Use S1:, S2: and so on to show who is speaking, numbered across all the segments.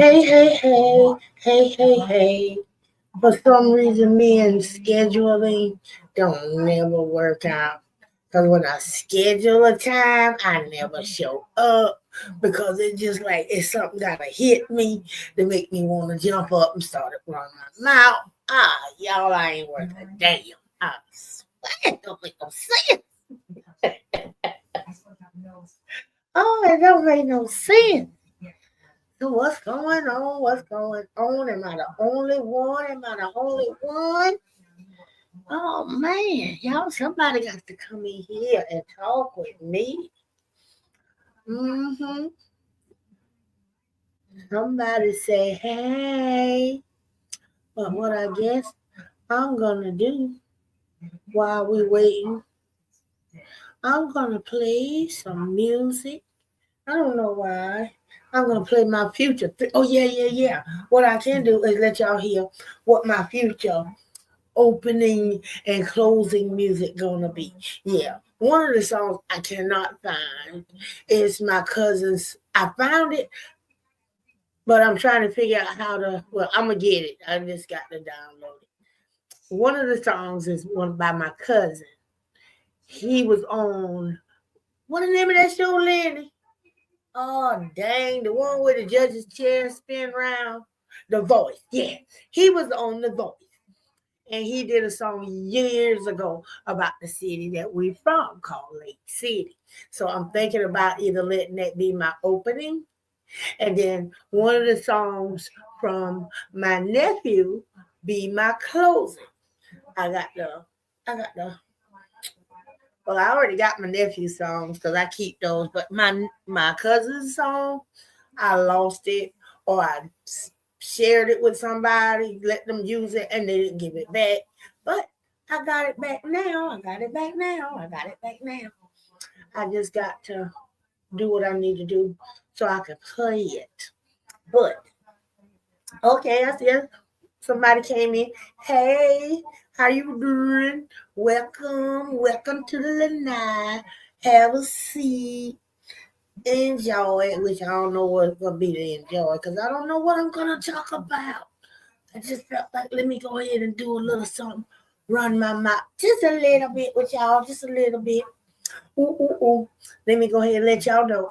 S1: Hey, hey, hey, hey, hey, hey. For some reason, me and scheduling don't never work out. Because when I schedule a time, I never show up because it's just like it's something gotta hit me to make me want to jump up and start running my mouth. Y'all, I ain't worth a damn. I swear, it don't make no sense. Oh, it don't make no sense. So what's going on? What's going on? Am I the only one? Am I the only one? Oh man, y'all, somebody got to come in here and talk with me. Mm-hmm. Somebody say, hey. But what I guess I'm gonna do while we waiting, I'm gonna play some music. I don't know why. I'm gonna play my future. Oh yeah, yeah, yeah. What I can do is let y'all hear what my future opening and closing music gonna be. Yeah. One of the songs I cannot find is my cousin's. I found it, but I'm trying to figure out how to. Well, I'm gonna get it. I just got to download it. One of the songs is one by my cousin. He was on what the name of that show, Lenny? Oh dang, the one where the judge's chair spin round. The Voice. Yeah, he was on The Voice. And he did a song years ago about the city that we're from called Lake City. So I'm thinking about either letting that be my opening, and then one of the songs from my nephew be my closing. I got the, I got the. Well, I already got my nephew's songs because I keep those, but my cousin's song, I lost it or I shared it with somebody, let them use it, and they didn't give it back. But I got it back now. I got it back now. I got it back now. I just got to do what I need to do so I can play it. But okay, I see somebody came in. Hey, how you doing? Welcome to the night. Have a seat. Enjoy it, which I don't know what's gonna be to enjoy because I don't know what I'm gonna talk about. I just felt like let me go ahead and do a little something, run my mouth just a little bit with y'all, just a little bit. Ooh, ooh, ooh. Let me go ahead and let y'all know.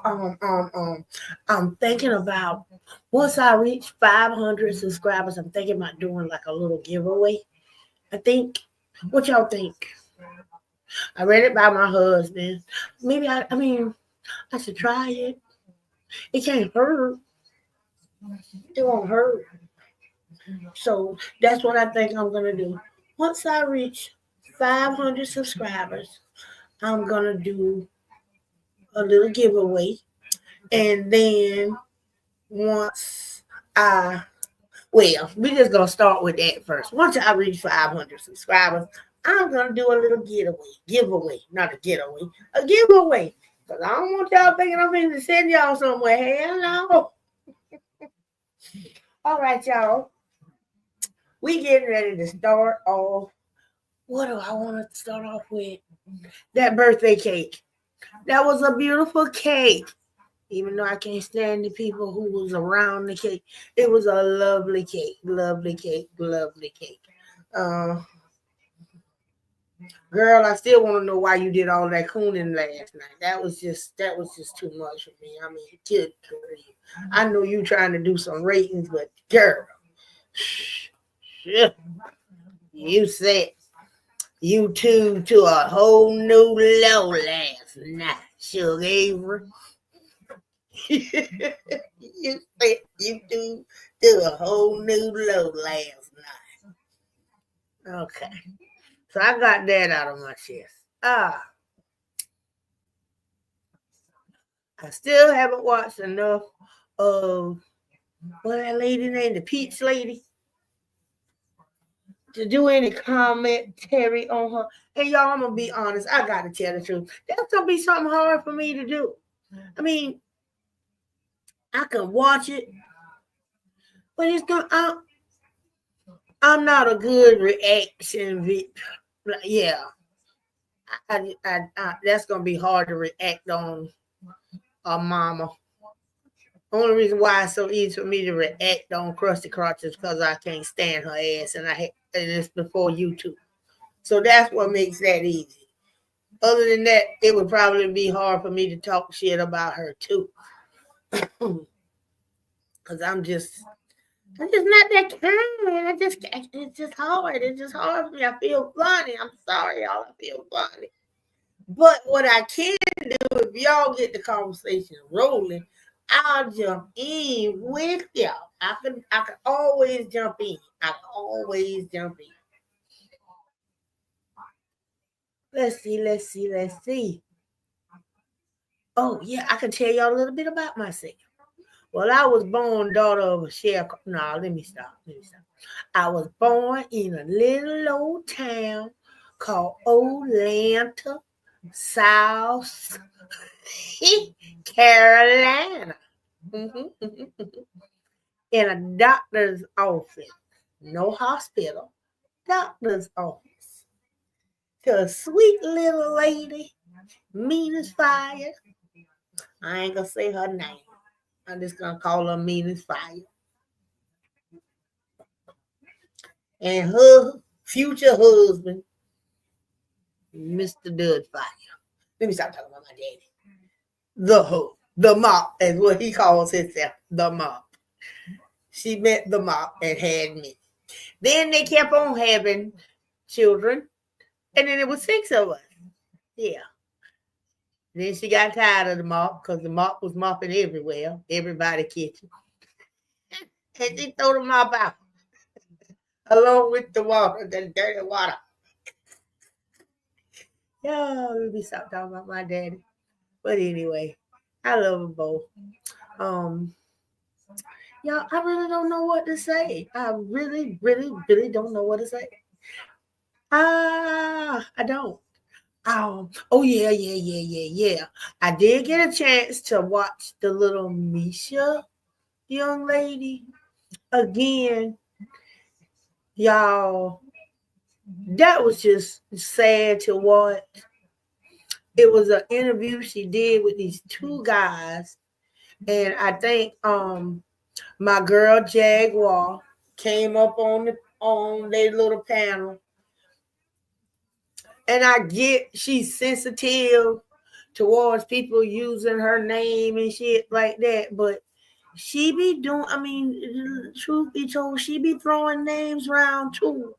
S1: I'm thinking about once I reach 500 subscribers, I'm thinking about doing like a little giveaway. I think. What y'all think? I read it by my husband. Maybe I mean, I should try it. It can't hurt. It won't hurt. So that's what I think I'm gonna do. Once I reach 500 subscribers, I'm gonna do a little giveaway, and then once I we just gonna start with that first. Once I reach 500 subscribers, I'm gonna do a little giveaway, not a getaway, a giveaway. Cause I don't want y'all thinking I'm going to send y'all somewhere. Hell no. All right, y'all. We getting ready to start off. What do I want to start off with? That birthday cake. That was a beautiful cake. Even though I can't stand the people who was around the cake, it was a lovely cake, lovely cake, lovely cake. Uh, Girl, I still want to know why you did all that cooning last night. That was just too much for me. I mean, good grief. I know you trying to do some ratings, but girl, you said you tuned to a whole new low last night, Sugar Avery. You said you tuned to a whole new low last night. Okay, so I got that out of my chest. I still haven't watched enough of what that lady named, the Peach Lady, to do any commentary on her. And y'all, I'm gonna be honest. I gotta tell the truth. That's gonna be something hard for me to do. I mean, I can watch it, but it's gonna. I'm not a good reaction. Yeah, that's gonna be hard to react on a mama Only reason why it's so easy for me to react on Crusty Crotch is because I can't stand her ass, and it's before YouTube. So that's what makes that easy. Other than that, it would probably be hard for me to talk shit about her too. Cause I'm just not that kind. It's just hard. It's just hard for me. I feel funny. I'm sorry, y'all. I feel funny. But what I can do, if y'all get the conversation rolling, I'll jump in with y'all. I can always jump in. I can always jump in. Let's see. Oh, yeah, I can tell y'all a little bit about myself. Well, I was born daughter of a sharecropper. No, let me stop. I was born in a little old town called Atlanta, South Carolina. In a doctor's office. No hospital. Doctor's office. To a sweet little lady, mean as fire. I ain't gonna say her name. I'm just gonna call her mean as fire. And her future husband, Mr. Dudfire. Let me stop talking about my daddy. The mop, is what he calls himself, the mop. She met the mop and had me. Then they kept on having children, and then it was 6 of us. Yeah. Then she got tired of the mop because the mop was mopping everywhere, everybody's kitchen. And she threw the mop out along with the water, the dirty water. Yo, let me stop talking about my daddy. But anyway, I love them both. Y'all, I really don't know what to say. I really don't know what to say. I don't. Oh yeah. I did get a chance to watch the little Misha young lady again. Y'all, that was just sad to watch. It was an interview she did with these 2 guys, and I think my girl Jaguar came up on their little panel. And I get she's sensitive towards people using her name and shit like that, but she be doing, I mean, truth be told, she be throwing names around too.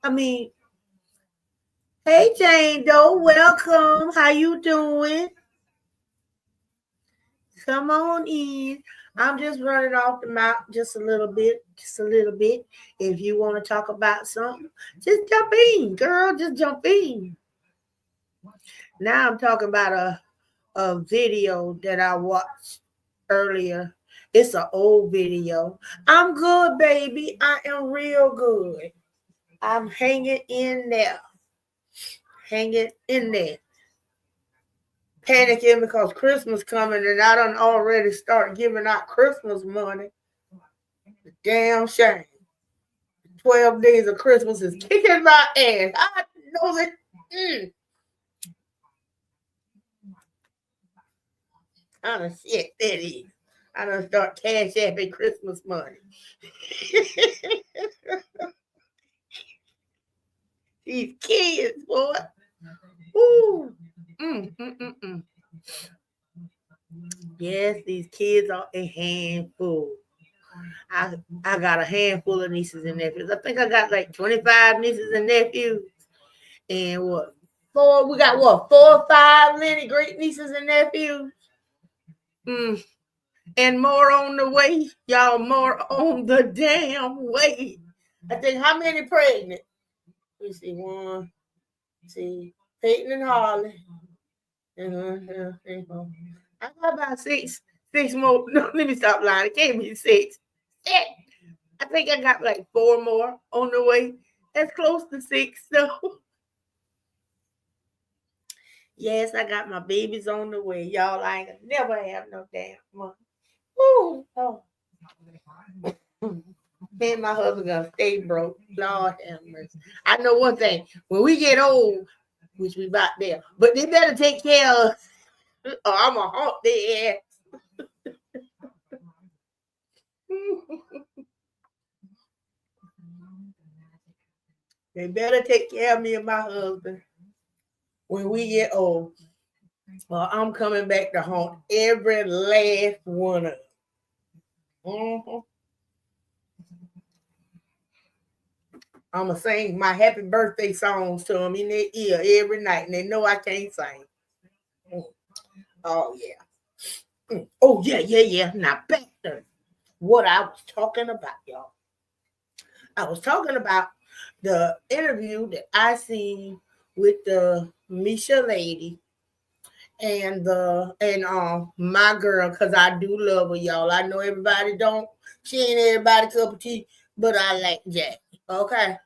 S1: I mean, hey Jane Doe, welcome. How you doing? Come on in. I'm just running off the mouth just a little bit. If you want to talk about something, just jump in, girl. Just jump in. Now I'm talking about a video that I watched earlier. It's an old video. I'm good, baby. I am real good. I'm hanging in there. Panicking because Christmas coming and I done already start giving out Christmas money. Damn shame. 12 days of Christmas is kicking my ass. I know that. Kind of shit that is. I done start cash apping Christmas money. These kids, boy. Ooh. Yes, these kids are a handful. I got a handful of nieces and nephews. I think I got like 25 nieces and nephews. And what? 4 or 5 many great nieces and nephews. And more on the way. Y'all, more on the damn way. I think how many pregnant? Let me see. 1, 2, Peyton and Harley. I got about 6 more. No, let me stop lying. It can't be 6. I think I got like 4 more on the way. That's close to 6, though. Yes, I got my babies on the way. Y'all, I ain't gonna never have no damn money. Ooh, oh. Me and my husband gonna stay broke. Lord have mercy. I know one thing. When we get old, which we about there, but they better take care of us, or I'm gonna haunt their ass. They better take care of me and my husband when we get old. Well, I'm coming back to haunt every last one of them. Mm-hmm. I'm going to sing my happy birthday songs to them in their ear every night, and they know I can't sing. Oh, yeah. Oh, yeah. Now, back to what I was talking about, y'all. I was talking about the interview that I seen with the Misha lady and my girl, because I do love her, y'all. I know everybody don't. She ain't everybody cup of tea, but I like Jack. Okay.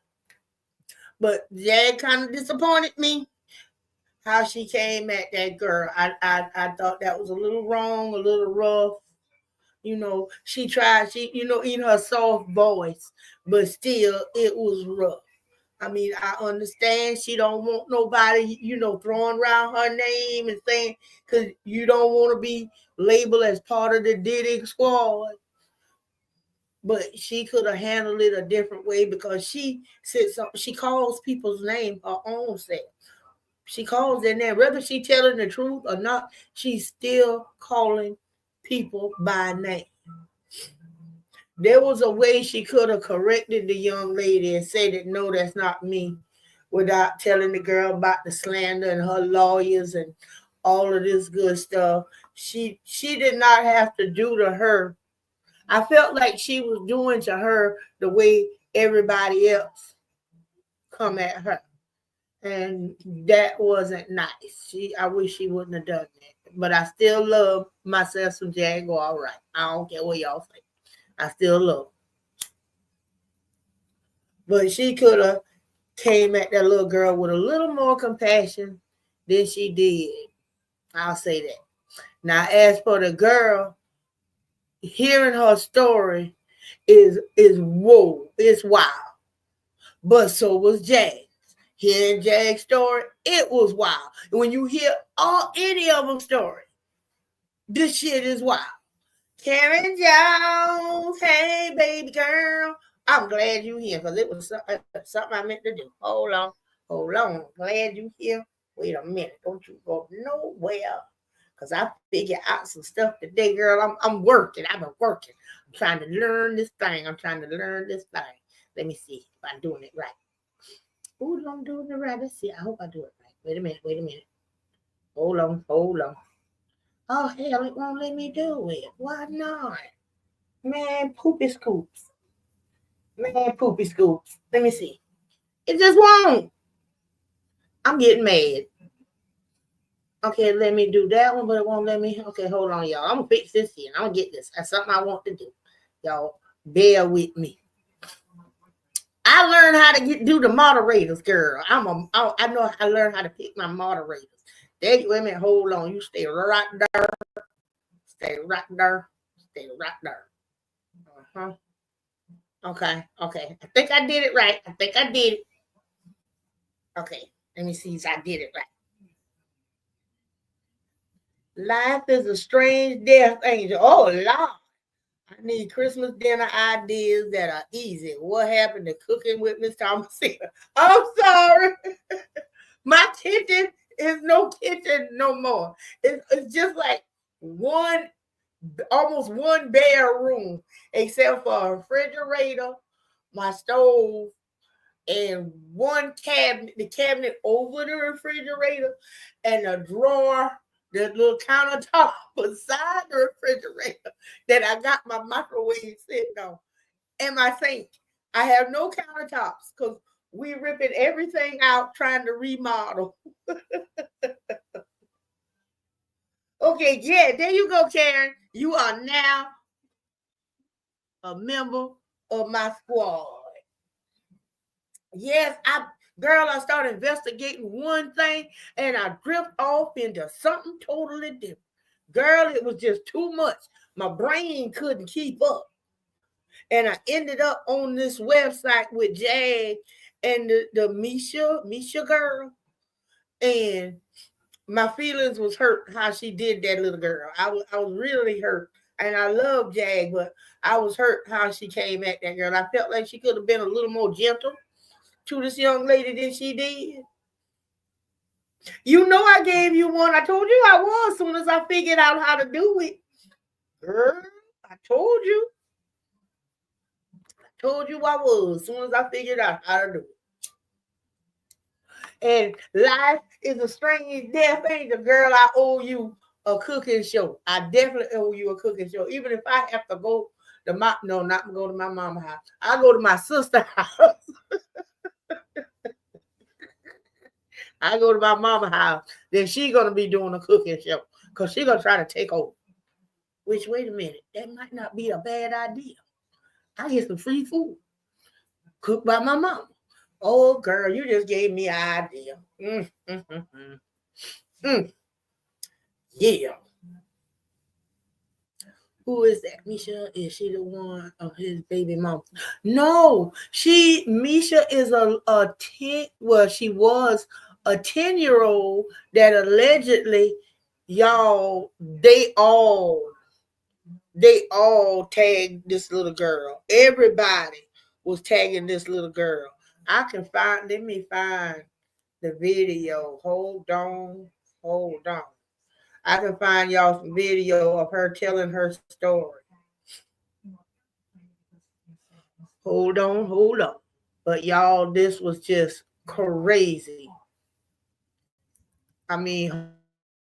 S1: But Jack kind of disappointed me how she came at that girl. I thought that was a little wrong, a little rough. She tried, in her soft voice, but still it was rough. I mean, I understand she don't want nobody, throwing around her name and saying, because you don't want to be labeled as part of the Diddy squad. But she could have handled it a different way, because she said something. She calls people's name her own self. She calls their name. Whether she telling the truth or not, she's still calling people by name. There was a way she could have corrected the young lady and said that, no, that's not me, without telling the girl about the slander and her lawyers and all of this good stuff. She did not have to do to her. I felt like she was doing to her the way everybody else come at her. And that wasn't nice. I wish she wouldn't have done that. But I still love myself some Jaguar. All right. I don't care what y'all say. I still love her. But she could have came at that little girl with a little more compassion than she did. I'll say that. Now, as for the girl, hearing her story is whoa, it's wild. But so was Jag. Hearing Jag's story, it was wild. And when you hear any of them story, this shit is wild. Karen Jones, hey baby girl. I'm glad you here, because it was something I meant to do. Hold on. Glad you here. Wait a minute. Don't you go nowhere. Because I figured out some stuff today, girl. I'm working. I've been working. I'm trying to learn this thing. Let me see if I'm doing it right. Ooh, I'm doing it right. Let's see. I hope I do it right. Wait a minute. Hold on. Oh, hell, it won't let me do it. Why not? Man, poopy scoops. Let me see. It just won't. I'm getting mad. Okay, let me do that one, but it won't let me. Okay, hold on, y'all. I'm going to fix this here. I'm going to get this. That's something I want to do. Y'all, bear with me. I learned how to do the moderators, girl. I know I learned how to pick my moderators. Wait a minute, hold on. You stay right there. Uh-huh. Okay. I think I did it right. Okay, let me see if I did it right. Life is a strange death angel. Oh, Lord. I need Christmas dinner ideas that are easy. What happened to cooking with Miss Thomasina? I'm sorry. My kitchen is no kitchen no more. It's just like almost one bare room, except for a refrigerator, my stove, and one cabinet, the cabinet over the refrigerator, and a drawer, the little countertop beside the refrigerator that I got my microwave sitting on, and my sink. I have no countertops because we ripping everything out trying to remodel. Okay, yeah, there you go, Karen. You are now a member of my squad. Yes, I started investigating one thing and I drift off into something totally different. Girl, it was just too much. My brain couldn't keep up. And I ended up on this website with Jag and the Misha girl. And my feelings was hurt how she did that little girl. I was really hurt And I love Jag, but I was hurt how she came at that girl. I felt like she could have been a little more gentle to this young lady than she did. You know I gave you one. I told you I was as soon as I figured out how to do it. Girl, I told you. I told you I was as soon as I figured out how to do it. And life is a strange death, ain't the girl? I owe you a cooking show. I definitely owe you a cooking show. Even if I have to go to my not go to my mama's house. I go to my sister's house. I go to my mama's house, then she gonna be doing a cooking show because she gonna try to take over. Which, wait a minute, that might not be a bad idea. I get some free food cooked by my mama. Oh, girl, you just gave me an idea. Yeah. Who is that? Misha? Is she the one of his baby mom? No, Misha is she was a 10-year-old that allegedly, y'all, they all tagged this little girl. Everybody was tagging this little girl. Let me find the video. Hold on. I can find y'all some video of her telling her story. Hold on. But y'all, this was just crazy. I mean,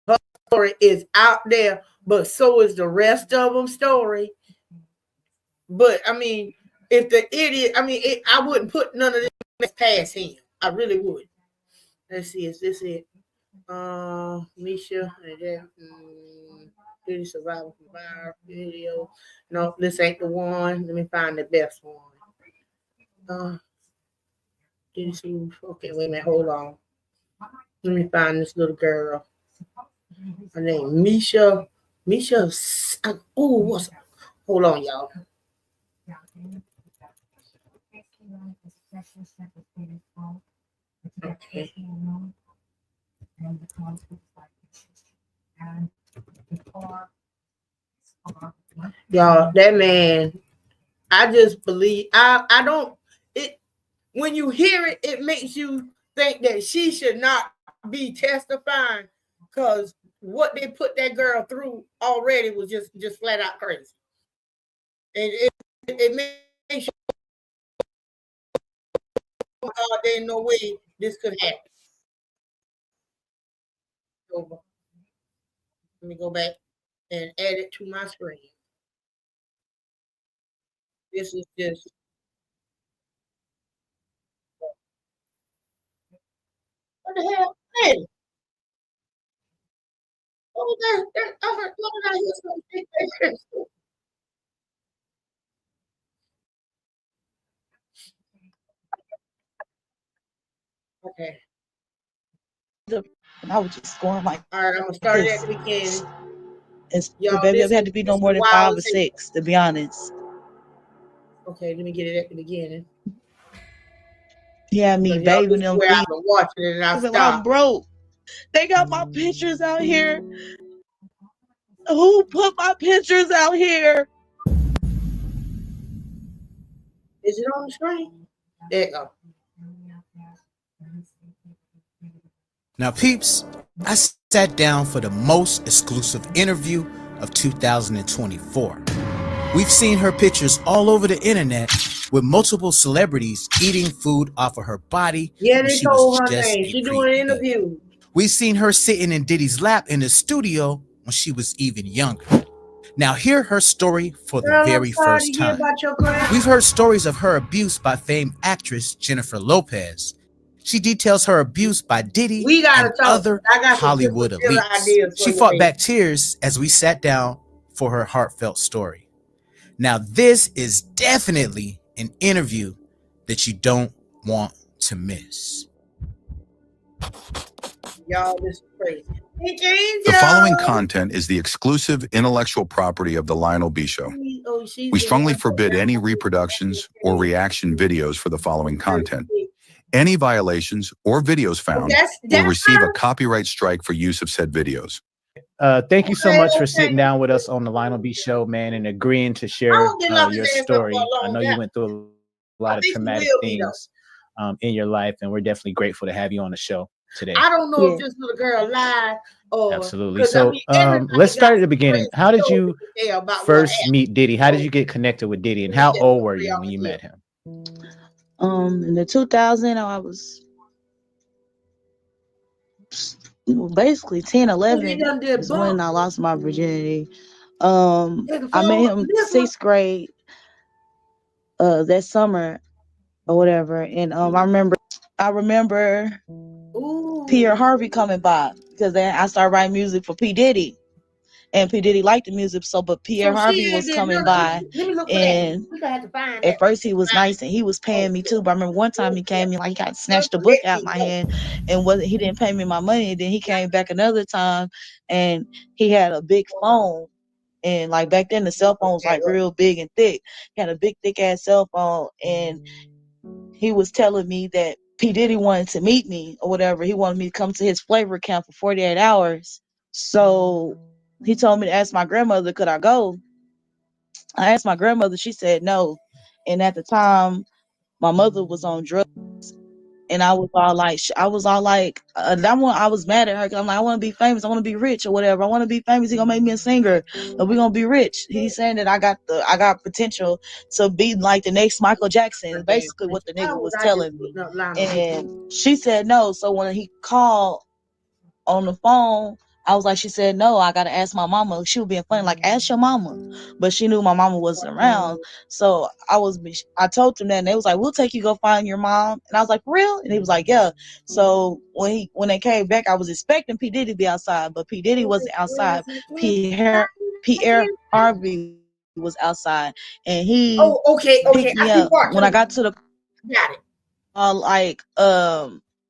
S1: her story is out there, but so is the rest of them story. But I mean, if the idiot, I wouldn't put none of this past him. I really would. Let's see, is this it? Misha, did he survive from fire video? No, this ain't the one. Let me find the best one. Did he see? Okay, wait a minute, hold on. Let me find this little girl. Her name Misha. Hold on, y'all. Okay. Y'all, that man, I just believe I don't it when you hear it, it makes you think that she should not be testifying because what they put that girl through already was just flat out crazy. And it makes you there's no way this could happen. Over. Let me go back and add it to my screen. This is just what the hell? Hey. Oh, okay.
S2: And I was just going like,
S1: all right, I'm gonna start it at the beginning.
S2: The baby had to be no more than 5 or 6, to be honest.
S1: Okay, let me get it at the beginning.
S2: Yeah, me baby them
S1: where I've been watching it and I stopped.
S2: I'm broke. They got my pictures out here. Who put my pictures out here?
S1: Is it on the screen? There you go.
S3: Now, peeps, I sat down for the most exclusive interview of 2024. We've seen her pictures all over the internet with multiple celebrities eating food off of her body.
S1: Yeah, they told her name. She's doing an interview.
S3: We've seen her sitting in Diddy's lap in the studio when she was even younger. Now hear her story for the very first time. We've heard stories of her abuse by famed actress Jennifer Lopez. She details her abuse by Diddy and other Hollywood elites. She fought back tears as we sat down for her heartfelt story. Now this is definitely an interview that you don't want to miss.
S1: Y'all, this is crazy.
S4: The following content is the exclusive intellectual property of The Lionel B Show. We strongly forbid any reproductions or reaction videos for the following content. Any violations or videos found will receive a copyright strike for use of said videos.
S3: Thank you so much for sitting down with us on the Lionel B Show, man, and agreeing to share your story. I know you went through a lot of traumatic things in your life, and we're definitely grateful to have you on the show today.
S1: I don't know if this little girl lied or
S3: absolutely. So let's start at the beginning. How did you first meet Diddy? How did you get connected with Diddy, and how old were you when you met him?
S2: In the 2000, I was basically 10, 11 is when I lost my virginity. I met him 6th grade that summer or whatever, and I remember Pierre Harvey coming by because then I started writing music for P. Diddy. And P. Diddy liked the music, but Pierre Harvey was coming by, and at first he was nice and he was paying me too. But I remember one time he came in, like he got snatched the book out of my hand, and he didn't pay me my money. And then he came back another time, and he had a big phone, and like back then the cell phone was like real big and thick. He had a big thick ass cell phone, and he was telling me that P. Diddy wanted to meet me or whatever. He wanted me to come to his flavor camp for 48 hours. So he told me to ask my grandmother, could I go? I asked my grandmother, she said no. And at the time, my mother was on drugs. And I was all like, I was mad at her because I'm like, I want to be famous. I want to be rich or whatever. I want to be famous. He gonna make me a singer, and we gonna be rich. He's saying that I got potential to be like the next Michael Jackson. Is basically what the nigga was telling me. And she said no. So when he called on the phone, I was like, she said no, I gotta ask my mama. She was being funny, like, ask your mama. But she knew my mama wasn't around. So I told them that, and they was like, we'll take you go find your mom. And I was like, for real? And he was like, yeah. So when they came back, I was expecting P. Diddy to be outside, but P. Diddy wasn't outside. Pierre Harvey was outside, and he picked me up. When I got to the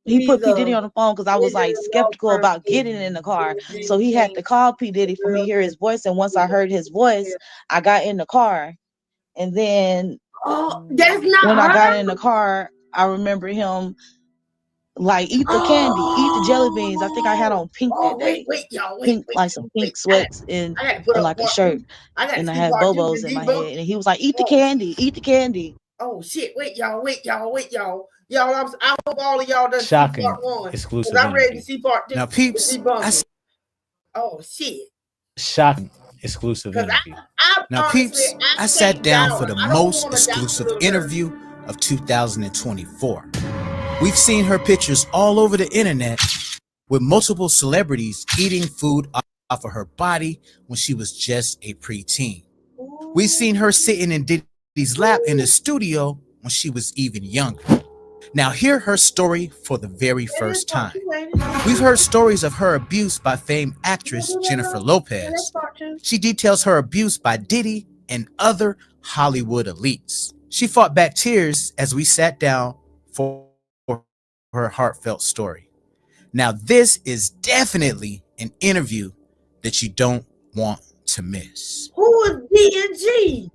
S2: he put P. Diddy on the phone because I was like skeptical about getting in the car. So he had to call P. Diddy for me to hear his voice. And once I heard his voice, I got in the car. And then when I got in the car, I remember him like eat the candy, eat the jelly beans. I think I had on pink that day. Pink, like some pink sweats and like a shirt. And I had Bobos in my head. And he was like, eat the candy, eat the candy.
S1: Oh shit, wait y'all. Y'all, I hope all of y'all done
S3: shocking
S1: see part 1.
S3: Exclusive.
S1: I'm ready to see part 2.
S3: Now, peeps,
S1: oh shit.
S3: Shocking exclusive interview. Now, peeps, I sat down for the most exclusive interview of 2024. We've seen her pictures all over the internet with multiple celebrities eating food off of her body when she was just a preteen. We've seen her sitting in Diddy's lap in the studio when she was even younger. Now hear her story for the very first time. We've heard stories of her abuse by famed actress Jennifer Lopez. She details her abuse by Diddy and other Hollywood elites. She fought back tears as we sat down for her heartfelt story. Now this is definitely an interview that you don't want to miss.
S1: Who is D&G?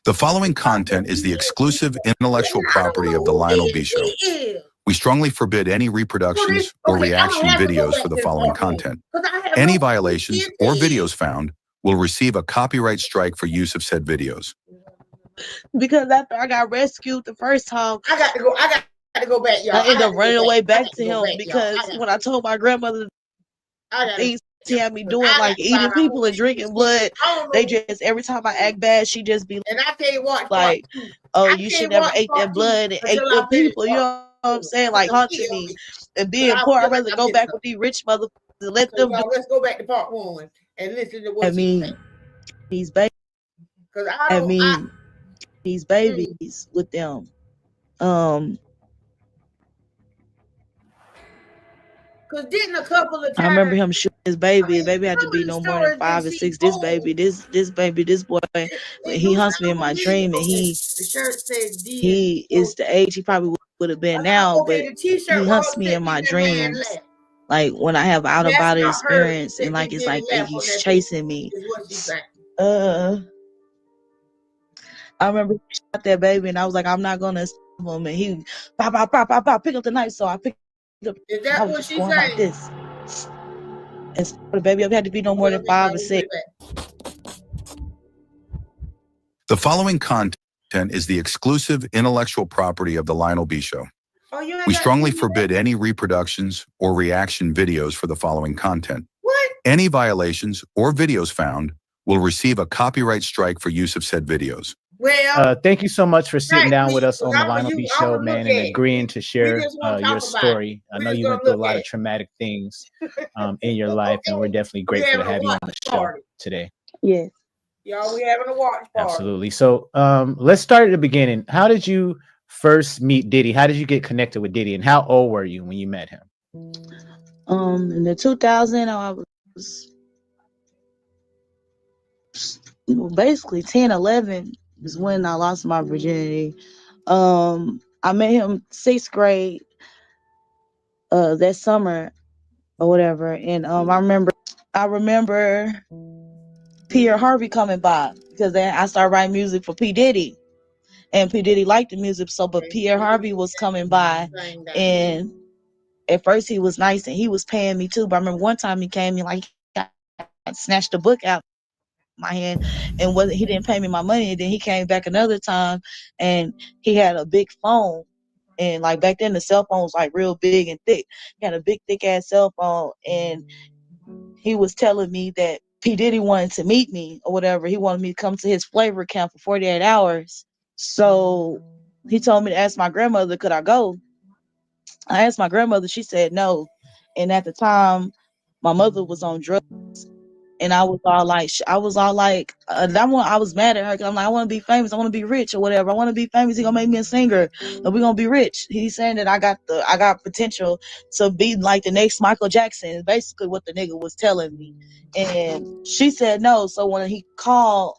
S4: The following content is the exclusive intellectual property of the Lionel B Show. We strongly forbid any reproductions or reaction videos for the following content. Any violations or videos found will receive a copyright strike for use of said videos.
S2: Because after I got rescued the first time,
S1: I got to go back, y'all.
S2: I ended up running away back to him because when I told my grandmother things she had me doing, like eating people and drinking blood, they just, every time I act bad, she just be
S1: and I tell you what,
S2: like, oh, you should never ate that blood and ate them people, you know what I'm saying, like haunting me. And being poor, I'd rather go back with these rich motherfuckers and let them do.
S1: Let's go back to part 1 and listen to what
S2: these babies. These babies with them.
S1: Cause didn't a couple of times
S2: I remember him shooting his baby. His baby had to be no more than 5 or 6. This boy, he hunts me in my dream, and he is the age he probably would have been now, but he hunts me in my dreams. Like when I have out of body experience, and like it's like he's chasing me. I remember he shot that baby, and I was like, I'm not gonna stop him, and he pop, pick up the knife. So I picked up.
S1: Is that what she said?
S2: Like this. And so the baby up had to be no more than 5 or 6.
S4: The following content is the exclusive intellectual property of the Lionel B. Show. We strongly forbid any reproductions or reaction videos for the following content.
S1: What?
S4: Any violations or videos found will receive a copyright strike for use of said videos.
S3: Well, thank you so much for sitting down with us on the Lionel B Show, man, and agreeing to share your story. I know you went through a lot of traumatic things in your life, and we're definitely grateful to have you on the show today.
S2: Yes.
S1: Y'all, we having a watch party.
S3: Absolutely. So let's start at the beginning. How did you first meet Diddy? How did you get connected with Diddy, and how old were you when you met him?
S2: In the 2000, I was basically 10, 11 is when I lost my virginity. I met him 6th grade that summer or whatever, and I remember Pierre Harvey coming by because then I started writing music for P. Diddy, and P. Diddy liked the music, but Pierre Harvey was coming by, and at first he was nice and he was paying me too. But I remember one time he came and like I snatched a book out my hand and he didn't pay me my money. And then he came back another time and he had a big phone. And like back then the cell phone was like real big and thick. He had a big thick ass cell phone, and he was telling me that P. Diddy wanted to meet me or whatever. He wanted me to come to his flavor camp for 48 hours. So he told me to ask my grandmother, could I go? I asked my grandmother, she said no. And at the time, my mother was on drugs. And I was all like, I was mad at her because I'm like, I want to be famous. I want to be rich or whatever. I want to be famous. He gonna make me a singer and we're gonna be rich. He's saying that I got potential to be like the next Michael Jackson, is basically what the nigga was telling me. And she said no. So when he called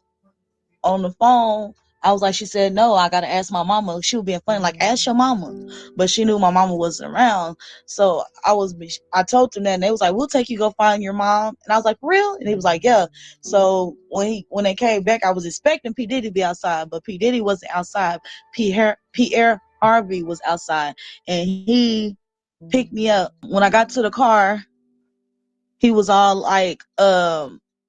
S2: on the phone, I was like, she said no, I gotta ask my mama. She was being funny, like, ask your mama. But she knew my mama wasn't around. So I told them that, and they was like, we'll take you go find your mom. And I was like, for real? And he was like, yeah. So when they came back, I was expecting P. Diddy to be outside, but P. Diddy wasn't outside. Pierre Harvey was outside, and he picked me up. When I got to the car, he was all like,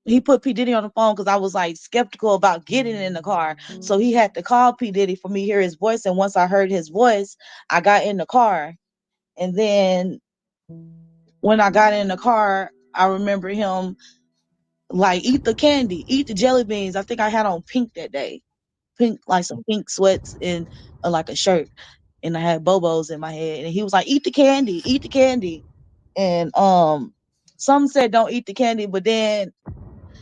S2: he put P. Diddy on the phone because I was like skeptical about getting in the car. So he had to call P. Diddy for me to hear his voice. And once I heard his voice, I got in the car. And then when I got in the car, I remember him like, eat the candy, eat the jelly beans. I think I had on pink that day. Pink, like some pink sweats and like a shirt. And I had Bobos in my head. And he was like, eat the candy, eat the candy. And some said don't eat the candy, but then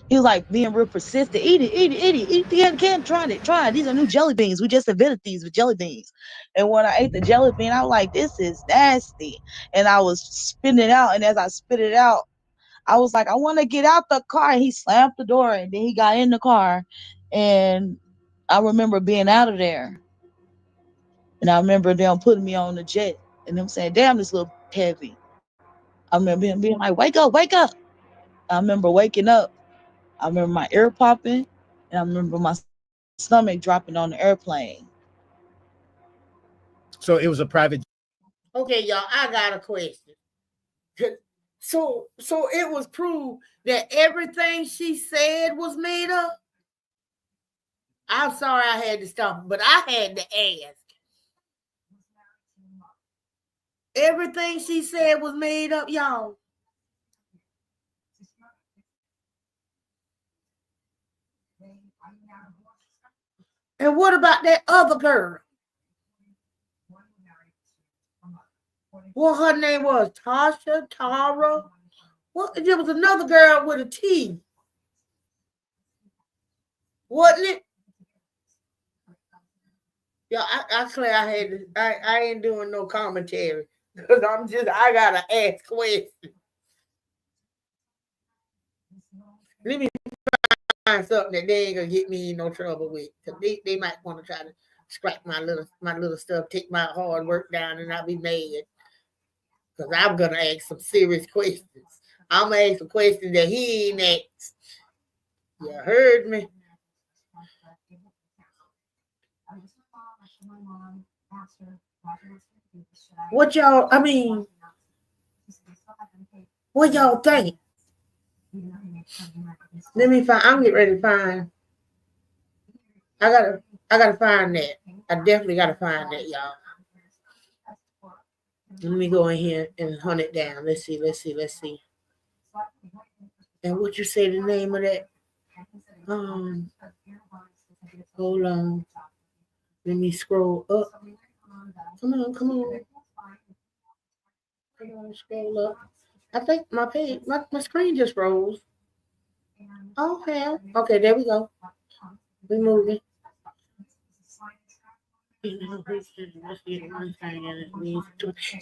S2: he was like being real persistent. Eat it, eat it, eat it, eat the candy, try it. These are new jelly beans. We just invented these with jelly beans. And when I ate the jelly bean, I was like, this is nasty. And I was spitting it out. And as I spit it out, I was like, I want to get out the car. And he slammed the door, and then he got in the car. And I remember being out of there. And I remember them putting me on the jet and them saying, damn, this little heavy. I remember him being like, wake up, wake up. I remember waking up. I remember my ear popping, and I remember my stomach dropping on the airplane.
S3: So it was a private.
S1: Okay, y'all, I got a question. So it was proved that everything she said was made up? I'm sorry I had to stop, but I had to ask. Everything she said was made up, y'all. And what about that other girl? What her name was? Tasha, Tara? What? There was another girl with a T. Wasn't it? Yeah, I ain't doing no commentary because I gotta ask questions. Let me find something that they ain't gonna get me in no trouble with. Cause they might want to try to scratch my little stuff, take my hard work down, and I'll be mad. Because I'm gonna ask some serious questions. I'm gonna ask some questions that he ain't asked. You heard me? What y'all think? Let me find. I'm getting ready to find. I gotta find that. I definitely gotta find that, y'all. Let me go in here and hunt it down. Let's see. And what you say the name of that? Hold on. Let me scroll up. Come on. Scroll up. I think my page, my screen just rose. Oh hell. Okay, there we go. We moving.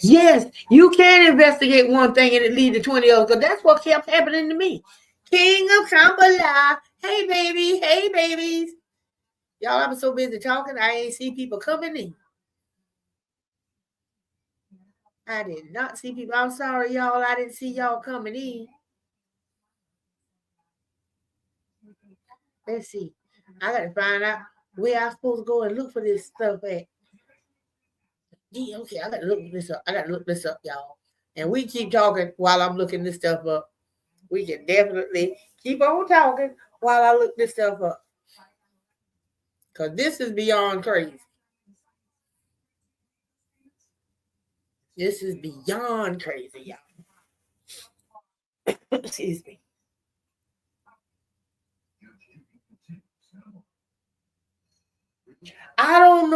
S1: Yes, you can investigate one thing and it lead to 20 others. Because that's what kept happening to me. King of Kampala. Hey babies. Y'all, I was so busy talking, I ain't see people coming in. I did not see people. I'm sorry, y'all. I didn't see y'all coming in. Let's see. I gotta find out where I'm supposed to go and look for this stuff at. Yeah, okay, I gotta look this up. Y'all. And we keep talking while I'm looking this stuff up. We can definitely keep on talking while I look this stuff up. Because this is beyond crazy. This is beyond crazy, y'all. Excuse me. I don't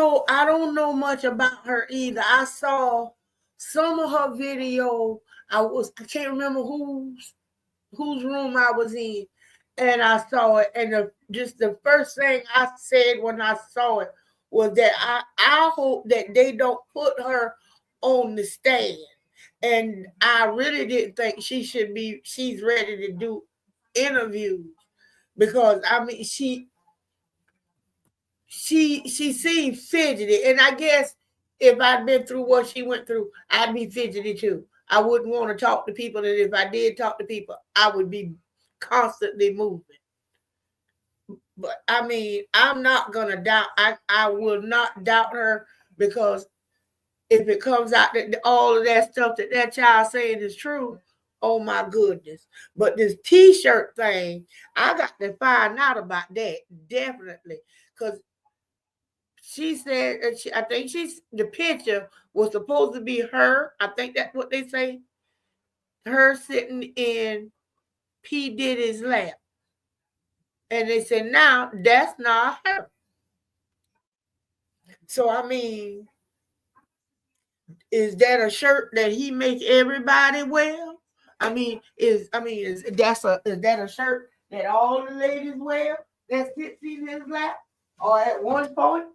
S1: know much about her either. I saw some of her video. I can't remember whose room I was in, and I saw it. And just the first thing I said when I saw it was that I hope that they don't put her on the stand. And I really didn't think she's ready to do interviews, because I mean she seemed fidgety, and I guess if I'd been through what she went through, I'd be fidgety too. I wouldn't want to talk to people, and if I did talk to people, I would be constantly moving. But I mean, I'm not gonna doubt. I will not doubt her, because if it comes out that all of that stuff that child saying is true, oh my goodness. But this T-shirt thing, I got to find out about that definitely, because she said, I think the picture was supposed to be her. I think that's what they say. Her sitting in P. Diddy's lap. And they said, now that's not her. So, I mean, is that a shirt that he make everybody wear? Is that a shirt that all the ladies wear that sits in his lap? Or at one point?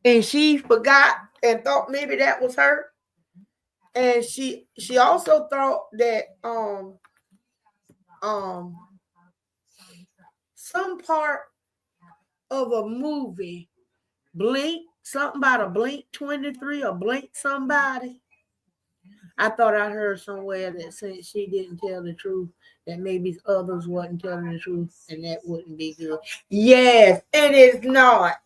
S1: And she forgot and thought maybe that was her. And she also thought that some part of a movie, Blink, something about a Blink 23 or Blink somebody. I thought I heard somewhere that said she didn't tell the truth, that maybe others wasn't telling the truth, and that wouldn't be good. Yes, it is not.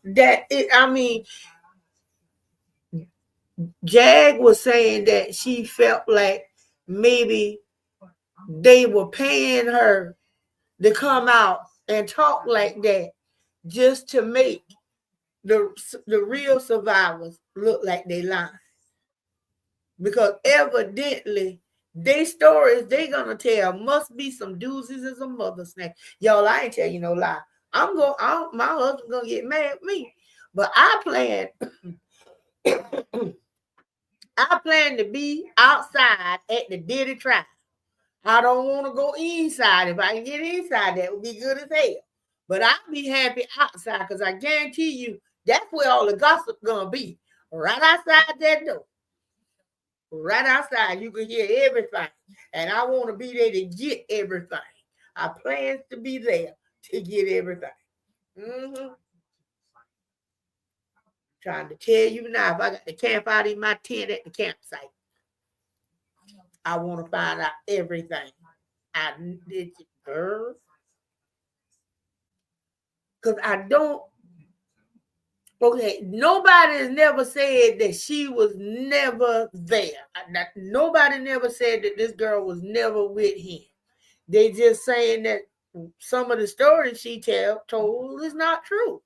S1: Jag was saying that she felt like maybe they were paying her to come out and talk like that just to make the real survivors look like they lying. Because evidently, they stories they gonna tell must be some doozies and some mother snacks. Y'all, I ain't tell you no lie. My husband gonna get mad at me. But I plan to be outside at the Diddy trial. I don't want to go inside. If I can get inside, that would be good as hell. But I'll be happy outside, because I guarantee you that's where all the gossip gonna be. Right outside that door. Right outside, you can hear everything. And I want to be there to get everything. I plan to be there to get everything. Trying to tell you now, if I got to camp out in my tent at the campsite, I want to find out everything. I did, girl. Because I don't Okay, nobody has never said that she was never there. Nobody never said that this girl was never with him. They just saying that some of the stories she told is not true.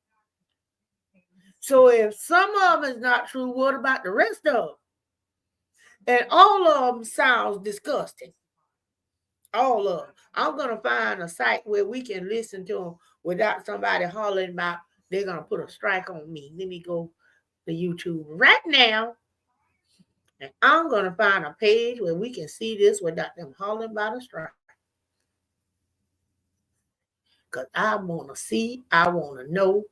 S1: So if some of them is not true, what about the rest of them? And all of them sounds disgusting. All of them. I'm going to find a site where we can listen to them without somebody hollering about they're going to put a strike on me. Let me go to YouTube right now. And I'm going to find a page where we can see this without them hollering about a strike. Because I want to see, I want to know.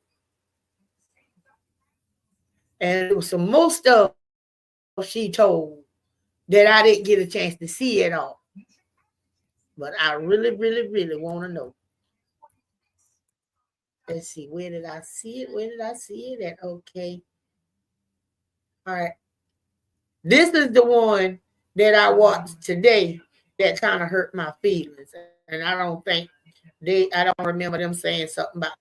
S1: And there was some more stuff she told that I didn't get a chance to see at all. But I really, really, really want to know. Let's see, where did I see it? Where did I see it at? Okay. All right. This is the one that I watched today that kind of hurt my feelings. And I don't think I don't remember them saying something about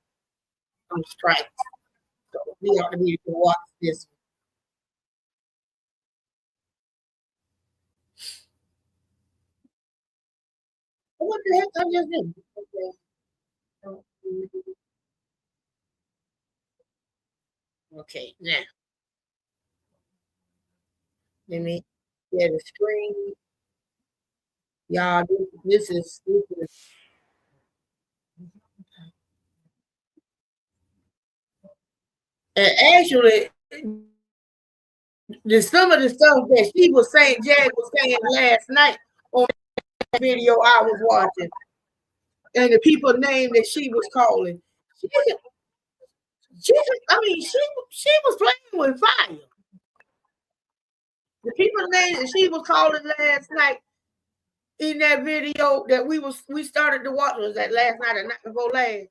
S1: some strikes. So we ought to be able to watch this one. What the heck I just did? Okay, now let me get the screen. Y'all, this is and actually some of the stuff that she was saying, Jag was saying last night on that video I was watching, and the people name that she was calling. She was playing with fire. The people name that she was calling last night in that video that we started to watch was that last night or night before last.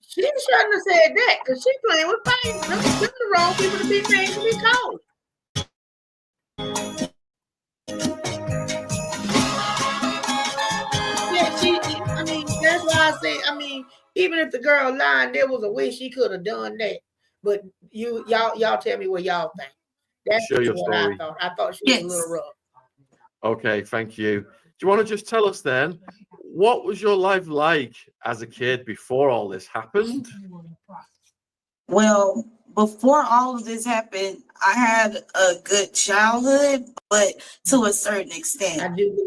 S1: She shouldn't have said that because she playing with fire. Them the wrong people to be named to be called. That's why I say, even if the girl lied, there was a way she could have done that. But y'all tell me what y'all think. That's what story. I thought. I thought she was a little rough.
S5: Okay, thank you. Do you want to just tell us then, what was your life like as a kid before all this happened?
S2: Well, before all of this happened, I had a good childhood, but to a certain extent.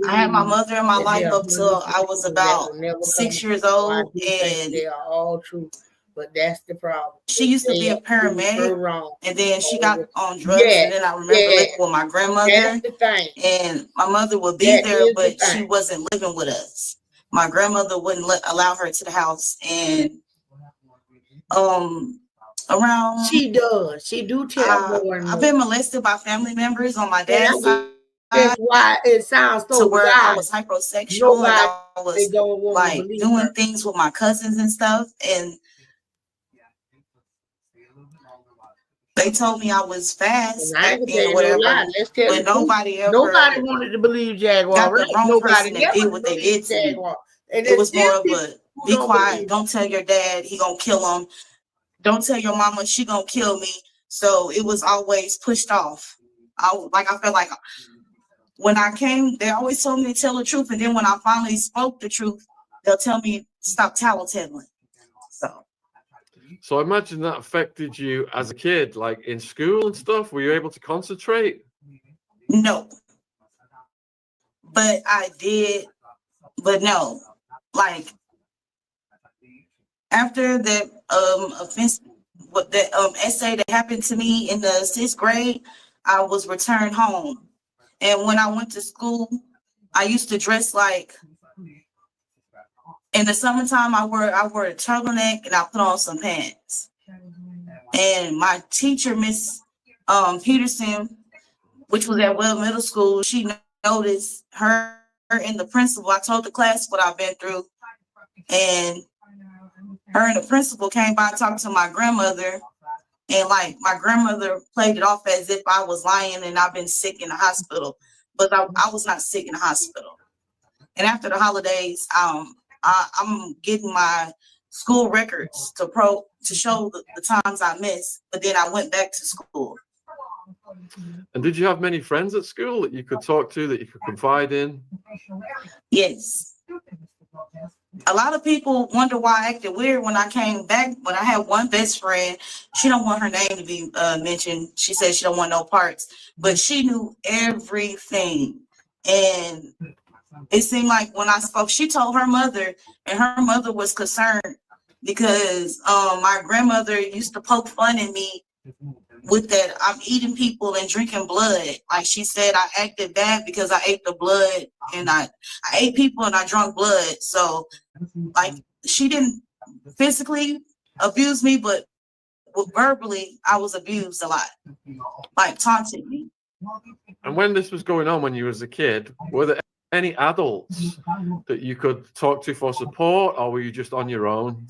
S2: I had my mother in my life up till I was about 6 years old, and
S1: they are all true. But that's the problem.
S2: She used to be a paramedic, and then she got on drugs, and then I remember living with my grandmother, and my mother would be there, but she wasn't living with us. My grandmother wouldn't allow her to the house, and around
S1: she do tell more and more.
S2: I've been molested by family members on my dad's side.
S1: That's why it sounds so
S2: to where I was hypersexual and I was like doing things with my cousins and stuff, and they told me I was fast or whatever, but nobody
S1: wanted to believe Jaguar.
S2: Got the wrong person that did what they did to me. It was more of a be quiet, don't tell your dad, he gonna kill him. Don't tell your mama, she gonna kill me. So it was always pushed off. I felt like when I came, they always told me to tell the truth, and then when I finally spoke the truth, they'll tell me stop tattling.
S5: So I imagine that affected you as a kid, like in school and stuff. Were you able to concentrate?
S2: No, but I did. But no, like after that offense, what that essay that happened to me in the 6th grade, I was returned home, and when I went to school, I used to dress like. In the summertime, I wore a turtleneck and I put on some pants. And my teacher, Miss Peterson, which was at Webb Middle School, she noticed her and the principal. I told the class what I've been through, and her and the principal came by and talked to my grandmother, and like my grandmother played it off as if I was lying and I've been sick in the hospital, but I was not sick in the hospital. And after the holidays, I'm getting my school records to show the times I missed, but then I went back to school.
S5: And did you have many friends at school that you could talk to, that you could confide in?
S2: Yes. A lot of people wonder why I acted weird when I came back. When I had one best friend, she don't want her name to be mentioned. She said she don't want no parts, but she knew everything. And it seemed like when I spoke, she told her mother, and her mother was concerned because my grandmother used to poke fun at me with that I'm eating people and drinking blood. Like she said, I acted bad because I ate the blood, and I ate people and I drank blood. So like she didn't physically abuse me, but verbally I was abused a lot, like taunting me.
S5: And when this was going on when you was a kid, were there any adults that you could talk to for support, or were you just on your own?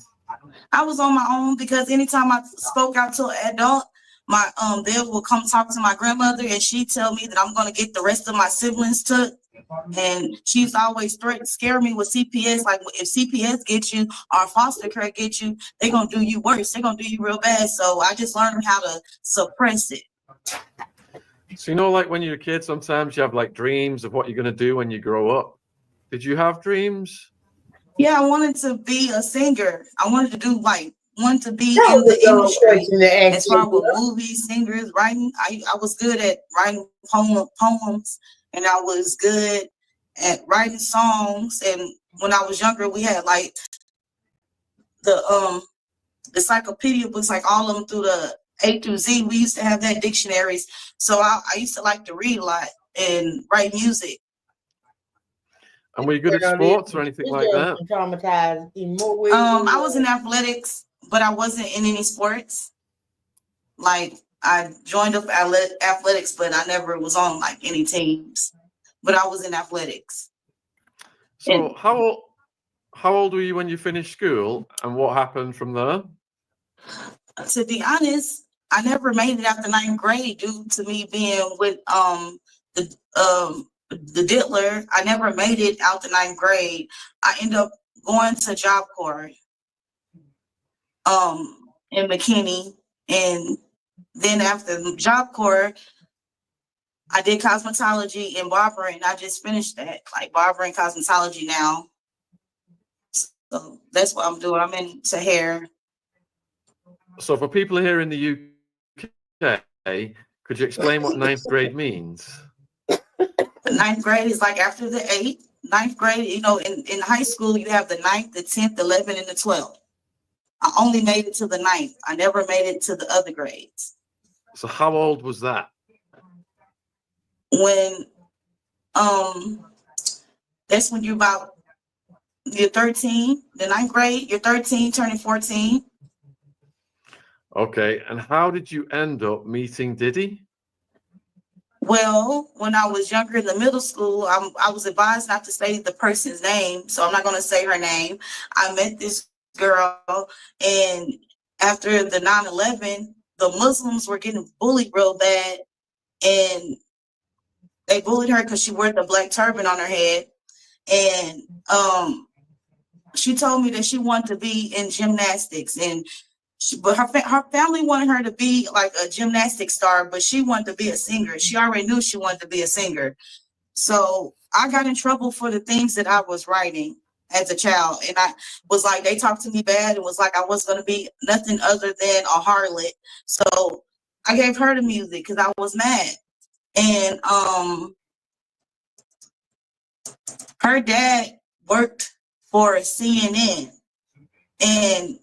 S2: I was on my own because anytime I spoke out to an adult, my they would come talk to my grandmother, and she'd tell me that I'm going to get the rest of my siblings took. And she's always scare me with CPS. Like if CPS gets you or foster care gets you, they're going to do you worse. They're going to do you real bad. So I just learned how to suppress it.
S5: So, you know, like when you're a kid, sometimes you have like dreams of what you're going to do when you grow up. Did you have dreams?
S2: Yeah, I wanted to be a singer. I wanted to do wanted to be in the industry as far as movies, singers, writing. I was good at writing poems, and I was good at writing songs. And when I was younger, we had like the encyclopedia books, like all of them through the A through Z. We used to have that dictionaries. So I used to like to read a lot and write music.
S5: And were you good at sports or anything like that?
S1: Traumatized.
S2: I was in athletics, but I wasn't in any sports. Like I joined up athletics, but I never was on like any teams. But I was in athletics.
S5: So how old were you when you finished school, and what happened from there?
S2: To be honest, I never made it after 9th grade due to me being with the diddler. I never made it out the 9th grade. I ended up going to Job Corps in McKinney, and then after Job Corps, I did cosmetology in barbering, and I just finished that, like barbering cosmetology now. So that's what I'm doing. I'm into hair.
S5: So for people here in the UK, could you explain what 9th grade means?
S2: 9th grade is like after the 8th. 9th grade, you know, in high school, you have the 9th, the 10th, the 11th, and the 12th. I only made it to the 9th. I never made it to the other grades.
S5: So how old was that?
S2: When, that's when you're 13, the 9th grade, you're 13, turning 14.
S5: Okay, and how did you end up meeting Diddy?
S2: Well, when I was younger in the middle school, I was advised not to say the person's name, so I'm not going to say her name. I met this girl, and after the 9/11, the Muslims were getting bullied real bad, and they bullied her because she wore the black turban on her head. And she told me that she wanted to be in gymnastics, and but her family wanted her to be like a gymnastics star, but she wanted to be a singer. She already knew she wanted to be a singer. So I got in trouble for the things that I was writing as a child. And I was like, they talked to me bad and was like, I was going to be nothing other than a harlot. So I gave her the music because I was mad. And her dad worked for CNN, and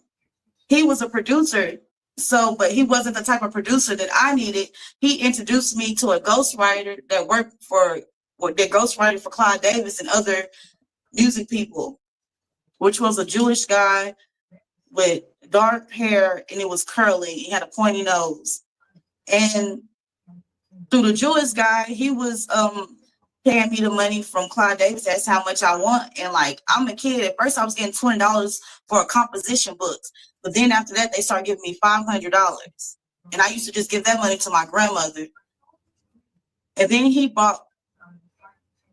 S2: he was a producer. So, but he wasn't the type of producer that I needed. He introduced me to a ghostwriter that worked for, that ghostwriter for Clyde Davis and other music people, which was a Jewish guy with dark hair, and it was curly. He had a pointy nose. And through the Jewish guy, he was paying me the money from Clyde Davis. That's how much I want. And like, I'm a kid. At first I was getting $20 for a composition books. But then after that, they started giving me $500. And I used to just give that money to my grandmother. And then he bought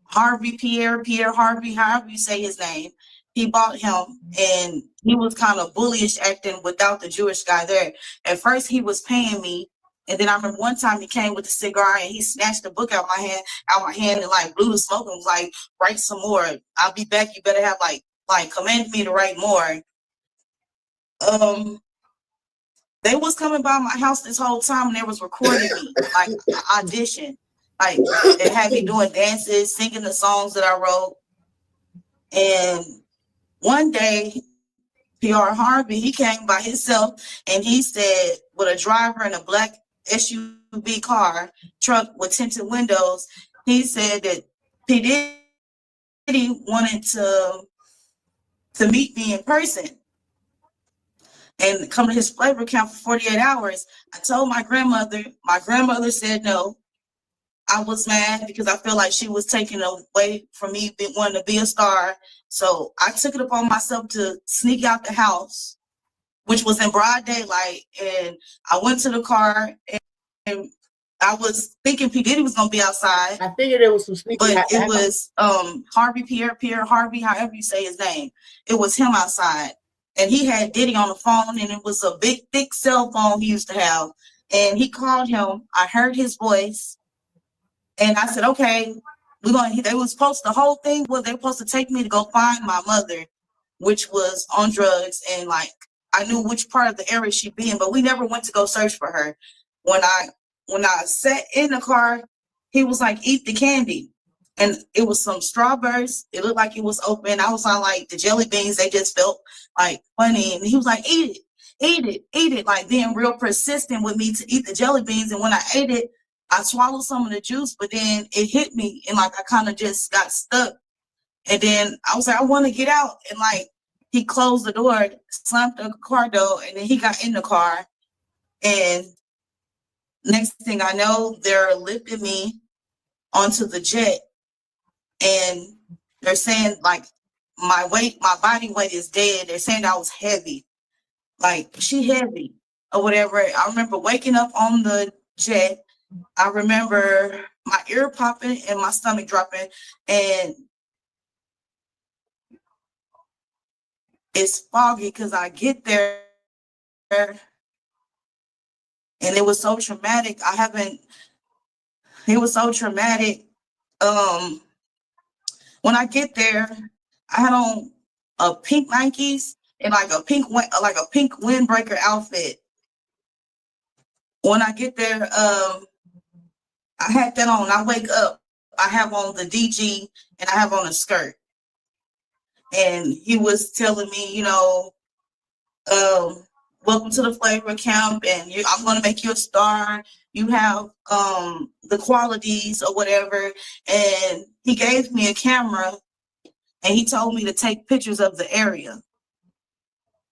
S2: Harvey, Pierre Harvey, however you say his name. he bought him, and he was kind of bullyish acting without the Jewish guy there. At first, he was paying me, and then I remember one time he came with a cigar and he snatched the book out my hand, and like blew the smoke and was like, "Write some more. I'll be back. You better have like command me to write more." They was coming by my house this whole time, and they was recording me, like audition. Like they had me doing dances, singing the songs that I wrote. And one day, PR Harvey, he came by himself, and he said, with a driver in a black SUV truck with tinted windows, he said that P. Diddy wanted to meet me in person and come to his flavor camp for 48 hours. I told my grandmother. My grandmother said no. I was mad because I feel like she was taking away from me wanting to be a star. So I took it upon myself to sneak out the house, which was in broad daylight. And I went to the car, and I was thinking P. Diddy was going to be outside.
S1: I figured there was some sneaking.
S2: But it was Harvey, Pierre Harvey, however you say his name. It was him outside. And he had Diddy on the phone, and it was a big, thick cell phone he used to have. And he called him. I heard his voice. And I said, okay, they was supposed, the whole thing was they were supposed to take me to go find my mother, which was on drugs. And like, I knew which part of the area she'd be in, but we never went to go search for her. When I sat in the car, he was like, eat the candy. And it was some strawberries. It looked like it was open. I was on like the jelly beans. They just felt like funny. And he was like, eat it, like being real persistent with me to eat the jelly beans. And when I ate it, I swallowed some of the juice, but then it hit me, and like I kind of just got stuck. And then I was like, I want to get out. And like he closed the door, slammed the car door, and then he got in the car. And next thing I know, they're lifting me onto the jet, and they're saying like my body weight is dead. They're saying I was heavy, like she heavy or whatever. I remember waking up on the jet. I remember my ear popping and my stomach dropping, and it's foggy because I get there, and it was so traumatic. It was so traumatic. When I get there, I had on a pink Nikes and like a pink windbreaker outfit. When I get there, I had that on. I wake up, I have on the DG and I have on a skirt. And he was telling me, welcome to the flavor camp, and I'm going to make you a star. You have the qualities or whatever. And he gave me a camera, and he told me to take pictures of the area.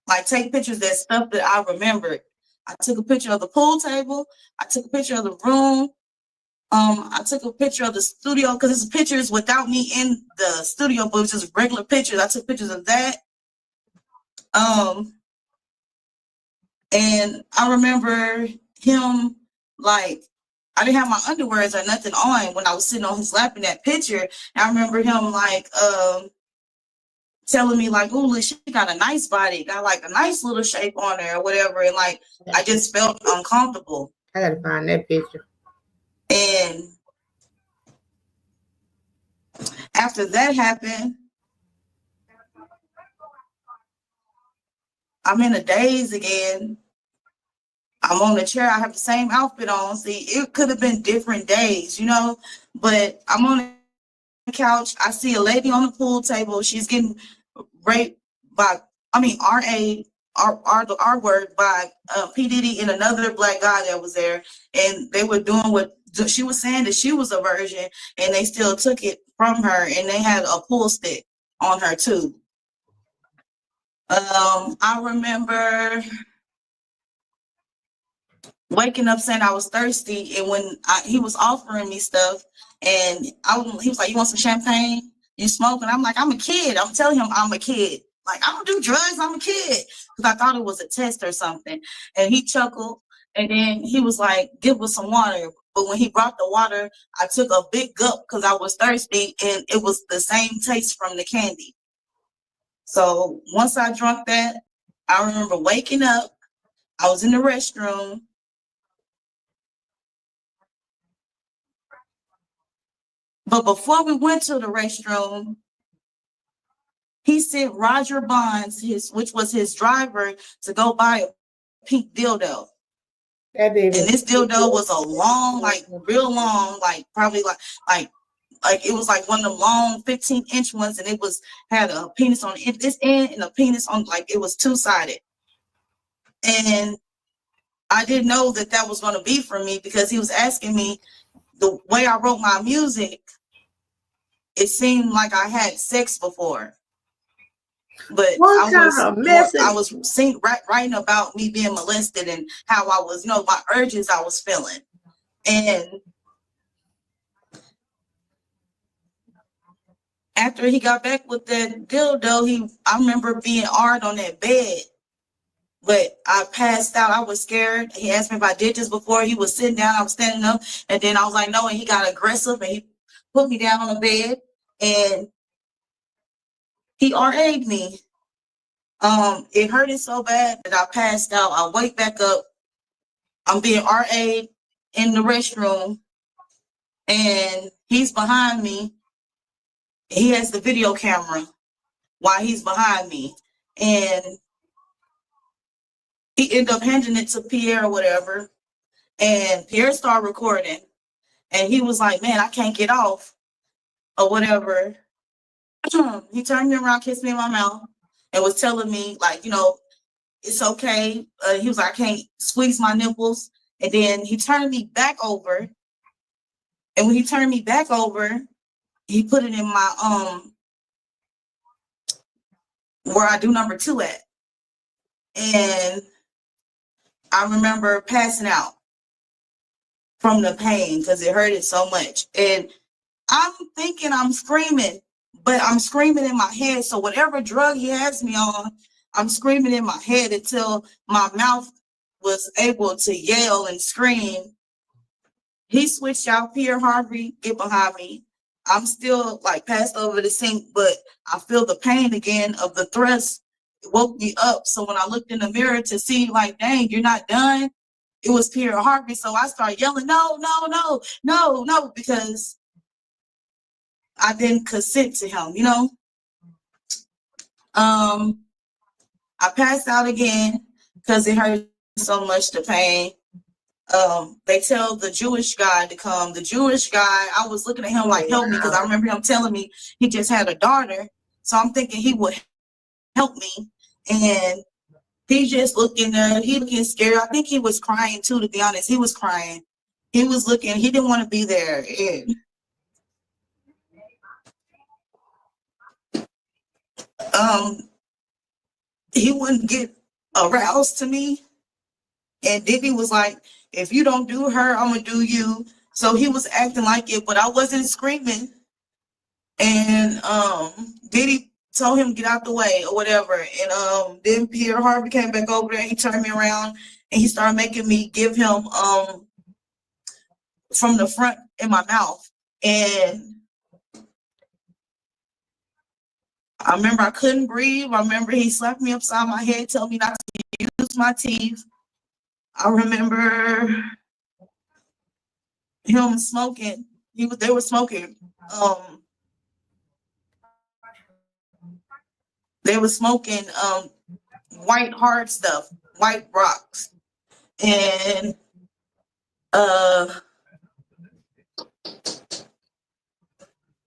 S2: Like take pictures of that stuff that I remembered. I took a picture of the pool table. I took a picture of the room. I took a picture of the studio because it's pictures without me in the studio, but it was just regular pictures. I took pictures of that. And I remember him, like, I didn't have my underwears or nothing on when I was sitting on his lap in that picture. And I remember him like telling me like, "Ooh, she got a nice body, got like a nice little shape on her or whatever." And like, I just felt uncomfortable.
S1: I gotta find that picture.
S2: And after that happened, I'm in a daze again. I'm on the chair. I have the same outfit on. See, it could have been different days, but I'm on the couch. I see a lady on the pool table. She's getting raped by, our word by P. Diddy and another black guy that was there. And they were doing what she was saying, that she was a virgin, and they still took it from her, and they had a pool stick on her too. I remember waking up saying I was thirsty, and when he was offering me stuff, and he was like, "You want some champagne? You smoke?" And I'm like, "I'm a kid." I'm telling him I'm a kid. Like, I don't do drugs. I'm a kid. Because I thought it was a test or something. And he chuckled, and then he was like, "Give us some water." But when he brought the water, I took a big gulp because I was thirsty, and it was the same taste from the candy. So once I drunk that, I remember waking up. I was in the restroom. But before we went to the restroom, he sent Roger Bonds, which was his driver, to go buy a pink dildo. And this dildo was a long, like real long, like probably like it was like one of the long 15-inch ones, and it had a penis on this end and a penis on, like it was two-sided. And I didn't know that was going to be for me, because he was asking me the way I wrote my music. It seemed like I had sex before, but I was writing about me being molested and how I was, my urges I was feeling. And after he got back with that dildo, I remember being hard on that bed, but I passed out. I was scared. He asked me if I did this before. He was sitting down, I was standing up, and then I was like, no, and he got aggressive, and he put me down on the bed, and he RA'd me. It hurted so bad that I passed out. I wake back up. I'm being RA'd in the restroom, and he's behind me. He has the video camera while he's behind me, and he ended up handing it to Pierre or whatever, and Pierre started recording, and he was like, man, I can't get off or whatever. He turned me around, kissed me in my mouth, and was telling me, like, it's okay. He was like, I can't squeeze my nipples. And then he turned me back over. And when he turned me back over, he put it in my, where I do number 2 at. And I remember passing out from the pain because it hurted so much. And I'm thinking I'm screaming, but I'm screaming in my head. So whatever drug he has me on, I'm screaming in my head until my mouth was able to yell and scream. He switched out. Pierre Harvey, get behind me. I'm still like passed over the sink, but I feel the pain again of the thrust. It woke me up. So when I looked in the mirror to see, like, dang, you're not done, it was Pierre Harvey. So I started yelling, no, no, no, no, no, because I didn't consent to him, I passed out again because it hurt so much, the pain. They tell the Jewish guy to come. The Jewish guy, I was looking at him like, help me, because I remember him telling me he just had a daughter. So I'm thinking he would help me. And he just looking there, he looking scared. I think he was crying too, to be honest. He was crying. He was looking, he didn't want to be there. And he wouldn't get aroused to me. And Diddy was like, if you don't do her, I'm gonna do you. So he was acting like it, but I wasn't screaming. And Diddy told him get out the way or whatever. And then Pierre Harvey came back over there. He turned me around and he started making me give him from the front in my mouth. And I remember I couldn't breathe. I remember he slapped me upside my head, told me not to use my teeth. I remember him smoking. They were smoking. They were smoking white hard stuff, white rocks. And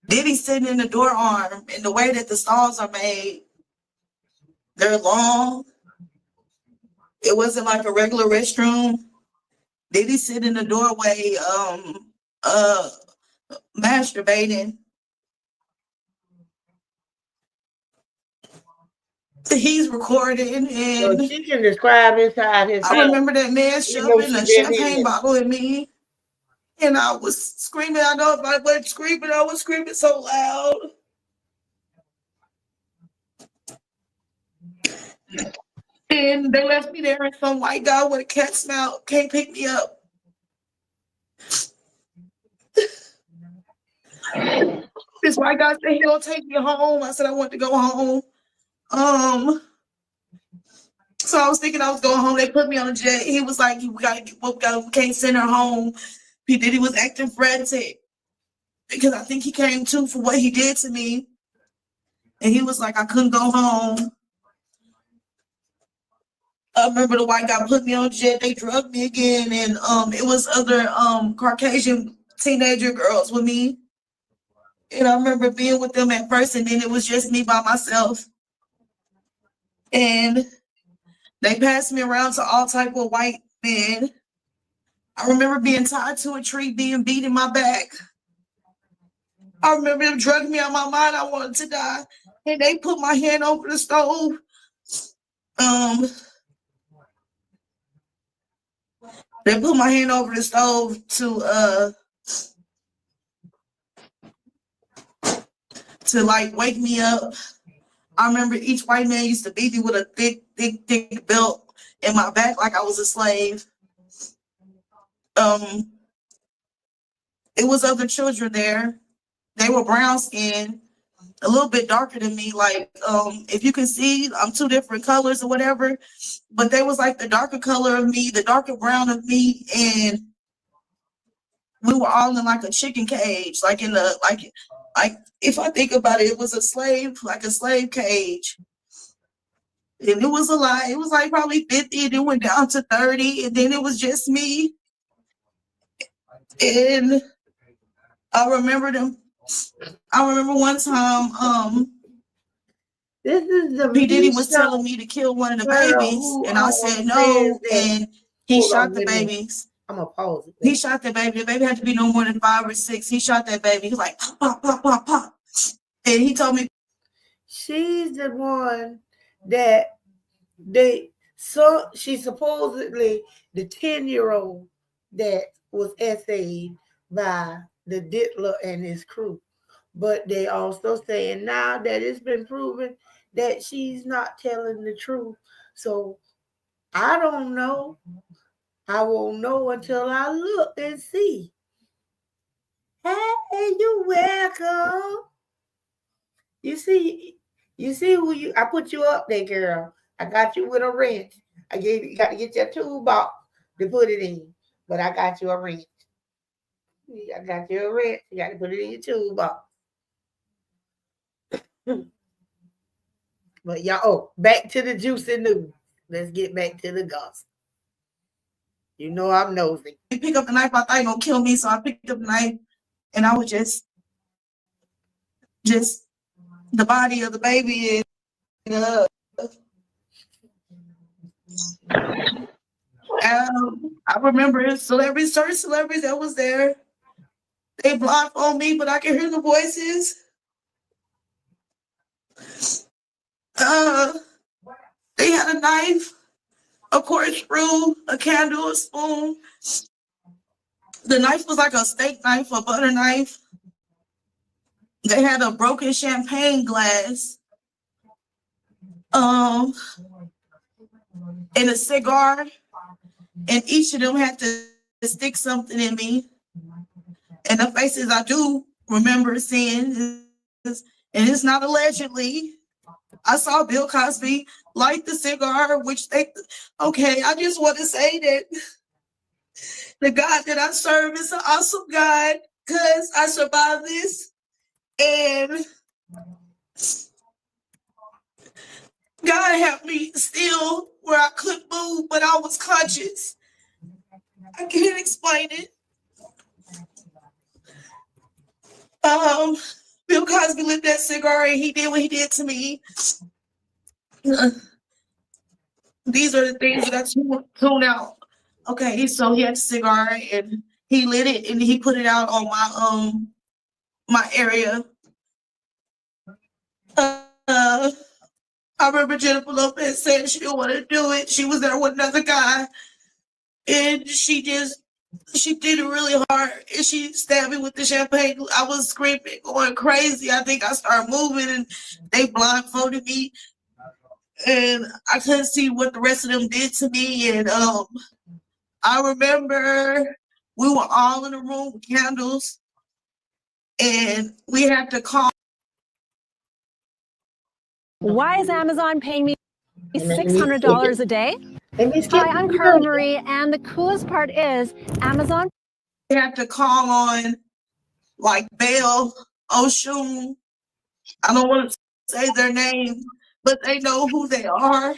S2: Diddy sitting in the door arm, and the way that the stalls are made, they're long. It wasn't like a regular restroom. Diddy sit in the doorway masturbating. He's recording, and
S1: so she can describe inside his
S2: I remember that man shoving a champagne bottle at me, and I was screaming. I know if I wasn't screaming, I was screaming so loud. And they left me there, and some white guy with a cat smell came pick me up. This white guy said he gonna take me home. I said I want to go home. So I was thinking I was going home. They put me on a jet. He was like, we can't send her home. P. Diddy was acting frantic because I think he came to for what he did to me. And he was like, I couldn't go home. I remember the white guy put me on jet. They drugged me again. And it was other Caucasian teenager girls with me. And I remember being with them at first, and then it was just me by myself. And they passed me around to all type of white men. I remember being tied to a tree, being beat in my back. I remember them drugging me out of my mind. I wanted to die. And they put my hand over the stove. They put my hand over the stove to like wake me up. I remember each white man used to beat me with a thick belt in my back like I was a slave. It was other children there. They were brown skinned, a little bit darker than me. Like, if you can see, I'm two different colors or whatever, but they was like the darker color of me, the darker brown of me, and we were all in like a chicken cage, like in the like if I think about it, it was a slave cage. And it was a lot. It was like probably 50, and it went down to 30, and then it was just me. And I remember one time,
S1: this is the
S2: P. Diddy was telling me to kill one of the babies, and I said no, and he shot the babies.
S1: I'm gonna pause it.
S2: He shot the baby. The baby had to be no more than 5 or 6. He shot that baby. He was like, pop, pop, pop, pop, pop. And he told me,
S1: she's the one that she's supposedly the 10-year-old that was essayed by the Dittler and his crew. But they also saying now that it's been proven that she's not telling the truth. So I don't know. I won't know until I look and see. Hey, you're welcome. You see who I put you up there, girl. I got you with a wrench. You got to get your toolbox to put it in. But I got you a wrench. I got you a wrench. You got to put it in your toolbox. But y'all, back to the juicy news. Let's get back to the gossip. You know I'm nosy.
S2: Pick up the knife. I thought he gonna kill me, so I picked up the knife, and I was just the body of the baby. And I remember certain celebrities that was there. They blindfolded me, but I can hear the voices. They had a knife, a corkscrew, a candle, a spoon. The knife was like a steak knife, a butter knife. They had a broken champagne glass. And a cigar. And each of them had to stick something in me. And the faces I do remember seeing, and it's not allegedly, I saw Bill Cosby light the cigar, I just want to say that the God that I serve is an awesome God, because I survived this. And God helped me still where I couldn't move, but I was conscious. I can't explain it. Bill Cosby lit that cigar and he did what he did to me. These are the things that I tune out. Okay, so he had a cigar and he lit it and he put it out on my area. I remember Jennifer Lopez saying she didn't want to do it. She was there with another guy, and she did it really hard, and she stabbed me with the champagne. I was screaming, going crazy. I think I started moving, and they blindfolded me, and I couldn't see what the rest of them did to me. And I remember we were all in a room with candles, and we had to call
S6: Why is Amazon paying me $600 a day? Hi, I'm Carla Marie, and the coolest part is Amazon.
S7: They have to call on like Bell, Oshun. I don't want to say their name, but they know who they are.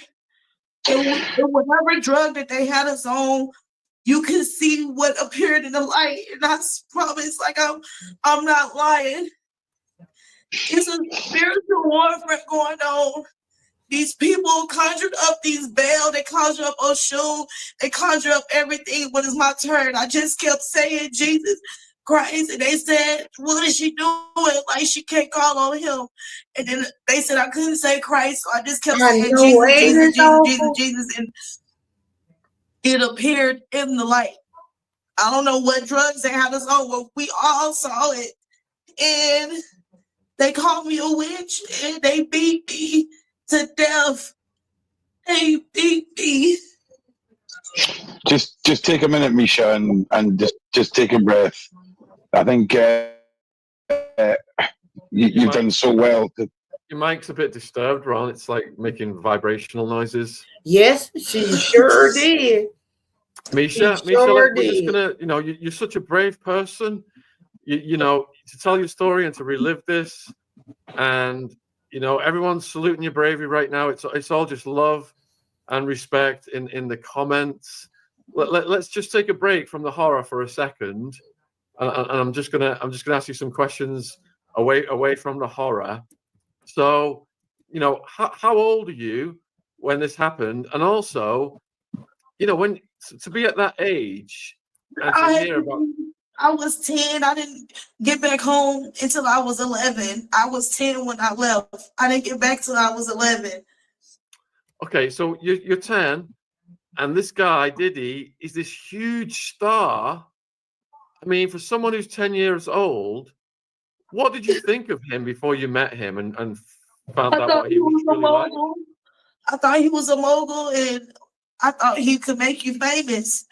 S7: And whatever drug that they had us on, you can see what appeared in the light. And I promise, like I'm not lying. It's a spiritual warfare going on. These people conjured up these Baal, they conjure up Oshun, they conjure up everything. When it's my turn, I just kept saying Jesus Christ, and they said, "What is she doing? Like she can't call on him." And then they said I couldn't say Christ, so I just kept saying Jesus, and it appeared in the light. I don't know what drugs they had us on, but we all saw it, and they called me a witch, and they beat me to death. They beat me.
S8: Just take a minute, Misha, and just take a breath. I think you've done so well.
S5: Your mic's a bit disturbed, Ron. It's like making vibrational noises.
S1: Yes, she sure did.
S5: Misha, we're just gonna, you're such a brave person. You know, to tell your story and to relive this, and everyone's saluting your bravery right now. It's all just love and respect in the comments. Let's just take a break from the horror for a second, and I'm just gonna ask you some questions away from the horror. So, how old are you when this happened, and also, when to be at that age and to hear about.
S7: I was 10. I didn't get back home until I was 11. I was 10 when I left. I didn't get back till I was 11.
S5: Okay, so you're 10, and this guy, Diddy, is this huge star. I mean, for someone who's 10 years old, what did you think of him before you met him and found out what he was really like?
S7: I thought he was a mogul, and I thought he could make you famous.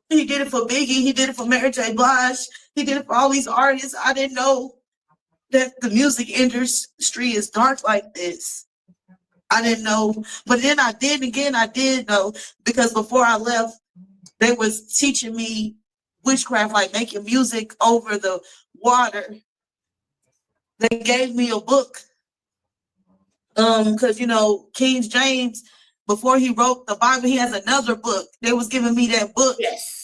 S7: He did it for Biggie. He did it for Mary J. Blige. He did it for all these artists. I didn't know that the music industry is dark like this. I didn't know. But then I did know, because before I left, they was teaching me witchcraft, like making music over the water. They gave me a book. Because King James, before he wrote the Bible, he has another book. They was giving me that book.
S1: Yes.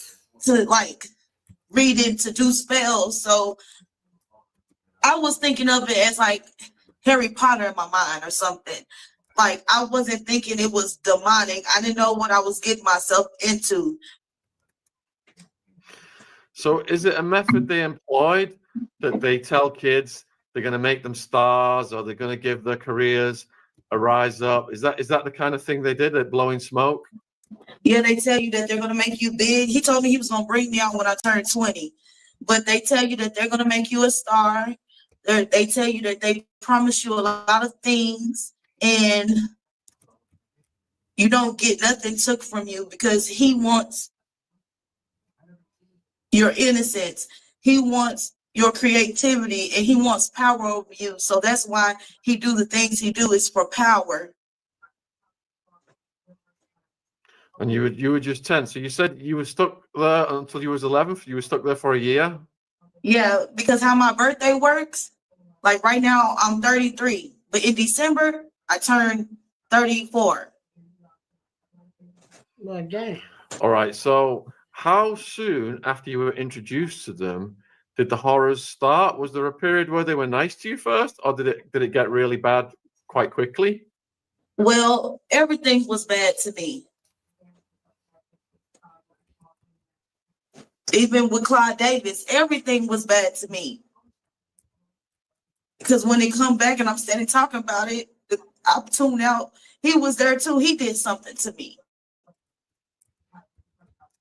S7: To like read it, to do spells. So I was thinking of it as like Harry Potter in my mind or something. Like I wasn't thinking it was demonic. I didn't know what I was getting myself into.
S5: So is it a method they employed that they tell kids they're going to make them stars, or they're going to give their careers a rise up? Is that the kind of thing they did at Blowing Smoke?
S7: Yeah, they tell you that they're going to make you big. He told me he was going to bring me out when I turned 20. But they tell you that they're going to make you a star. They tell you that they promise you a lot of things, and you don't get nothing took from you, because he wants your innocence. He wants your creativity, and he wants power over you. So that's why he do the things he do, is for power.
S5: And you were just 10. So you said you were stuck there until you was 11. You were stuck there for a year?
S7: Yeah, because how my birthday works, like right now I'm 33, but in December I turn 34.
S1: Well, dang.
S5: All right. So how soon after you were introduced to them did the horrors start? Was there a period where they were nice to you first, or did it get really bad quite quickly?
S7: Well, everything was bad to me. Even with Clyde Davis, everything was bad to me. Because when they come back and I'm standing talking about it, I tune out. He was there too. He did something to me.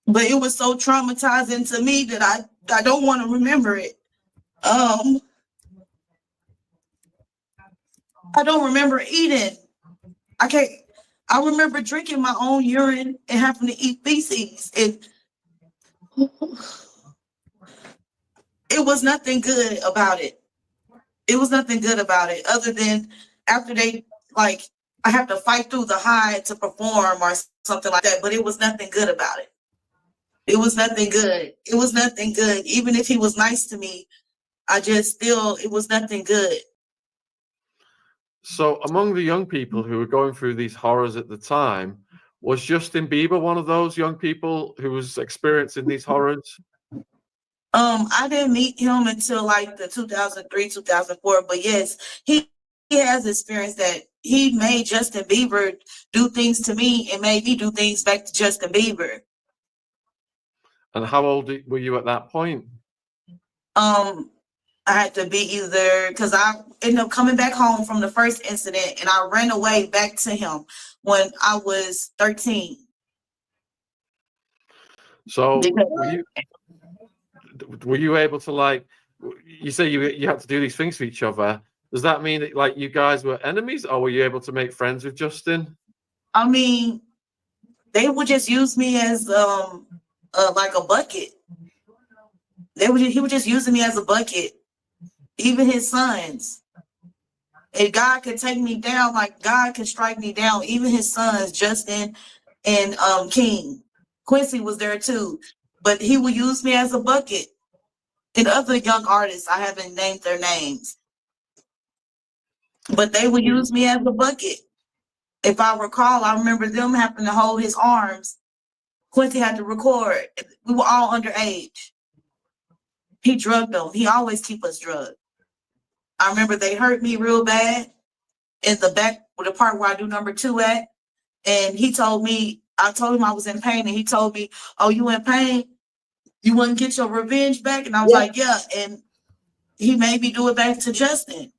S7: But it was so traumatizing to me that I don't want to remember it. I don't remember eating. I remember drinking my own urine and having to eat feces. It was nothing good about it. It was nothing good about it, other than after they like I have to fight through the high to perform or something like that. But it was nothing good about it. It was nothing good. It was nothing good. Even if he was nice to me, it was nothing good.
S5: So among the young people who were going through these horrors at the time, was Justin Bieber one of those young people who was experiencing these horrors?
S7: I didn't meet him until like the 2003, 2004, but yes, he has experienced that. He made Justin Bieber do things to me and made me do things back to Justin Bieber.
S5: And how old were you at that point?
S7: I had to be either, because I ended up coming back home from the first incident and I ran away back to him when I was 13.
S5: So were you able to, like, you say you had to do these things for each other? Does that mean that like you guys were enemies, or were you able to make friends with Justin?
S7: I mean, they would just use me as like a bucket. He was just using me as a bucket. Even his sons. And God could take me down, like God could strike me down. Even his sons, Justin and King. Quincy was there too. But he would use me as a bucket. And other young artists, I haven't named their names. But they would use me as a bucket. If I recall, I remember them having to hold his arms. Quincy had to record. We were all underage. He drugged them. He always keep us drugged. I remember they hurt me real bad in the back, with the part where I do number 2 at. And he told me, I told him I was in pain, and he told me, "Oh, you in pain? You want to get your revenge back?" And I was like, "Yeah." And he made me do it back to Justin.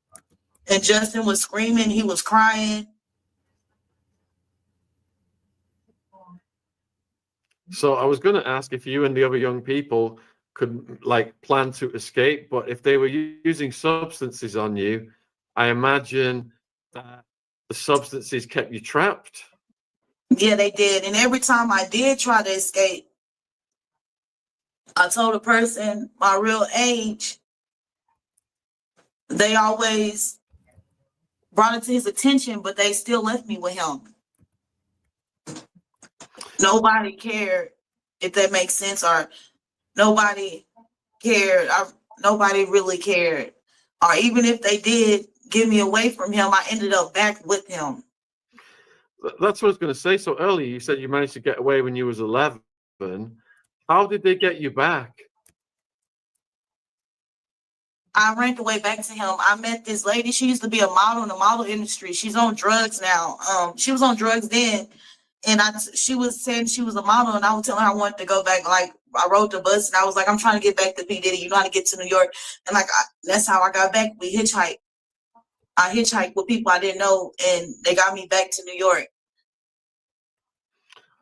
S7: And Justin was screaming, he was crying.
S5: So I was going to ask if you and the other young people could like plan to escape, but if they were using substances on you, I imagine that the substances kept you trapped.
S7: Yeah, they did. And every time I did try to escape, I told a person my real age. They always brought it to his attention, but they still left me with him. Nobody cared, if that makes sense, or nobody cared. Nobody really cared. Or even if they did get me away from him, I ended up back with him.
S5: That's what I was going to say. So earlier you said you managed to get away when you was 11. How did they get you back?
S7: I ran away back to him. I met this lady. She used to be a model in the model industry. She's on drugs now. She was on drugs then. And she was saying she was a model, and I was telling her I wanted to go back. Like, I rode the bus, and I was like, "I'm trying to get back to P. Diddy. You know how to get to New York." And like, that's how I got back. We hitchhiked. I hitchhiked with people I didn't know, and they got me back to New York.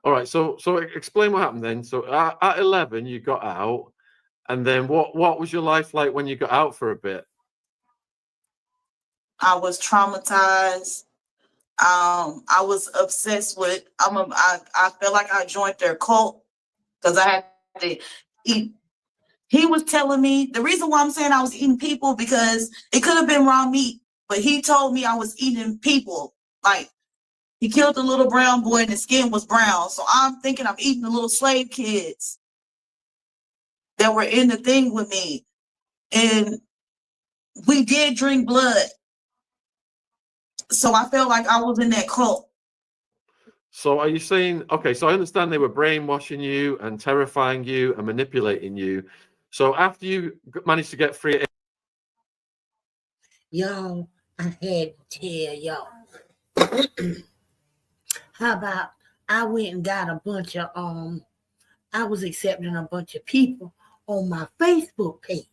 S5: All right. So explain what happened then. So at 11, you got out, and then what was your life like when you got out for a bit?
S7: I was traumatized. I was obsessed with. I felt like I joined their cult because I had to eat. He was telling me the reason why I'm saying I was eating people, because it could have been raw meat, but he told me I was eating people. Like, he killed the little brown boy and his skin was brown. So I'm thinking I'm eating the little slave kids that were in the thing with me. And we did drink blood. So I felt like I was in that cult.
S5: So are you saying, okay, so I understand they were brainwashing you and terrifying you and manipulating you. So after you managed to get free.
S1: Y'all, I had to tell y'all. How about I went and got a bunch of, I was accepting a bunch of people on my Facebook page.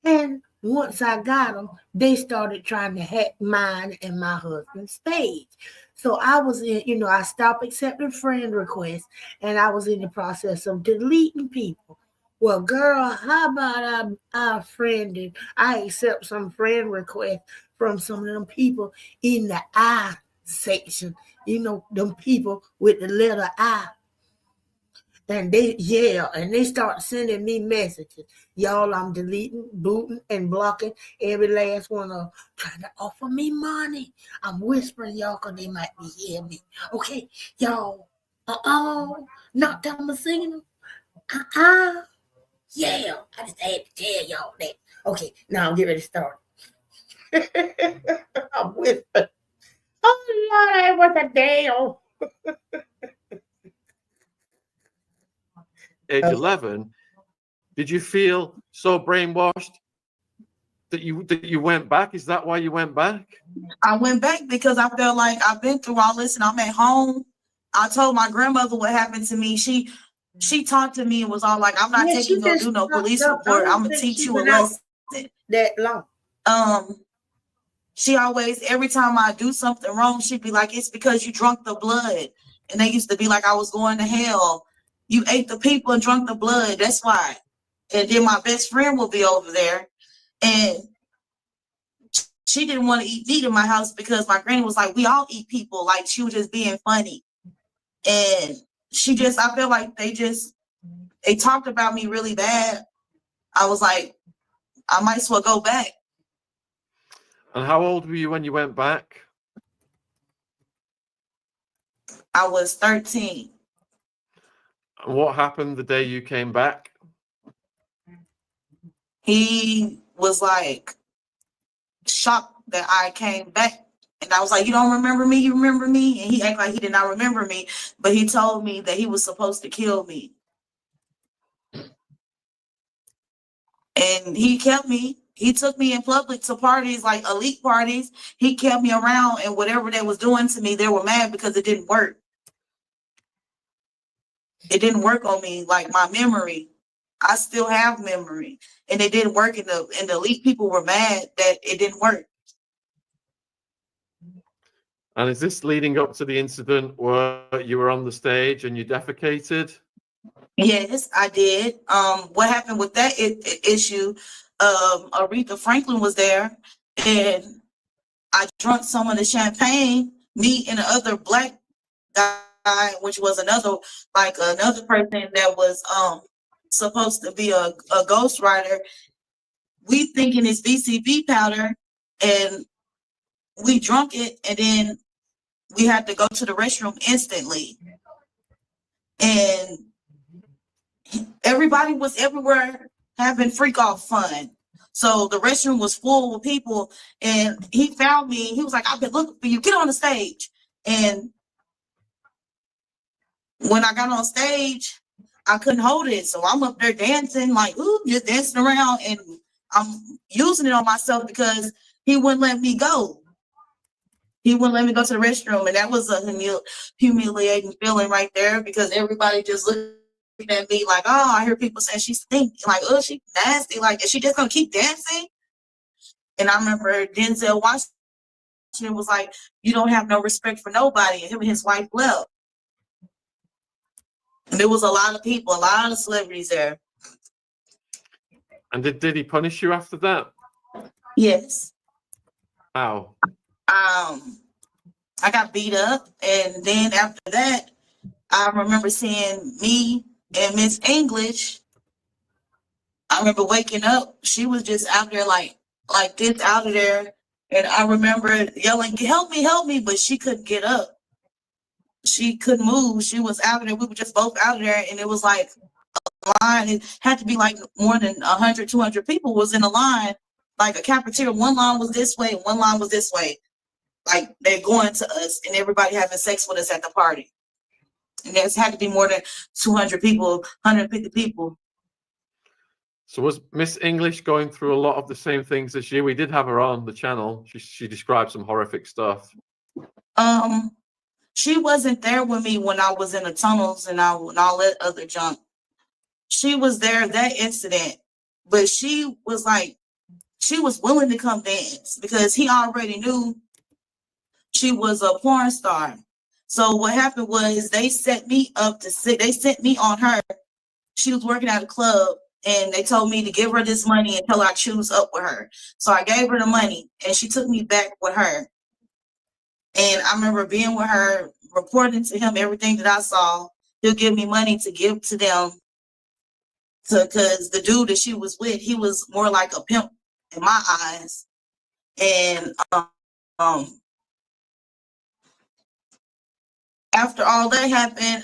S1: And once I got them, they started trying to hack mine and my husband's page. So I was in, I stopped accepting friend requests, and I was in the process of deleting people. Well, girl, how about I friended, I accept some friend requests from some of them people in the I section, them people with the letter I. And they start sending me messages. Y'all, I'm deleting, booting, and blocking every last one of them, trying to offer me money. I'm whispering y'all because they might be hearing me. Okay, y'all, not tell them singing them. Yeah, I just had to tell y'all that. Okay, now I'm getting ready to start. I'm whispering. Oh, Lord, it was a deal.
S5: Age 11, did you feel so brainwashed that you went back? Is that why you went back?
S7: I went back because I felt like I've been through all this and I'm at home. I told my grandmother what happened to me. She talked to me and was all like, I'm not taking you to do no police report. I'm gonna teach you a lesson.
S1: That long.
S7: She always, every time I do something wrong, she'd be like, it's because you drunk the blood. And they used to be like, I was going to hell. You ate the people and drunk the blood. That's why. And then my best friend will be over there. And she didn't want to eat meat in my house because my granny was like, we all eat people. Like, she was just being funny. And I feel like they talked about me really bad. I was like, I might as well go back.
S5: And how old were you when you went back?
S7: I was 13.
S5: And what happened the day you came back?
S7: He was like shocked that I came back. And I was like, you don't remember me? You remember me? And he acted like he did not remember me. But he told me that he was supposed to kill me. And he kept me. He took me in public to parties, like elite parties. He kept me around, and whatever they was doing to me, they were mad because it didn't work. It didn't work on me, like my memory. I still have memory, and it didn't work. And the elite people were mad that it didn't work.
S5: And is this leading up to the incident where you were on the stage and you defecated?
S7: Yes, I did. What happened with that issue? Aretha Franklin was there, and I drank some of the champagne. Me and the other black guy, which was another person that was supposed to be a ghostwriter. We thinking it's VCB powder, and we drunk it, and then we had to go to the restroom instantly. And everybody was everywhere having freak off fun. So the restroom was full with people, and he found me. He was like, I've been looking for you. Get on the stage. And when I got on stage, I couldn't hold it. So I'm up there dancing, like, ooh, just dancing around, and I'm using it on myself because he wouldn't let me go. He wouldn't let me go to the restroom. And that was a humiliating feeling right there, because everybody just looked at me like, oh, I hear people saying she stinks, like, oh, she nasty, like, is she just gonna keep dancing? And I remember Denzel Washington was like, you don't have no respect for nobody, and him and his wife left. And there was a lot of people, a lot of celebrities there.
S5: And did he punish you after that?
S7: Yes.
S5: How?
S7: I got beat up, and then after that, I remember seeing me and Miss English. I remember waking up. She was just out there like this out of there. And I remember yelling, help me, but she couldn't get up. She couldn't move. She was out there. We were just both out there, and it was like a line. It had to be like more than 100, 200 people was in a line, like a cafeteria. One line was this way, one line was this way. Like they're going to us, and everybody having sex with us at the party. And there's had to be more than 200 people, 150 people.
S5: So was Miss English going through a lot of the same things as you? We did have her on the channel. She described some horrific stuff.
S7: She wasn't there with me when I was in the tunnels and all that other junk. She was there that incident, but she was willing to come dance because he already knew she was a porn star. So what happened was they set me on her. She was working at a club, and they told me to give her this money until I choose up with her. So I gave her the money, and she took me back with her. And I remember being with her, reporting to him everything that I saw. he'll give me money to give to them. Because the dude that she was with, he was more like a pimp in my eyes. And after all that happened,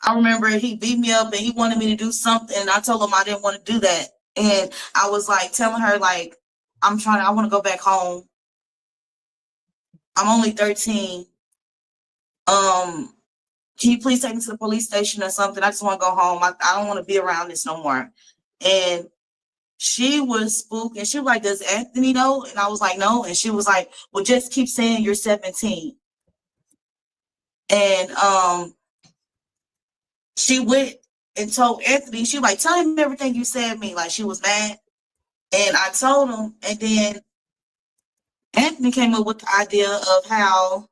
S7: I remember he beat me up and he wanted me to do something. And I told him I didn't want to do that. And I was like telling her, like, I want to go back home. I'm only 13. Can you please take me to the police station or something? I just want to go home. I don't want to be around this no more. And she was spooked and she was like, does Anthony know? And I was like, no. And she was like, well, just keep saying you're 17. And she went and told Anthony, she was like, tell him everything you said to me. Like, she was mad. And I told him, and then Anthony came up with the idea of how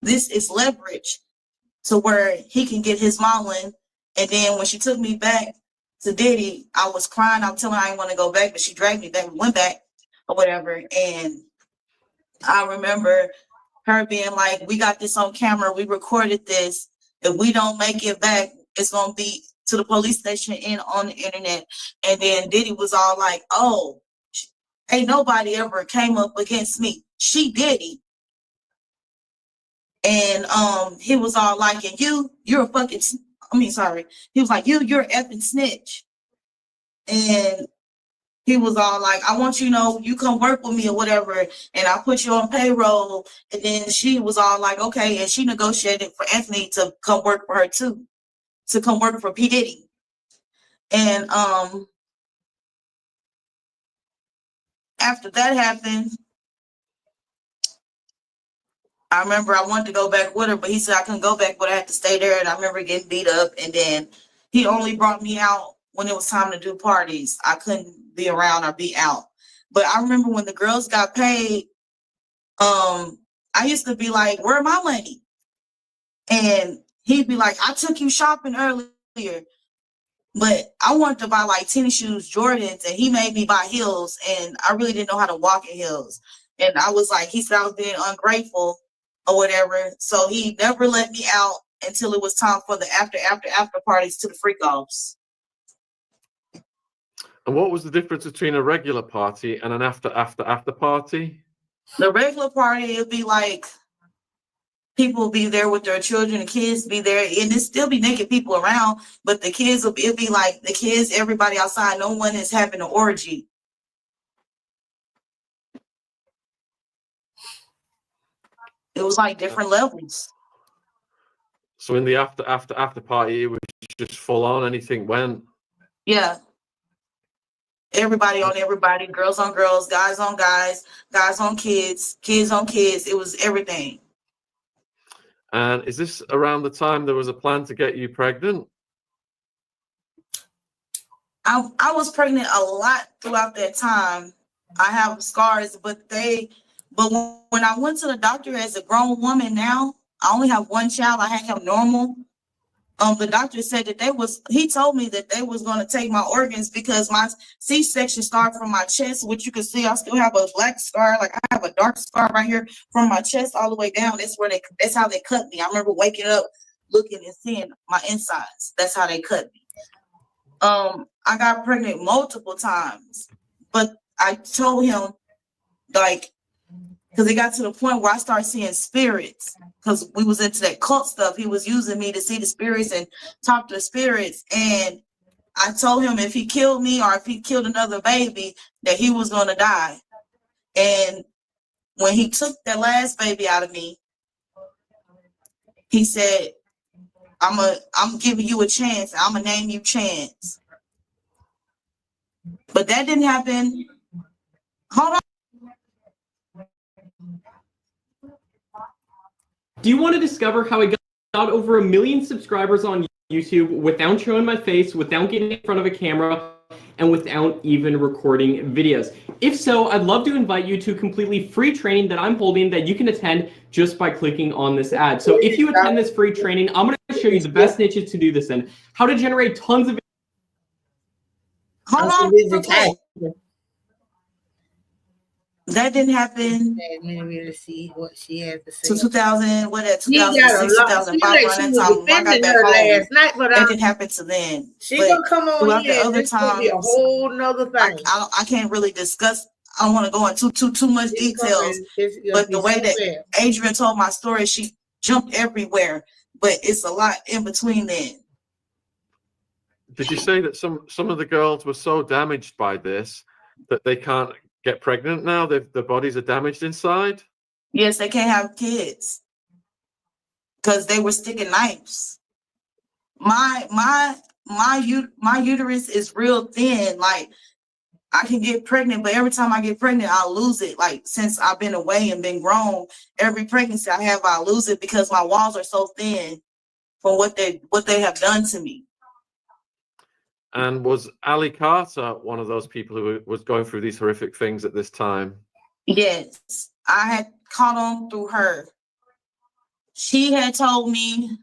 S7: this is leverage to where he can get his modeling. And then when she took me back to Diddy, I was crying. I was telling her I didn't want to go back, but she dragged me back. We went back or whatever. And I remember her being like, we got this on camera. We recorded this. If we don't make it back, it's going to be to the police station and on the internet. And then Diddy was all like, oh, ain't nobody ever came up against me. She did it. And he was all like, and you're a fucking, sorry. He was like, you're an effing snitch. And he was all like, I want you to know, you come work with me or whatever, and I'll put you on payroll. And then she was all like, okay. And she negotiated for Anthony to come work for her too, to come work for P. Diddy. And after that happened, I remember I wanted to go back with her, but he said I couldn't go back, but I had to stay there. And I remember getting beat up. And then he only brought me out when it was time to do parties. I couldn't be around or be out. But I remember when the girls got paid, I used to be like, where my money? And he'd be like, I took you shopping earlier, but I wanted to buy like tennis shoes, Jordans, and he made me buy heels. And I really didn't know how to walk in heels. And I was like, he said I was being ungrateful or whatever. So he never let me out until it was time for the after parties to the freak offs.
S5: And what was the difference between a regular party and an after party?
S7: The regular party, it'd be like people be there with their children, the kids be there, and it still be naked people around, but the kids it'd be like the kids, everybody outside, no one is having an orgy. It was like different levels.
S5: So in the after party, it was just full on, anything went.
S7: Yeah. Everybody on everybody, girls on girls, guys on guys, guys on kids, kids on kids. It was everything.
S5: And is this around the time there was a plan to get you pregnant?
S7: I was pregnant a lot throughout that time. I have scars, but when I went to the doctor as a grown woman now, I only have one child. I had him normal. The doctor said that he told me that they was going to take my organs because my C-section started from my chest, which you can see I still have a black scar. Like I have a dark scar right here from my chest all the way down. That's how they cut me. I remember waking up, looking and seeing my insides. That's how they cut me. I got pregnant multiple times, but I told him, like, because it got to the point where I started seeing spirits, because we was into that cult stuff. He was using me to see the spirits and talk to the spirits. And I told him if he killed me or if he killed another baby, that he was going to die. And when he took that last baby out of me, he said, I'm giving you a chance. I'm going to name you Chance. But that didn't happen. Hold on.
S9: Do you want to discover how I got over 1 million subscribers on YouTube without showing my face, without getting in front of a camera, and without even recording videos? If so, I'd love to invite you to a completely free training that I'm holding that you can attend just by clicking on this ad. So if you attend this free training, I'm going to show you the best niches to do this in, how to generate tons of.
S7: Hold on. That didn't happen.
S1: Maybe to see what she had to say.
S7: To 2000, what at 2006, 2005, around that time, when I got back home,
S1: last night, but
S7: that didn't happen to then.
S1: She gonna come on
S7: throughout
S1: here.
S7: The other
S1: this could be a whole nother thing.
S7: I can't really discuss. I don't want to go into too much details. But the way that Adrian told my story, she jumped everywhere. But it's a lot in between then.
S5: Did you say that some of the girls were so damaged by this that they can't get pregnant now? Their bodies are damaged inside?
S7: Yes, they can't have kids because they were sticking knives. My uterus is real thin. Like, I can get pregnant, but every time I get pregnant, I'll lose it. Like, since I've been away and been grown, every pregnancy I have, I lose it because my walls are so thin from what they have done to me.
S5: And was Ali Carter one of those people who was going through these horrific things at this time?
S7: Yes, I had caught on through her. She had told me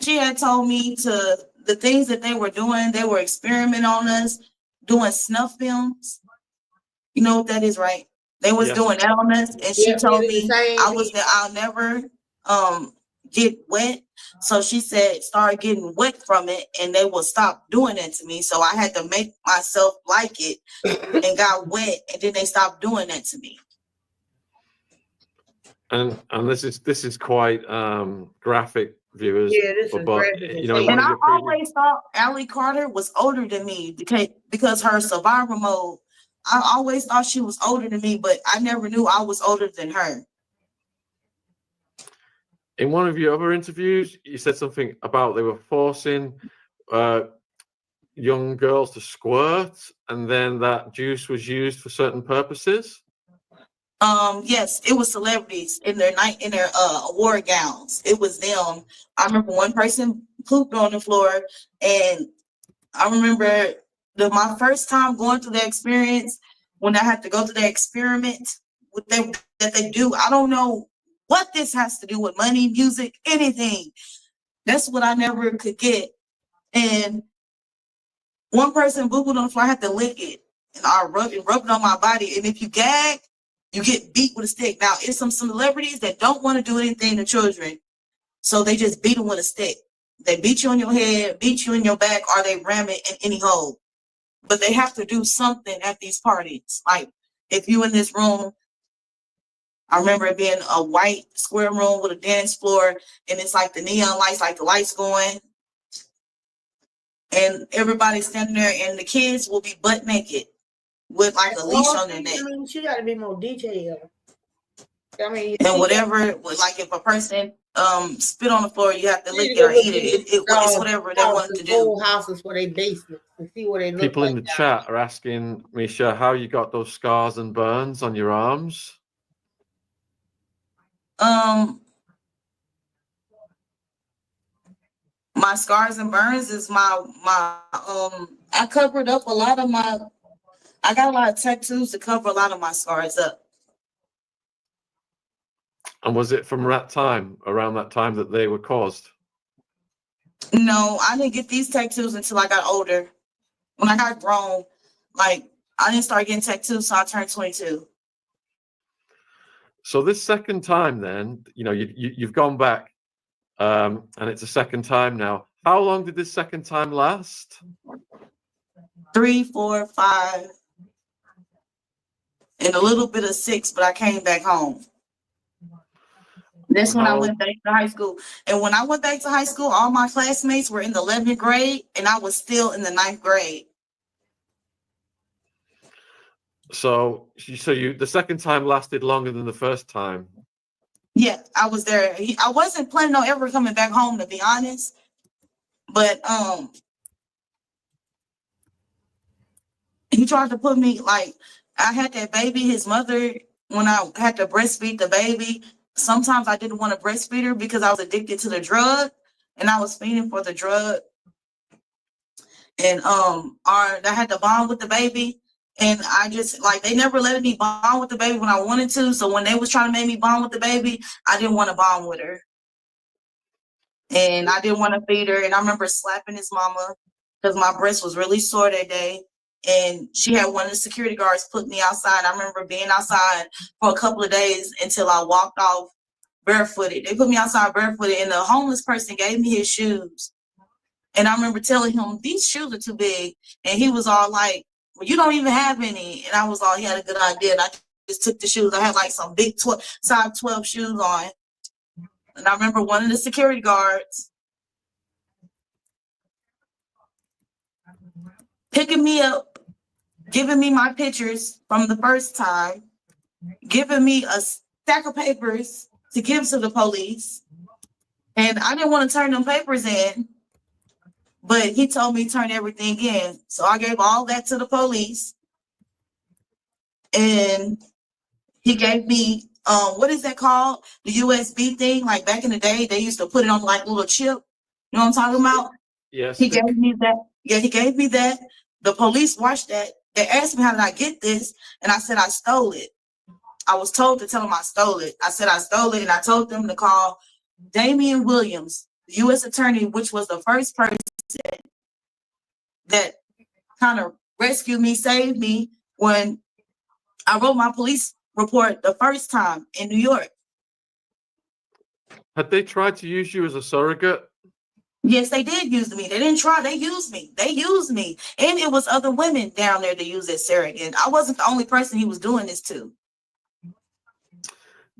S7: to the things that they were doing. They were experimenting on us, doing snuff films. You know what that is, right? They was doing that on us, and she told me I'll never get wet. So she said, start getting wet from it, and they will stop doing that to me. So I had to make myself like it, and got wet, and then they stopped doing that to me.
S5: And this is quite graphic, viewers.
S1: Yeah, this is graphic.
S5: You know,
S7: and I always thought Ali Carter was older than me because her survivor mode. I always thought she was older than me, but I never knew I was older than her.
S5: In one of your other interviews, you said something about they were forcing young girls to squirt, and then that juice was used for certain purposes.
S7: Yes, it was celebrities in their award gowns. It was them. I remember one person pooped on the floor, and I remember my first time going through that experience when I had to go through that experiment with them that they do. I don't know what this has to do with money, music, anything. That's what I never could get. And one person boo-booed on the floor. I had to lick it, and I rubbed it on my body. And if you gag, you get beat with a stick. Now, it's some celebrities that don't want to do anything to children, so they just beat them with a stick. They beat you on your head, beat you in your back, or they ram it in any hole. But they have to do something at these parties. Like, if you in this room, I remember it being a white square room with a dance floor, and it's like the neon lights, like the lights going, and everybody's standing there, and the kids will be butt naked with like a leash on their neck.
S1: I mean, she got to be more detailed. I mean,
S7: and whatever, like if a person spit on the floor, you have to lick it or eat it. It's whatever they want to do.
S1: Whole houses for their basements to see what they look
S5: People
S1: like.
S5: in the chat are asking Misha how you got those scars and burns on your arms.
S7: My scars and burns is I covered up a lot of I got a lot of tattoos to cover a lot of my scars up.
S5: And was it from around that time that they were caused?
S7: No, I didn't get these tattoos until I got older. When I got grown, like, I didn't start getting tattoos until I turned 22.
S5: So this second time then, you know, you've gone back, and it's a second time now. How long did this second time last?
S7: 3, 4, 5, and a little bit of 6, but I came back home. That's when I went back to high school. And when I went back to high school, all my classmates were in the 11th grade, and I was still in the 9th grade.
S5: So the second time lasted longer than the first time.
S7: Yeah, I was there. I wasn't planning on ever coming back home, to be honest. But he tried to put me, like, I had that baby, his mother, when I had to breastfeed the baby, sometimes I didn't want to breastfeed her because I was addicted to the drug, and I was feeding for the drug. And I had to bond with the baby. And I just, like, they never let me bond with the baby when I wanted to. So when they was trying to make me bond with the baby, I didn't want to bond with her. And I didn't want to feed her. And I remember slapping his mama because my breast was really sore that day. and she had one of the security guards put me outside. I remember being outside for a couple of days until I walked off barefooted. They put me outside barefooted, and the homeless person gave me his shoes. And I remember telling him, these shoes are too big. And he was all like, well, you don't even have any. And I was all, he had a good idea. And I just took the shoes. I had like some big size 12 shoes on. And I remember one of the security guards picking me up, giving me my pictures from the first time, giving me a stack of papers to give to the police. And I didn't want to turn them papers in, but he told me to turn everything in. So I gave all that to the police. And he gave me, what is that called? The USB thing. Like back in the day, they used to put it on like a little chip. You know what I'm talking about?
S5: Yes.
S7: He gave me that. Yeah, he gave me that. The police watched that. They asked me, how did I get this? And I said, I stole it. I was told to tell them I stole it. I said I stole it, and I told them to call Damian Williams, the U.S. attorney, which was the first person that kind of rescued me, saved me when I wrote my police report the first time in New York.
S5: Had they tried to use you as a surrogate?
S7: Yes, they did use me. They didn't try. They used me. They used me. And it was other women down there that used as surrogate. I wasn't the only person he was doing this to.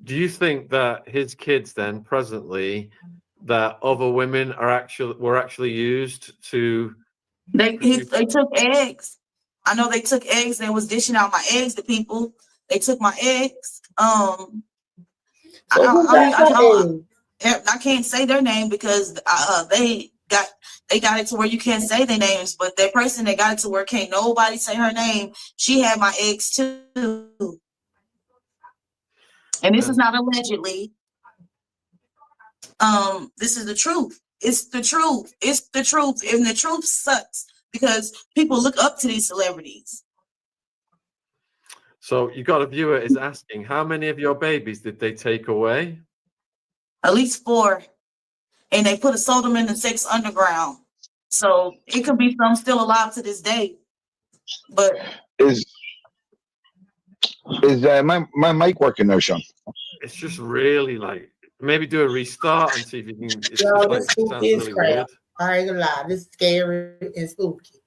S5: Do you think that his kids then presently, that other women were actually used to?
S7: They took eggs. I know they took eggs. They was dishing out my eggs to people. They took my eggs. I can't say their name because they got it to where you can't say their names. But that person that got it to where can't nobody say her name, she had my eggs too. And this is not allegedly. This is the truth. It's the truth. It's the truth. And the truth sucks because people look up to these celebrities.
S5: So you got a viewer is asking, how many of your babies did they take away?
S7: At least 4. And they sold them in the 6 underground. So it could be some still alive to this day. But
S8: is my mic working there, Sean?
S5: It's just really like, maybe do a restart and see if you can. It's
S1: Yo,
S5: just
S1: this
S5: like,
S1: spooky is
S5: really
S1: crap.
S5: weird.
S1: I ain't gonna lie, this is scary and spooky.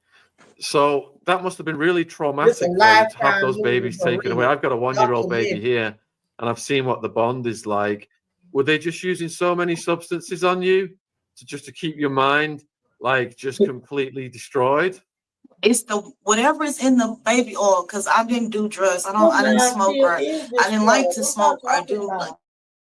S5: So that must have been really traumatic for you to have those babies taken away. I've got a 1-year-old baby here, and I've seen what the bond is like. Were they just using so many substances on you to keep your mind like just completely destroyed?
S7: It's the whatever is in the baby oil, because I didn't do drugs. I didn't smoke, or I didn't like to smoke or do like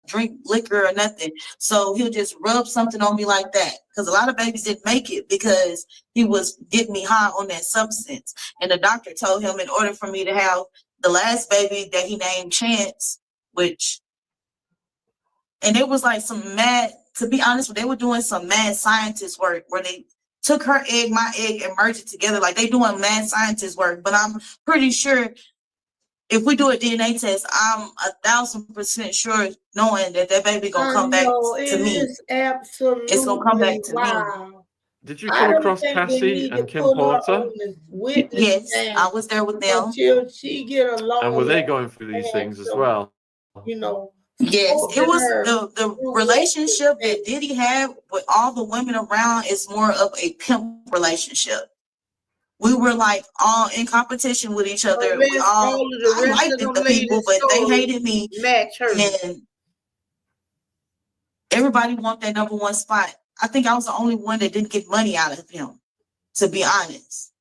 S7: drink liquor or nothing. So he'll just rub something on me like that. Because a lot of babies didn't make it because he was getting me high on that substance. And the doctor told him in order for me to have the last baby that he named Chance, and it was like some mad, to be honest, they were doing some mad scientist work where they took her egg, my egg, and merged it together. Like they doing mad scientist work. But I'm pretty sure if we do a DNA test, I'm 1,000% sure knowing that baby gonna come back to me.
S1: Absolutely,
S7: it's gonna come back to me.
S5: Did you come across Cassie and Kim Porter?
S7: Yes, I was there with them.
S1: Until she get along.
S5: And were they going through these things as well?
S1: You know.
S7: Yes, it was the relationship that Diddy had with all the women around is more of a pimp relationship. We were like all in competition with each other. I liked the people, but they hated me. And everybody want that #1 spot. I think I was the only one that didn't get money out of him, to be honest.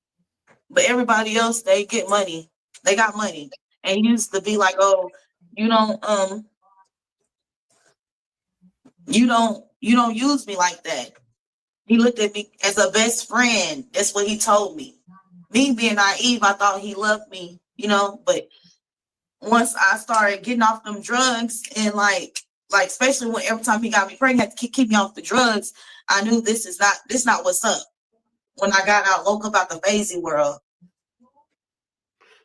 S7: But everybody else, they get money. They got money. And he used to be like, oh, you don't use me like that. He looked at me as a best friend. That's what he told me. Me being naive, I thought he loved me, but once I started getting off them drugs and like especially when every time he got me pregnant, had to keep me off the drugs, I knew this not what's up. When I got out, woke up out the crazy world.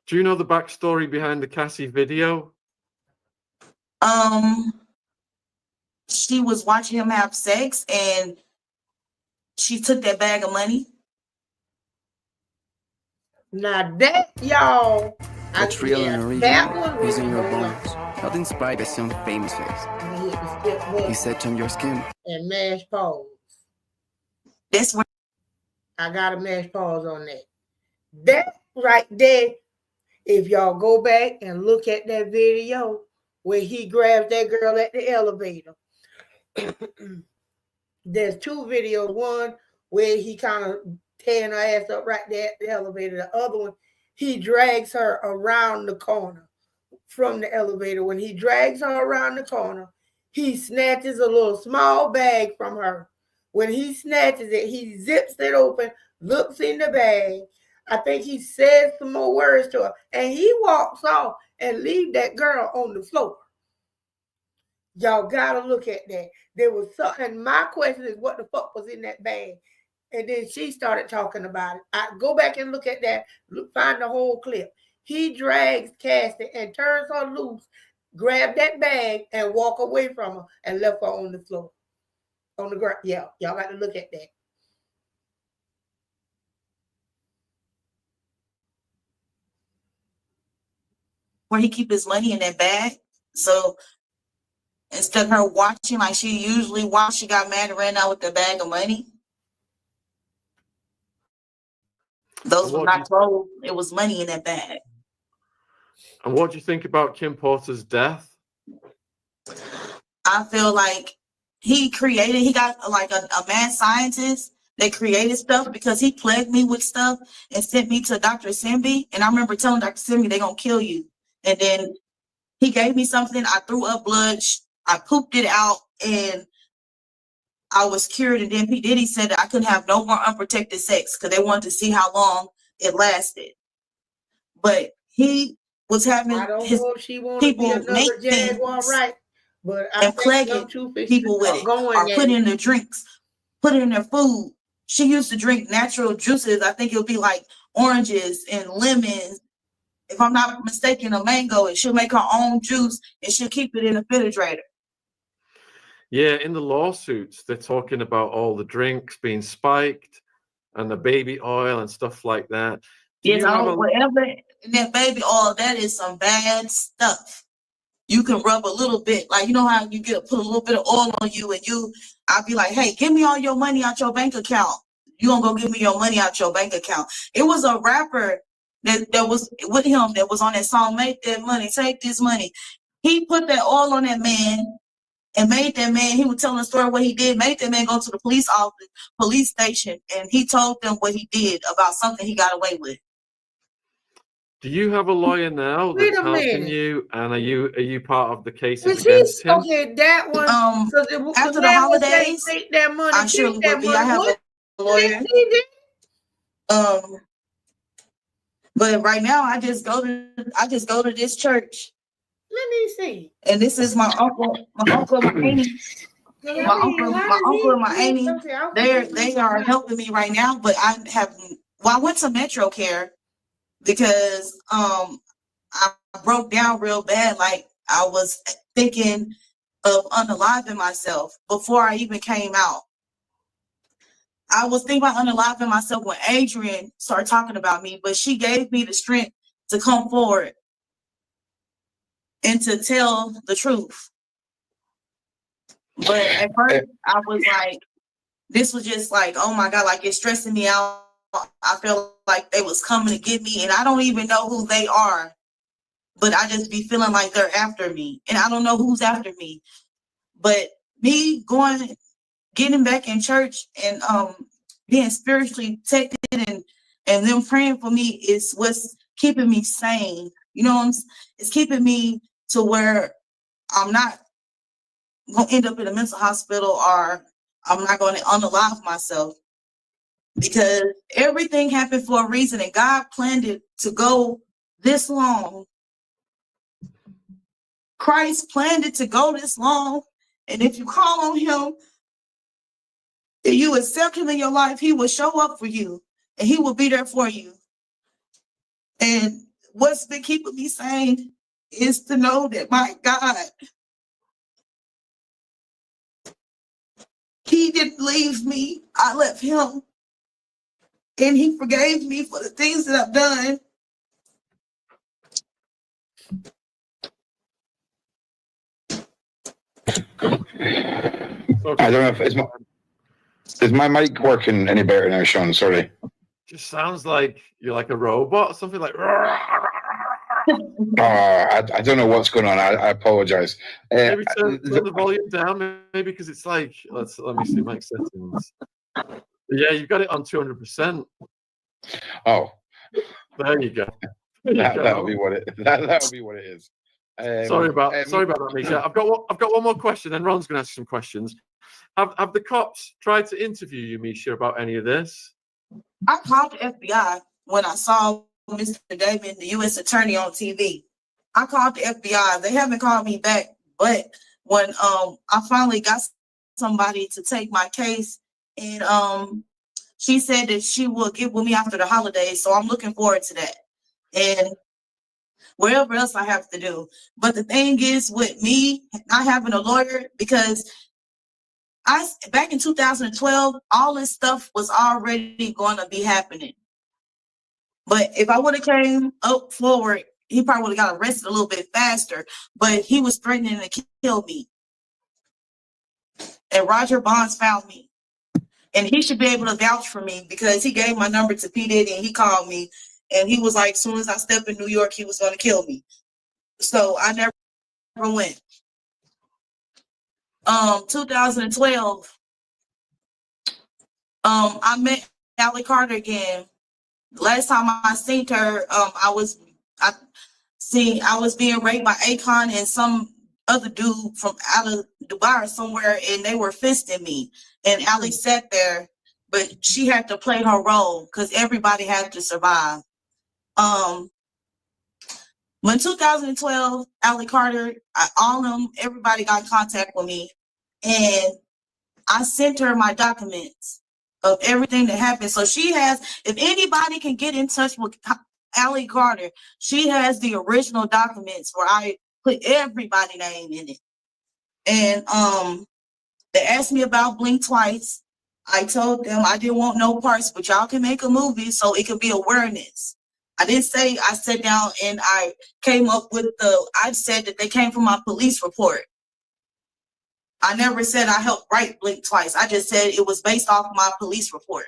S5: Do you know the backstory behind the Cassie video?
S7: She was watching him have sex and she took that bag of money.
S1: Now that, y'all,
S10: What's real and original is in your bones, not inspired by some famous face. He said, "Turn your skin."
S1: And mash pause.
S7: That's where
S1: I gotta mash pause on that. That right there, if y'all go back and look at that video where he grabs that girl at the elevator, there's two videos. One where he kind of tearing her ass up right there at the elevator. The other one, he drags her around the corner from the elevator. When he drags her around the corner, he snatches a little small bag from her. When he snatches it, he zips it open, looks in the bag. I think he says some more words to her, and he walks off and leave that girl on the floor. Y'all gotta look at that. There was something. And my question is, what the fuck was in that bag? And then she started talking about it. I go back and look at that. Find the whole clip. He drags Cassie and turns her loose, grab that bag and walk away from her and left her on the floor, on the ground. Yeah, y'all got to look at that.
S7: where he keep his money in that bag. So instead of her watching like she usually watched, she got mad and ran out with the bag of money. Those were not clothes. It was money in that bag.
S5: And what do you think about Kim Porter's death?
S7: I feel like he got like a mad scientist that created stuff because he plagued me with stuff and sent me to Dr. Simbi. And I remember telling Dr. Simbi, they're going to kill you. And then he gave me something. I threw up blood. I pooped it out and I was cured. And then P. Diddy said that I couldn't have no more unprotected sex because they wanted to see how long it lasted. But he was having his people make things
S1: right, but
S7: and plaguing people with it, or put in their drinks, put it in their food. She used to drink natural juices. I think it would be like oranges and lemons. If I'm not mistaken, a mango, and she'll make her own juice and she'll keep it in the refrigerator.
S5: Yeah, in the lawsuits, they're talking about all the drinks being spiked and the baby oil and stuff like that.
S7: Yes, whatever in that baby oil, that is some bad stuff. You can rub a little bit, like you know how you put a little bit of oil on you, and I'll be like, hey, give me all your money out your bank account. You gonna go give me your money out your bank account. It was a rapper that was with him that was on that song, Make That Money, Take This Money. He put that oil on that man and made that man, he was telling the story what he did, made that man go to the police station, and he told them what he did about something he got away with.
S5: Do you have a lawyer now that's helping you, and are you part of the cases against him?
S1: Okay, that one.
S7: After the holidays,
S1: take that money,
S7: I surely will be. I have a lawyer. But right now, I just go to this church.
S1: Let me see.
S7: And this is my uncle, my uncle, my auntie. My uncle and my auntie, they are helping me right now. But I went to Metro Care because I broke down real bad. Like I was thinking of unaliving myself before I even came out. I was thinking about unaliving myself when Adrian started talking about me, but she gave me the strength to come forward and to tell the truth. But at first I was like, this was just like, oh my God, like it's stressing me out. I feel like they was coming to get me and I don't even know who they are, but I just be feeling like they're after me and I don't know who's after me. But me getting back in church and being spiritually protected and them praying for me is what's keeping me sane. You know, it's keeping me to where I'm not gonna end up in a mental hospital or I'm not going to unalive myself, because everything happened for a reason and God planned it to go this long. Christ planned it to go this long. And if you call on him and you accept him in your life, he will show up for you and he will be there for you. And what's been keeping me sane is to know that my God, he didn't leave me. I left him. And he forgave me for the things that I've done.
S8: I don't know if is my mic working any better now, Sean? Sorry.
S5: Just sounds like you're like a robot, something like.
S8: I don't know what's going on. I apologize.
S5: Maybe turn the volume down, maybe because it's like. Let me see mic settings. Yeah, you've got it on 200%.
S8: Oh,
S5: there you go.
S8: That'll be what it. That'll be what it is.
S5: Sorry about that, Misha. I've got one more question, then Ron's going to ask some questions. Have the cops tried to interview you, Misha, about any of this?
S7: I called the FBI when I saw Mr. Damon, the U.S. attorney, on TV. I called the FBI. They haven't called me back, but when I finally got somebody to take my case, and she said that she will get with me after the holidays, so I'm looking forward to that. And wherever else I have to do. But the thing is with me not having a lawyer, because back in 2012, all this stuff was already going to be happening. But if I would have came up forward, he probably would have got arrested a little bit faster. But he was threatening to kill me. And Roger Bonds found me. And he should be able to vouch for me because he gave my number to P. Diddy and he called me. And he was like, as soon as I step in New York, he was going to kill me. So I never went. 2012, I met Allie Carter again. Last time I seen her, I was being raped by Akon and some other dude from out of Dubai or somewhere, and they were fisting me. And Allie sat there, but she had to play her role because everybody had to survive. When 2012, Allie Carter, everybody got in contact with me, and I sent her my documents of everything that happened. So she has, if anybody can get in touch with Allie Carter, she has the original documents where I put everybody's name in it. And they asked me about Blink Twice. I told them I didn't want no parts, but y'all can make a movie so it could be awareness. I didn't say I sat down and I came up with I said that they came from my police report. I never said I helped write Blink Twice. I just said it was based off my police report.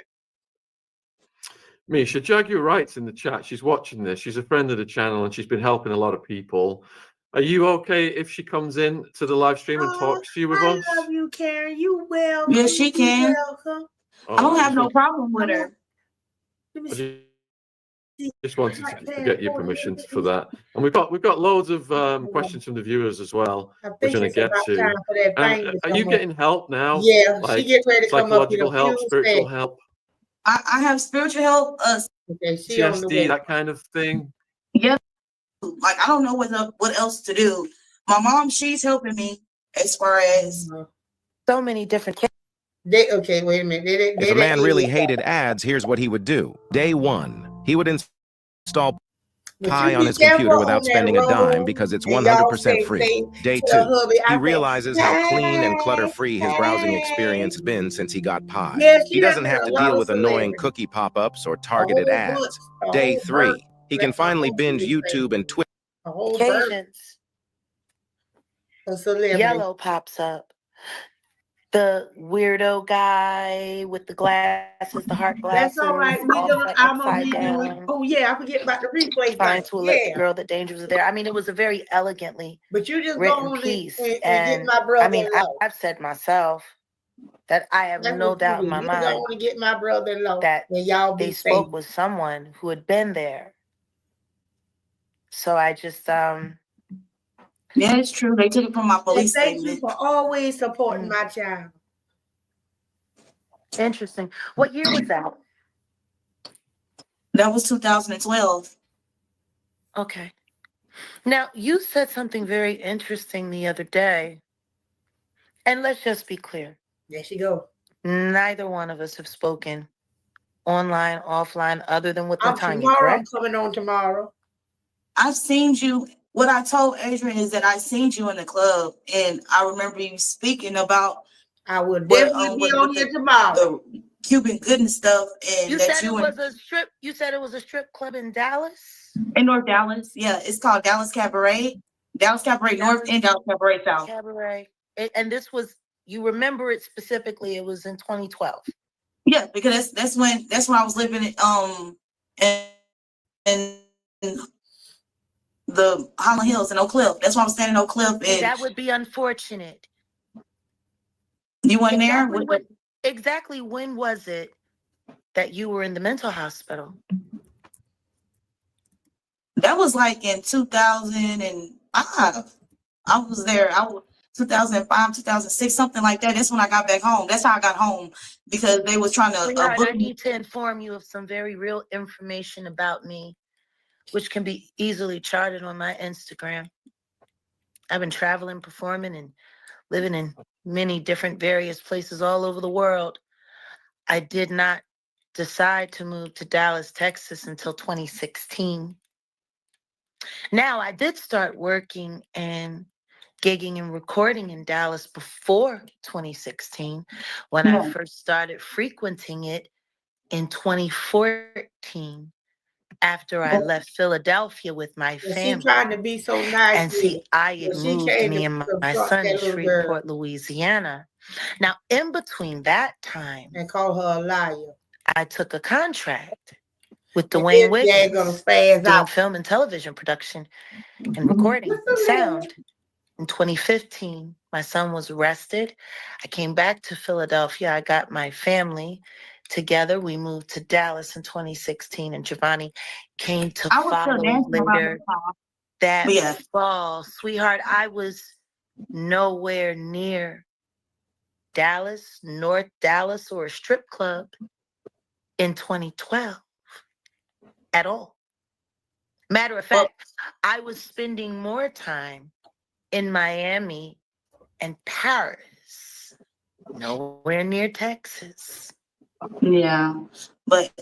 S5: Misha, Jaguar writes in the chat, she's watching this. She's a friend of the channel and she's been helping a lot of people. Are you okay if she comes in to the live stream and talks to you with us?
S1: I love you, Karen. You welcome.
S7: Yes, she can. I don't have no problem with her.
S5: Just wanted to get your permission for that. And we've got loads of questions from the viewers as well. We're going to get to. Are you getting help now?
S1: Yeah,
S5: like
S1: she gets ready to come up.
S5: Psychological help, spiritual help.
S7: I have spiritual help.
S5: PTSD, that kind of thing.
S7: Yeah, like I don't know what else to do. My mom, she's helping me as far as
S11: so many different.
S1: Okay, wait a minute.
S12: If a man really hated ads, here's what he would do. Day one, he would install Pi on his computer without spending a dime because it's 100% free. Day two, he realizes how clean and clutter-free his browsing experience has been since he got Pi. He doesn't have to deal with annoying cookie pop-ups or targeted ads. Day three, he can finally binge YouTube and Twitch.
S11: Occasions. Yellow pops up. The weirdo guy with the glasses, the heart glasses.
S1: That's all right. I'm gonna be doing. Oh yeah, I forget about the replay.
S11: Trying to alert the girl that danger was there. I mean, it was a very elegantly written piece. And
S1: get my brother.
S11: I mean, I've said myself that I have no doubt in my mind.
S1: I want to get my brother-in-law
S11: that
S1: y'all
S11: they spoke with someone who had been there. So I just
S7: yeah, it's true. They took it from my police
S1: statement. Thank you for always supporting my child.
S11: Interesting. What year was that?
S7: That was 2012.
S11: Okay. Now, you said something very interesting the other day. And let's just be clear.
S1: There she go.
S11: Neither one of us have spoken online, offline, other than with Tanya,
S1: correct?
S11: correct?
S1: I'm coming on tomorrow.
S7: I've seen you. What I told Adrian is that I seen you in the club, and I remember you speaking about.
S1: I would definitely be on here tomorrow.
S7: Cuban Good and stuff, and
S11: You
S7: that
S11: said it was a strip. You said it was a strip club in Dallas.
S7: In North Dallas, yeah, it's called Dallas Cabaret. Dallas Cabaret North and Dallas Cabaret South.
S11: Cabaret, and this was, you remember it specifically? It was in 2012.
S7: Yeah, because that's when I was living in the Holland Hills in Oak Cliff. That's why I was staying in Oak Cliff. And
S11: that would be unfortunate.
S7: You weren't there?
S11: Exactly when was it that you were in the mental hospital?
S7: That was like in 2005. I was there. 2005, 2006, something like that. That's when I got back home. That's how I got home, because they was trying to
S11: I need to inform you of some very real information about me, which can be easily charted on my Instagram. I've been traveling, performing, and living in many different various places all over the world. I did not decide to move to Dallas, Texas until 2016. Now, I did start working and gigging and recording in Dallas before 2016, when I first started frequenting it in 2014, after I left Philadelphia with my family.
S1: She trying to be so nice.
S11: And see, I had moved me and my son to Shreveport, Louisiana. Now, in between that time,
S1: and call her a liar,
S11: I took a contract with Dwayne Wiggins doing film and television production and recording and sound. In 2015, my son was arrested. I came back to Philadelphia. I got my family together. We moved to Dallas in 2016, and Giovanni came to follow later that fall. Sweetheart, I was nowhere near Dallas, North Dallas, or a strip club in 2012 at all. Matter of fact, I was spending more time in Miami and Paris, nowhere near Texas.
S7: Yeah, but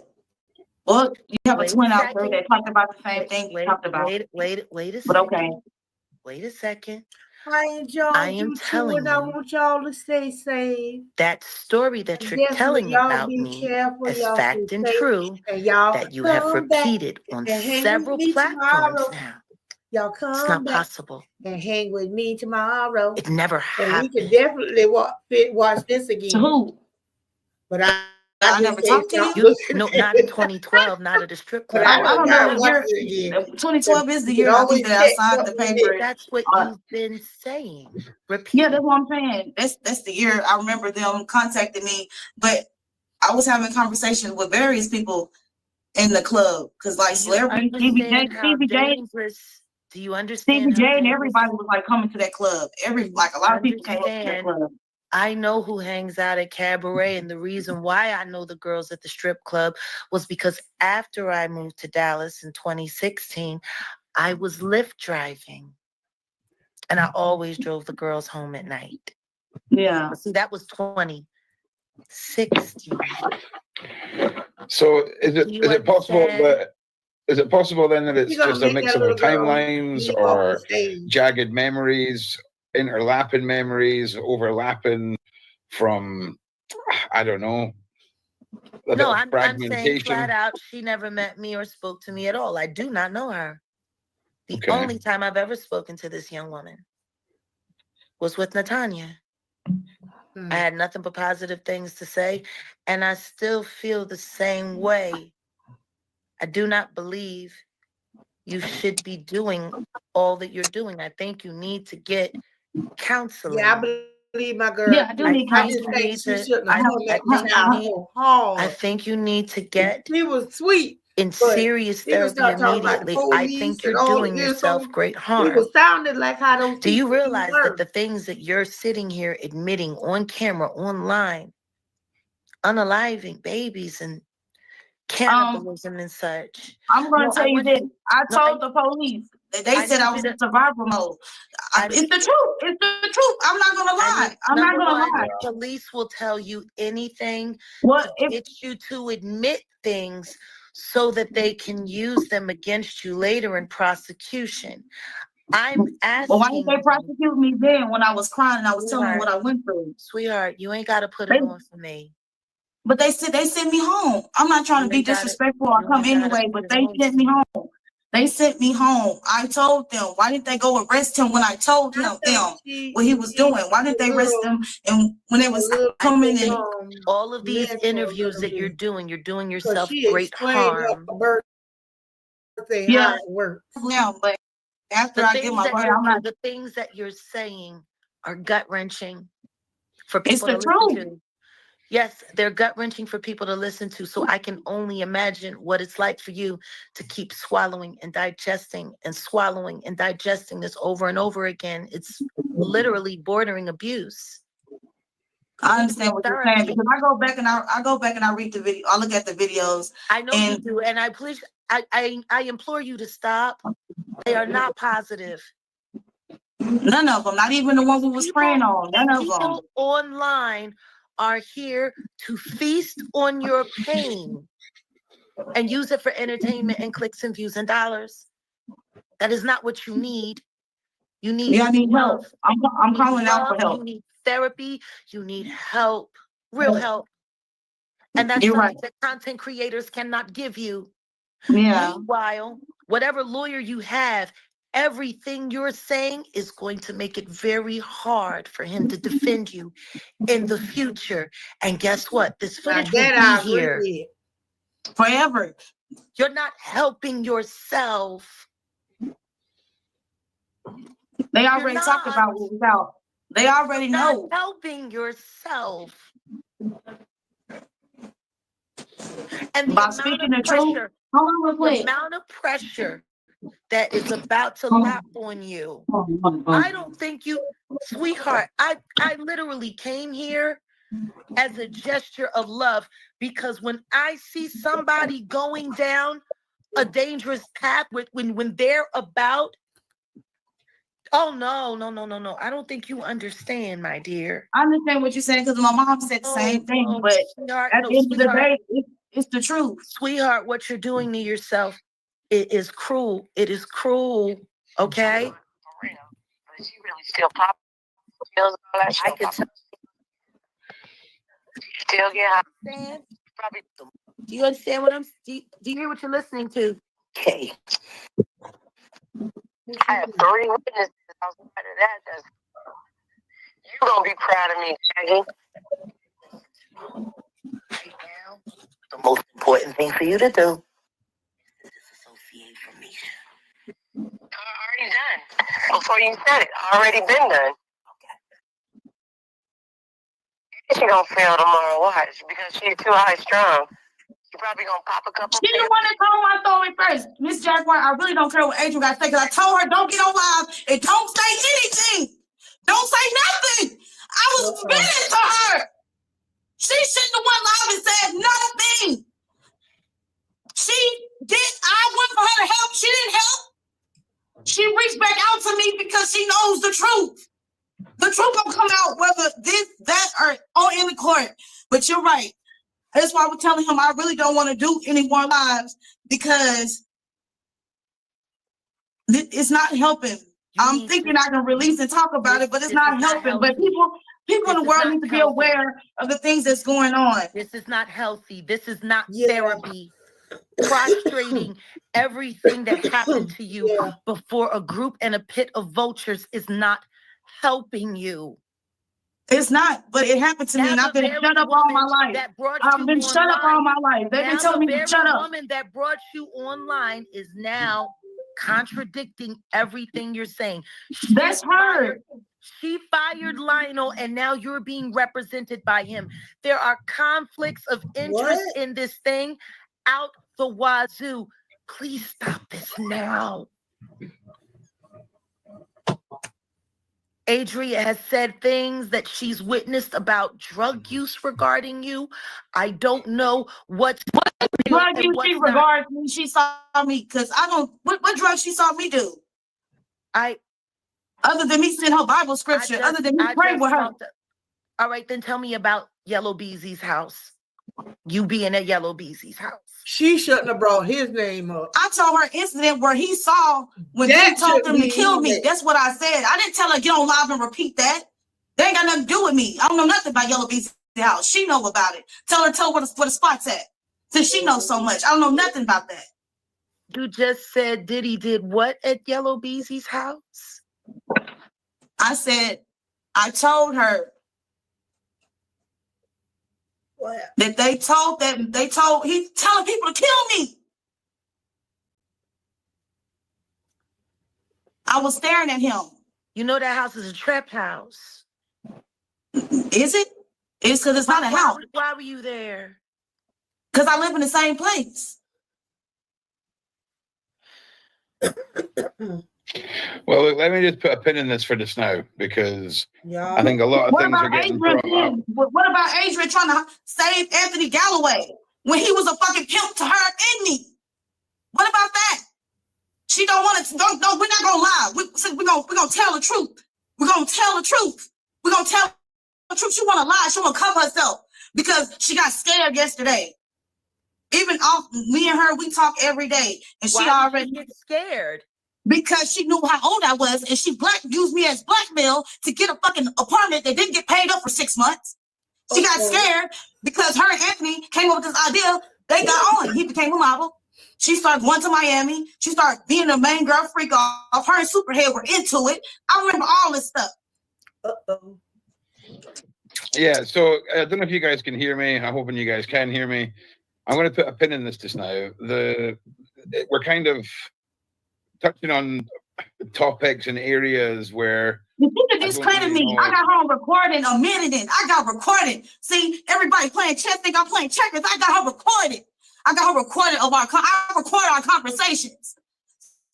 S7: you have a twin out there that talked about the same thing you talked about.
S11: Wait a second.
S7: But okay.
S11: Wait a second.
S1: I am telling you, I want y'all to stay safe.
S11: That story that you're telling about me is fact and true, that you have repeated on several platforms now.
S1: Y'all come
S11: It's not possible.
S1: And hang with me tomorrow.
S11: It never happened.
S1: And we can definitely watch this again.
S7: Who?
S1: But
S7: I never talked to you.
S11: No, not in 202012, not at a strip club.
S7: I don't know. 2012 is the year I think that I signed the paper.
S11: That's what you've been saying.
S7: Yeah, that's what I'm saying. That's the year. I remember them contacting me, but I was having conversations with various people in the club, because like celebrities, Stevie J.
S11: Do you understand?
S7: Stevie J and everybody was like coming to that club. A lot of people came to that club.
S11: I know who hangs out at Cabaret, and the reason why I know the girls at the strip club was because after I moved to Dallas in 2016, I was Lyft driving, and I always drove the girls home at night.
S7: Yeah.
S11: See, that was 2016.
S8: So is it possible that? Is it possible then that it's just a mix of our timelines or jagged memories, overlapping from, I don't know.
S11: No, I'm saying flat out, she never met me or spoke to me at all. I do not know her. The only time I've ever spoken to this young woman was with Natanya. I had nothing but positive things to say, and I still feel the same way. I do not believe you should be doing all that you're doing. I think you need to get counseling.
S1: Yeah, I believe my girl.
S7: Yeah, I do need counseling.
S11: I think you need to get.
S1: He was sweet.
S11: In serious therapy immediately. I think you're doing yourself great harm.
S1: It was sounded like how those.
S11: Do you realize that the things that you're sitting here admitting on camera, online, unaliving babies and cannibalism and such?
S7: I'm going to tell you this. I told the police. They said I was in survival mode. It's the truth. It's the truth. I'm not going to lie.
S11: The police will tell you anything to get you to admit things so that they can use them against you later in prosecution. I'm asking.
S7: Well, why did they prosecute me then when I was crying and I was telling them what I went through?
S11: Sweetheart, you ain't got to put it on for me.
S7: But they sent me home. I'm not trying to be disrespectful or come anyway, but they sent me home. They sent me home. I told them, why didn't they go arrest him when I told him what he was doing? Why didn't they arrest him? And when they was coming in,
S11: all of these interviews that you're doing yourself great harm.
S7: Yeah, but after I get my word,
S11: the things that you're saying are gut wrenching for
S7: it's
S11: people
S7: the
S11: to listen
S7: truth.
S11: to. Yes, they're gut wrenching for people to listen to. So I can only imagine what it's like for you to keep swallowing and digesting this over and over again. It's literally bordering abuse.
S7: I understand what you're saying because I go back and I read the video. I look at the videos.
S11: I know you do, and I implore you to stop. They are not positive.
S7: None of them, not even the ones who was praying on. None of them.
S11: People online are here to feast on your pain and use it for entertainment and clicks and views and dollars. That is not what you need. You need
S7: I need help. I'm calling out for help.
S11: You need therapy. You need help, real help. And that's something that content creators cannot give you.
S7: Yeah.
S11: Meanwhile, whatever lawyer you have, everything you're saying is going to make it very hard for him to defend you in the future. And guess what? This footage will be here
S7: forever.
S11: You're not helping yourself.
S7: They already talked about what was out. They already know.
S11: Helping yourself. And
S7: by speaking the truth,
S11: the amount of pressure that is about to lap on you. I don't think you, sweetheart, I literally came here as a gesture of love because when I see somebody going down a dangerous path when they're about, oh no. I don't think you understand, my dear.
S7: I understand what you're saying because my mom said the same thing, but at the end of the day, it's the truth.
S11: Sweetheart, what you're doing to yourself, it is cruel. It is cruel, okay? For real. But she really still pops. I can tell. Still get hot. Probably. Do you understand what do you hear what you're listening to? Okay. I have 3 witnesses outside of that. You're going to be proud of me, Jackie. Right now, the most important thing for you to do is disassociate from me. Already done. Before you said it, already been done. Okay. She don't fail tomorrow, watch, because she's too high strung. She's probably gonna pop a couple.
S7: She the one that told my story first. Miss Jaguar, I really don't care what Adrian got to say, because I told her don't get on live and don't say anything. Don't say nothing. I was spitting to her. She shouldn't have went live and said nothing. I went for her to help. She didn't help. She reached back out to me because she knows the truth. The truth will come out whether that, or in the court. But you're right. That's why I was telling him I really don't want to do any more lives because it's not helping. I'm thinking I can release and talk about it, but it's not helping. But people in the world need to be aware of the things that's going on.
S11: This is not healthy. This is not therapy. Prostrating everything that happened to you before a group and a pit of vultures is not helping you.
S7: It's not, but it happened to me, and I've been shut up all my life. I've been shut up all my life. They've been telling me to shut up.
S11: The woman that brought you online is now contradicting everything you're saying.
S7: That's her.
S11: She fired Lionel, and now you're being represented by him. There are conflicts of interest in this thing out the wazoo. Please stop this now. Adria has said things that she's witnessed about drug use regarding you. I don't know what
S7: drug use she regards me. She saw me because I don't. What drug she saw me do? Other than me send her Bible scripture, other than me praying with her.
S11: All right, then tell me about Yellow Beezy's house. You being at Yellow Beezy's house.
S1: She shouldn't have brought his name up.
S7: I told her incident where he saw when they told them to kill me. That's what I said. I didn't tell her get on live and repeat that. They ain't got nothing to do with me. I don't know nothing about Yellow Beezy's house. She know about it. Tell her where the spot's at. Since she knows so much. I don't know nothing about that.
S11: You just said Diddy did what at Yellow Beezy's house?
S7: I said, I told her that he's telling people to kill me. I was staring at him.
S11: You know that house is a trap house.
S7: Is it? It's because it's not a house.
S11: Why were you there?
S7: Because I live in the same place.
S8: Well, look, let me just put a pin in this for just now, because I think a lot of things are getting brought up.
S7: What about Adrian trying to save Anthony Galloway when he was a fucking pimp to her and me? What about that? She don't want to. No, we're not gonna lie. We're gonna tell the truth. We're gonna tell the truth. We're gonna tell the truth. She want to lie. She want to cover herself because she got scared yesterday. Even me and her, we talk every day, and she already
S11: get scared
S7: because she knew how old I was, and she used me as blackmail to get a fucking apartment that didn't get paid up for 6 months. She got scared because her and Anthony came up with this idea. They got on. He became a model. She started going to Miami. She started being the main girl freak off. Her and Superhead were into it. I remember all this stuff.
S8: Yeah, so I don't know if you guys can hear me. I'm hoping you guys can hear me. I'm going to put a pin in this just now. We're kind of touching on topics and areas where
S7: you think discredit me. I got her recording a minute in. I got recorded. See, everybody playing chess think I'm playing checkers. I got her recorded. I got her recorded of I recorded our conversations.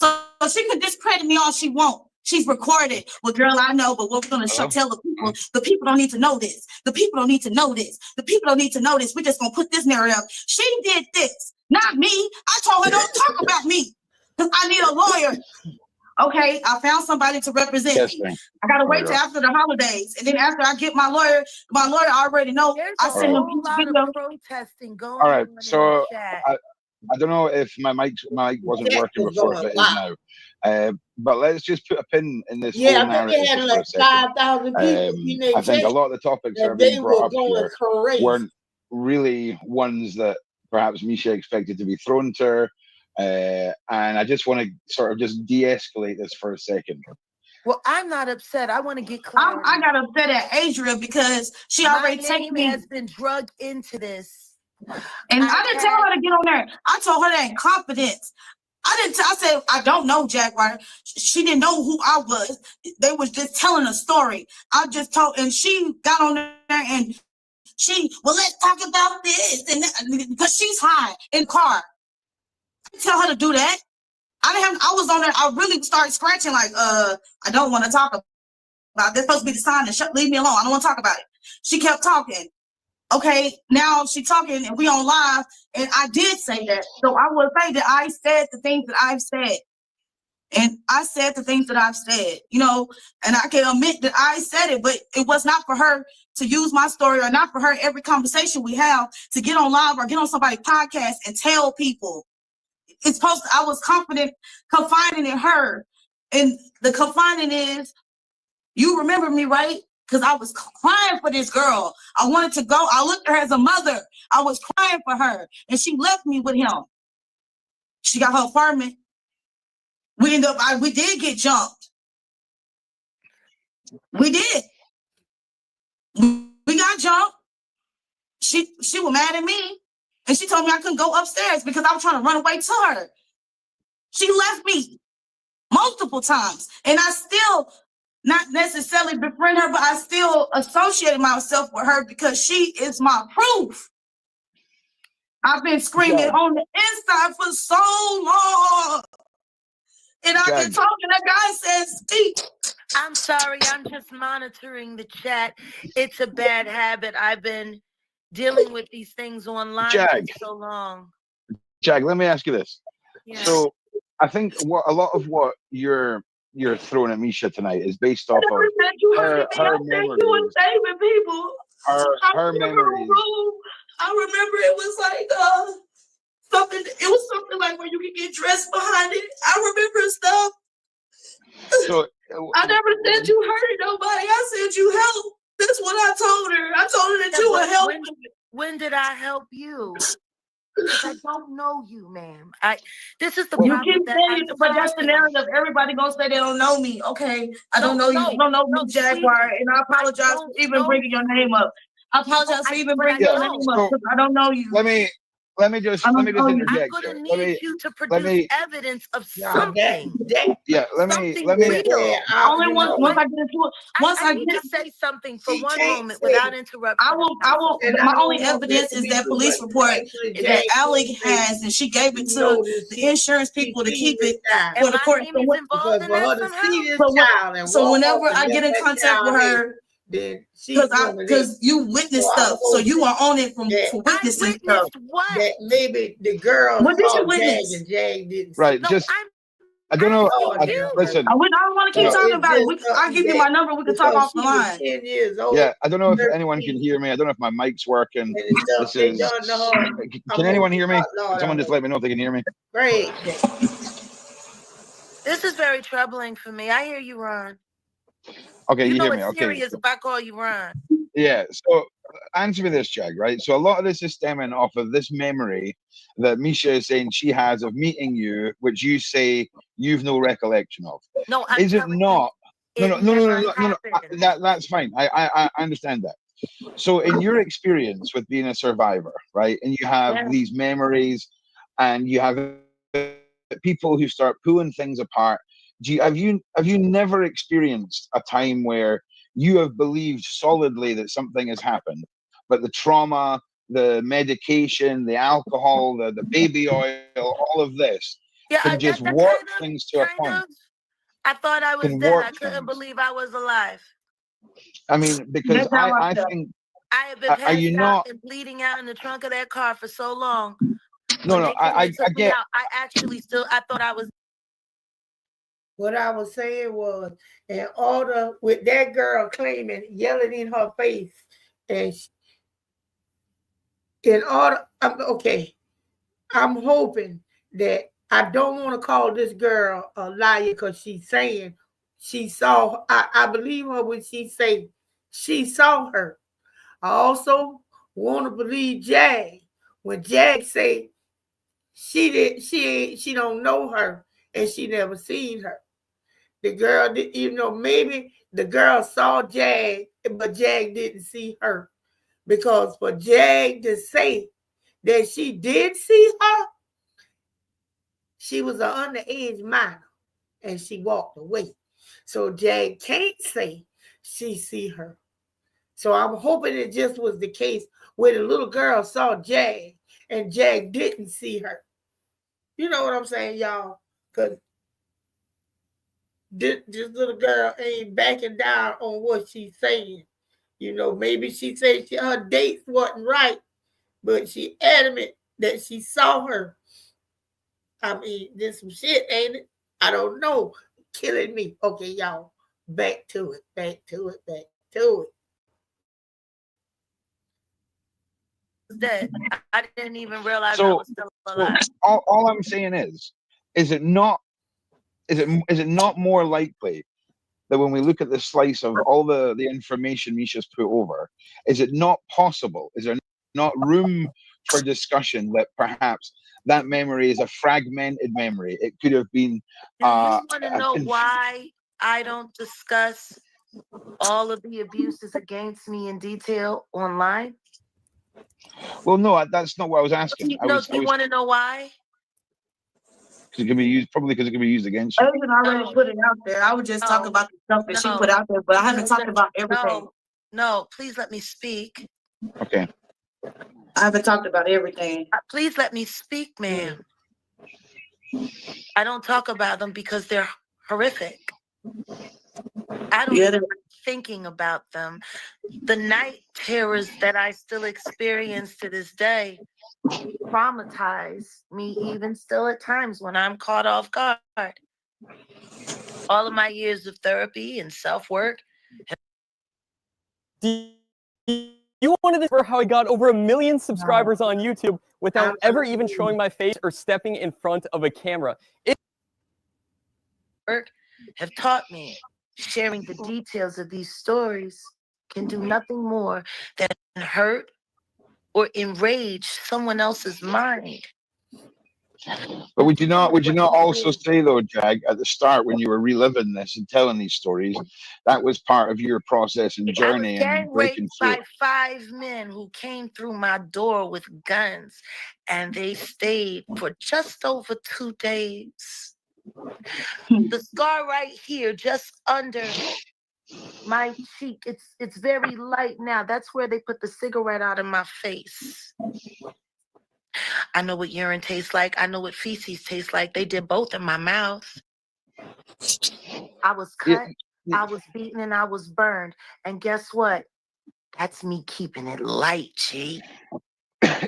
S7: So she can discredit me all she wants. She's recorded. Well, girl, I know, but we're going to tell the people don't need to know this. The people don't need to know this. The people don't need to know this. We're just going to put this narrative up. She did this, not me. I told her don't talk about me because I need a lawyer. Okay, I found somebody to represent me. I got to wait till after the holidays. And then after I get my lawyer already know. I send them
S11: video. Protesting going
S8: all right,
S11: on
S8: so I don't know if my mic wasn't working before, but it is now. But let's just put a pin in this whole narrative for a second.
S1: 5,000 people.
S8: I think a lot of the topics that are being brought up here weren't really ones that perhaps Misha expected to be thrown to her. And I just want to sort of just de-escalate this for a second.
S11: Well, I'm not upset. I want to get clarity.
S7: I got upset at Adria because she already taken me.
S11: Has been drugged into this.
S7: And I didn't tell her to get on there. I told her that in confidence. I said, I don't know Jaguar. She didn't know who I was. They was just telling a story. I just told, and she got on there and let's talk about this. And because she's high in the car. I didn't tell her to do that. I was on there. I really started scratching like, I don't want to talk about it. That's supposed to be the sign to leave me alone. I don't want to talk about it. She kept talking. Okay, now she's talking and we on live, and I did say that. So I will say that I said the things that I've said. And I said the things that I've said, and I can admit that I said it, but it was not for her to use my story or not for her every conversation we have to get on live or get on somebody's podcast and tell people. It's supposed to, I was confiding in her. And the confiding is, you remember me, right? Because I was crying for this girl. I wanted to go. I looked at her as a mother. I was crying for her. And she left me with him. She got her apartment. We did get jumped. We did. We got jumped. She was mad at me. And she told me I couldn't go upstairs because I was trying to run away to her. She left me multiple times. And I still not necessarily befriend her, but I still associated myself with her because she is my proof. I've been screaming on the inside for so long. And I've been talking, that guy says, speak.
S11: I'm sorry, I'm just monitoring the chat. It's a bad habit. I've been dealing with these things online for so long.
S8: Jag, let me ask you this.
S11: Yeah.
S8: So I think a lot of what you're throwing at Misha tonight is based off of her memories.
S7: You were saving people.
S8: Her memories.
S7: I remember it was like something. It was something like where you could get dressed behind it. I remember stuff.
S8: So
S7: I never said you hurt nobody. I said you helped That's what I told her. I told her that you would help.
S11: When did I help you? Because I don't know you, ma'am. This is the
S7: You
S11: problem.
S7: keep saying, but that's the narrative. Everybody gonna say they don't know me. Okay, I don't know you. You don't know me, Jaguar, and I apologize for even bringing your name up. I apologize for even bringing your name up because I don't know you.
S8: Let me just interject.
S11: I'm gonna need you to produce evidence of something.
S8: Let me.
S7: Only once I get into it. Once I
S11: need
S7: get
S11: to say something for one moment without interruption.
S7: I will. My only evidence is that police report that Alec has, and she gave it to the insurance people to keep it for the court. So whenever I get in contact with her, because you witnessed stuff, so you are on it for witnessing stuff.
S11: What?
S1: That maybe the girl
S7: what did
S1: saw
S7: you witness?
S1: Jag and Jag didn't.
S8: Right. Just. I don't know. Listen.
S7: I don't want to keep talking about it. I'll give you my number. We can talk off the line.
S1: 10 years old.
S8: Yeah, I don't know if anyone can hear me. I don't know if my mic's working. This is. Can anyone hear me? Can someone just let me know if they can hear me?
S1: Great.
S11: This is very troubling for me. I hear you, Ron.
S8: Okay, you hear me?
S11: It's
S8: Okay.
S11: serious if I call you Ron.
S8: Yeah. So answer me this, Jag. Right. So a lot of this is stemming off of this memory that Misha is saying she has of meeting you, which you say you've no recollection of.
S11: No,
S8: is it not? No. That's fine. I understand that. So in your experience with being a survivor, right, and you have these memories, and you have people who start pulling things apart. Have you never experienced a time where you have believed solidly that something has happened, but the trauma, the medication, the alcohol, the baby oil, all of this can just warp things to a point?
S11: I thought I was dead. I couldn't believe I was alive.
S8: I mean, because I think
S11: I have been passed out and bleeding out in the trunk of that car for so long. I get. I actually I thought I was.
S1: What I was saying was, in order with that girl claiming, yelling in her face, and I'm hoping that I don't want to call this girl a liar because she's saying she saw. I believe her when she say she saw her. I also want to believe Jag when Jag say she don't know her and she never seen her. The girl, maybe the girl saw Jag, but Jag didn't see her. Because for Jag to say that she did see her, she was an underage minor and she walked away. So Jag can't say she see her. So I'm hoping it just was the case where the little girl saw Jag and Jag didn't see her. You know what I'm saying, y'all? Because this little girl ain't backing down on what she's saying. Maybe she said her dates wasn't right, but she adamant that she saw her. I mean, there's some shit, ain't it? I don't know. Killing me. Okay, y'all. Back to it.
S11: Dead. I didn't even realize I was still alive.
S8: All I'm saying is it not more likely that when we look at the slice of all the information Misha's put over, is it not possible? Is there not room for discussion that perhaps that memory is a fragmented memory? It could have been.
S11: Do you want to know why I don't discuss all of the abuses against me in detail online?
S8: Well, no, that's not what I was asking.
S11: Do you want to know why?
S8: It can be used, probably because it can be used against you.
S7: I haven't already put it out there. I would just talk about the stuff that she put out there, but I haven't talked about everything.
S11: No, please let me speak.
S8: Okay.
S7: I haven't talked about everything.
S11: Please let me speak, ma'am. I don't talk about them because they're horrific. I don't like thinking about them. The night terrors that I still experience to this day traumatize me even still at times when I'm caught off guard. All of my years of therapy and self-work.
S9: Do you want to for how I got over 1 million subscribers on YouTube without ever even showing my face or stepping in front of a camera?
S11: Have taught me sharing the details of these stories can do nothing more than hurt or enrage someone else's mind.
S8: But would you not also say though, Jag, at the start when you were reliving this and telling these stories, that was part of your process and journey and breaking through?
S11: By 5 men who came through my door with guns, and they stayed for just over 2 days. The scar right here, just under my cheek, it's very light now. That's where they put the cigarette out of my face. I know what urine tastes like. I know what feces tastes like. They did both in my mouth. I was cut, I was beaten, and I was burned. And guess what? That's me keeping it light, G.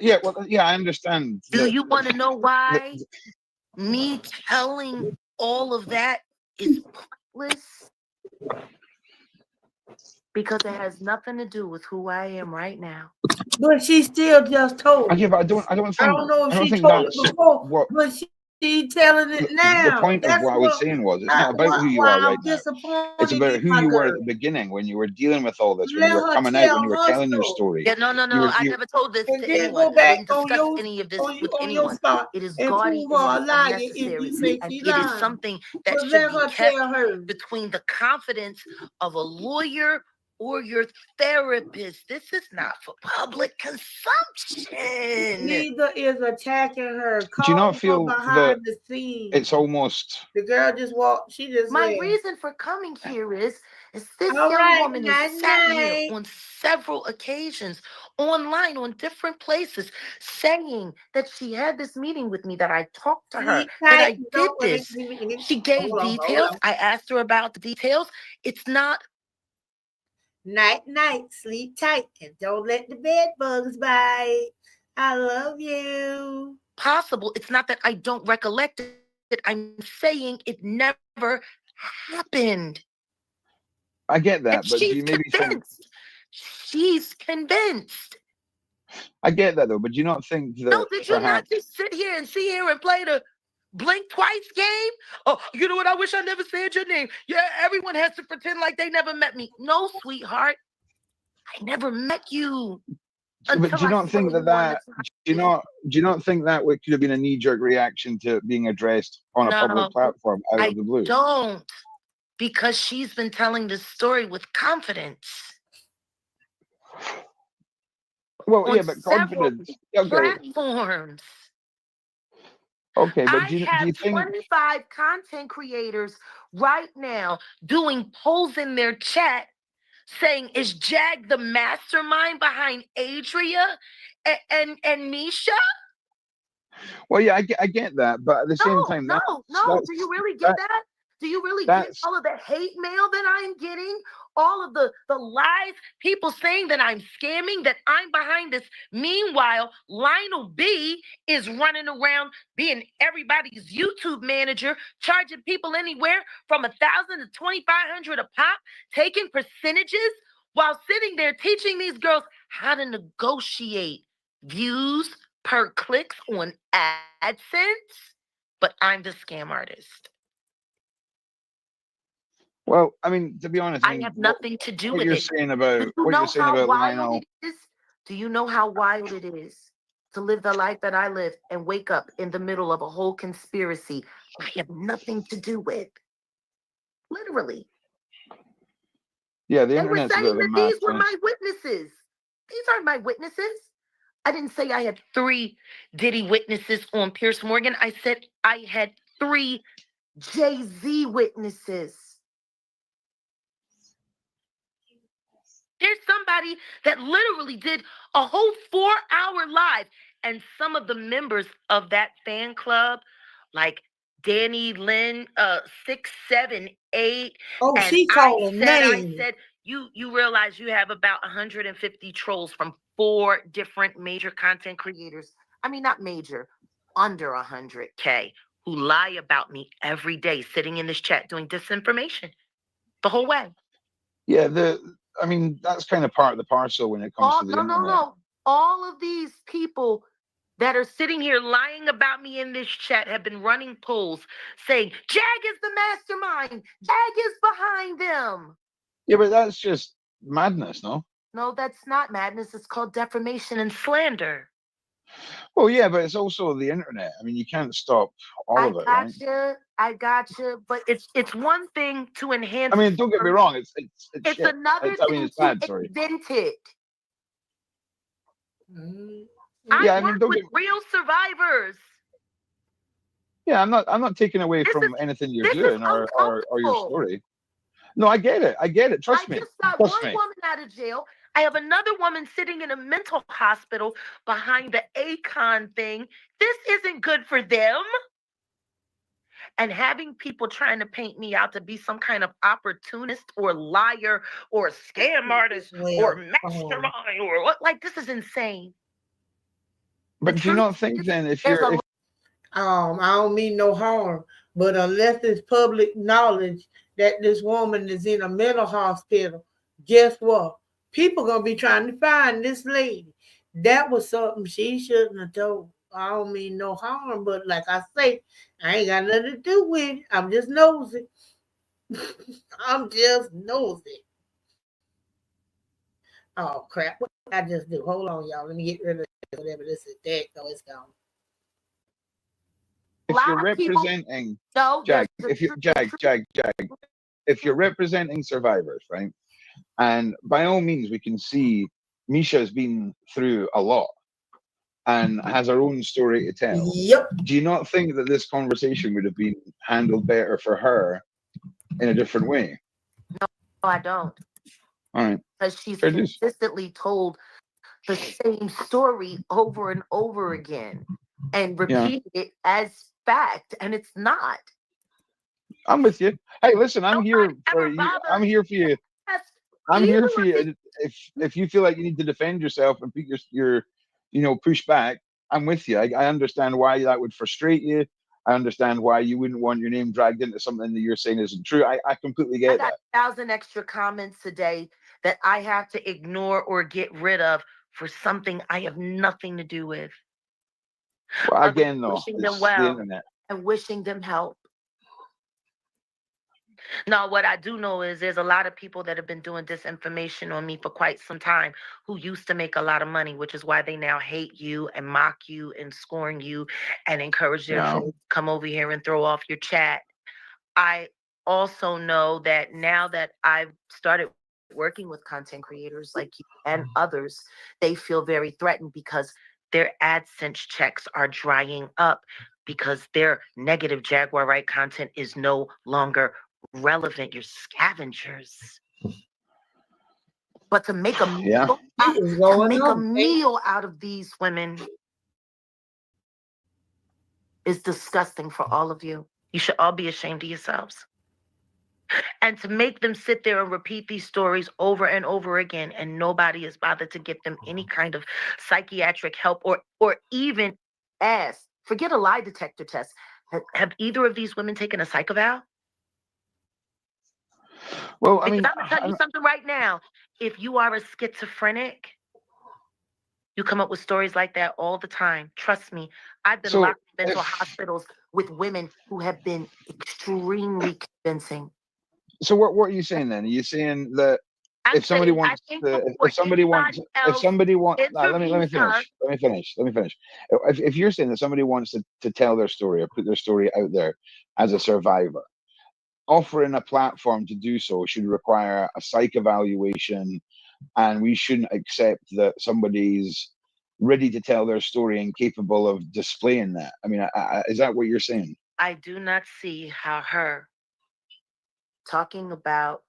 S8: Yeah, well, yeah, I understand.
S11: Do you want to know why me telling all of that is pointless? Because it has nothing to do with who I am right now.
S1: But she still just told it.
S8: Yeah, but I don't
S1: know if she told it before, but she's telling it now.
S8: The point of what I was saying was, it's not about who you are right now. It's about who you were at the beginning when you were dealing with all this, when you were coming out, when you were telling your story.
S11: Yeah, no. I never told this to anyone. I didn't discuss any of this with anyone. It is gaudy and unnecessary, and it is something that should be kept between the confidence of a lawyer or your therapist. This is not for public consumption.
S1: Neither is attacking her.
S8: Do you not feel
S1: behind the scenes?
S8: It's almost
S1: the girl just walked. She just
S11: my reason for coming here is this young woman has sat here on several occasions, online, on different places, saying that she had this meeting with me, that I talked to her, that I did this. She gave details. I asked her about the details. It's not.
S1: Night, sleep tight, and don't let the bed bugs bite. I love you.
S11: Possible. It's not that I don't recollect it. I'm saying it never happened.
S8: I get that,
S11: and
S8: but
S11: she's convinced. She's convinced.
S8: I get that though, but do you not think that?
S11: No, did you not just sit here and play the blink twice game? Oh, you know what? I wish I never said your name. Yeah, everyone has to pretend like they never met me. No, sweetheart, I never met you.
S8: But do you not think that do you not think that could have been a knee-jerk reaction to being addressed on a public platform out of the blue?
S11: Don't, because she's been telling this story with confidence.
S8: Well, yeah, but confidence.
S11: Platforms.
S8: Okay, but
S11: do you think 25 content creators right now doing polls in their chat saying, is Jag the mastermind behind Adria and Nisha?
S8: Well, yeah, I get that, but at the same time,
S11: no. Do you really get that? Do you really get all of the hate mail that I'm getting? All of the lies, people saying that I'm scamming, that I'm behind this. Meanwhile, Lionel B is running around being everybody's YouTube manager, charging people anywhere from $1,000 to $2,500 a pop, taking percentages while sitting there teaching these girls how to negotiate views per clicks on AdSense. But I'm the scam artist.
S8: Well, I mean, to be honest,
S11: I have nothing to do with it.
S8: What you're saying about Lionel.
S11: Do you know how wild it is to live the life that I live and wake up in the middle of a whole conspiracy I have nothing to do with? Literally.
S8: Yeah,
S11: they were saying that these were my witnesses. These aren't my witnesses. I didn't say I had 3 Diddy witnesses on Pierce Morgan. I said I had 3 Jay-Z witnesses. There's somebody that literally did a whole 4-hour live, and some of the members of that fan club, like Danny Lynn, 678.
S1: Oh, she called a name.
S11: I said, you realize you have about 150 trolls from 4 different major content creators. I mean, not major, under 100K, who lie about me every day, sitting in this chat doing disinformation the whole way.
S8: Yeah, I mean, that's kind of part of the parcel when it comes to the internet.
S11: No. All of these people that are sitting here lying about me in this chat have been running polls saying, Jag is the mastermind. Jag is behind them.
S8: Yeah, but that's just madness, no?
S11: No, that's not madness. It's called defamation and slander.
S8: Well, yeah, but it's also the internet. I mean, you can't stop all of it, right?
S11: I gotcha. But it's one thing to enhance.
S8: I mean, don't get me wrong. It's shit.
S11: Another thing
S8: bad,
S11: to
S8: sorry.
S11: invent it.
S8: Yeah, I mean,
S11: work with real survivors.
S8: Yeah, I'm not taking away from anything you're doing or your story. No, I get it. Trust me.
S11: I just got one woman out of jail. I have another woman sitting in a mental hospital behind the Akon thing. This isn't good for them. And having people trying to paint me out to be some kind of opportunist or liar or scam artist or mastermind or what, like, this is insane.
S8: But do you not think then if you're
S1: I don't mean no harm, but unless it's public knowledge that this woman is in a mental hospital, guess what? People gonna be trying to find this lady. That was something she shouldn't have told. I don't mean no harm, but like I say, I ain't got nothing to do with it. I'm just nosy. I'm just nosy. Oh crap! What did I just do? Hold on, y'all. Let me get rid of whatever this is. There, no, it's gone.
S8: If you're representing Jag, if you're representing survivors, right? And by all means, we can see Misha's been through a lot and has her own story to tell.
S1: Yep.
S8: Do you not think that this conversation would have been handled better for her in a different way?
S11: No, I don't.
S8: All right.
S11: Because she's consistently told the same story over and over again and repeated it as fact, and it's not.
S8: I'm with you. Hey, listen, I'm here for you. I'm here for you. I'm here for you. If you feel like you need to defend yourself and put your push back, I'm with you. I understand why that would frustrate you. I understand why you wouldn't want your name dragged into something that you're saying isn't true. I completely get that.
S11: I got 1,000 extra comments today that I have to ignore or get rid of for something I have nothing to do with.
S8: Well, again, though,
S11: wishing
S8: it's
S11: them well
S8: the internet.
S11: And wishing them help. Now, what I do know is there's a lot of people that have been doing disinformation on me for quite some time who used to make a lot of money, which is why they now hate you and mock you and scorn you and encourage their friends to come over here and throw off your chat. I also know that now that I've started working with content creators like you and others, they feel very threatened because their AdSense checks are drying up because their negative Jaguar Right content is no longer relevant. You're scavengers. But to make a meal, meal out of these women is disgusting for all of you. You should all be ashamed of yourselves. And to make them sit there and repeat these stories over and over again, and nobody is bothered to get them any kind of psychiatric help or even ask. Forget a lie detector test. Have either of these women taken a psych eval?
S8: Well, I mean,
S11: I'm going to tell you something right now. If you are a schizophrenic, you come up with stories like that all the time. Trust me. I've been locked in mental hospitals with women who have been extremely convincing.
S8: So what are you saying then? Are you saying that if somebody wants, let me finish. If you're saying that somebody wants to tell their story or put their story out there as a survivor, offering a platform to do so should require a psych evaluation, and we shouldn't accept that somebody's ready to tell their story and capable of displaying that. I mean, is that what you're saying?
S11: I do not see how her talking about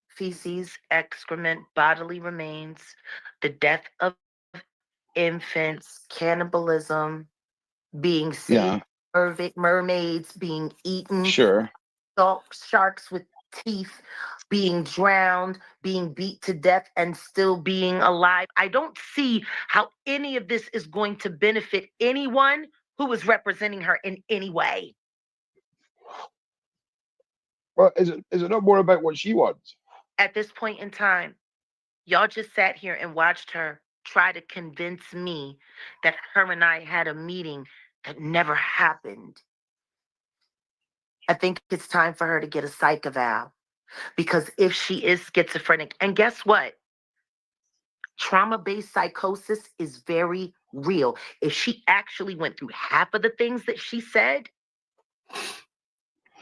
S11: feces, excrement, bodily remains, the death of infants, cannibalism, being saved, mermaids being eaten, sharks with teeth, being drowned, being beat to death, and still being alive. I don't see how any of this is going to benefit anyone who is representing her in any way.
S8: Well, is it not more about what she wants?
S11: At this point in time, y'all just sat here and watched her try to convince me that her and I had a meeting that never happened. I think it's time for her to get a psych eval. Because if she is schizophrenic, and guess what? Trauma-based psychosis is very real. If she actually went through half of the things that she said,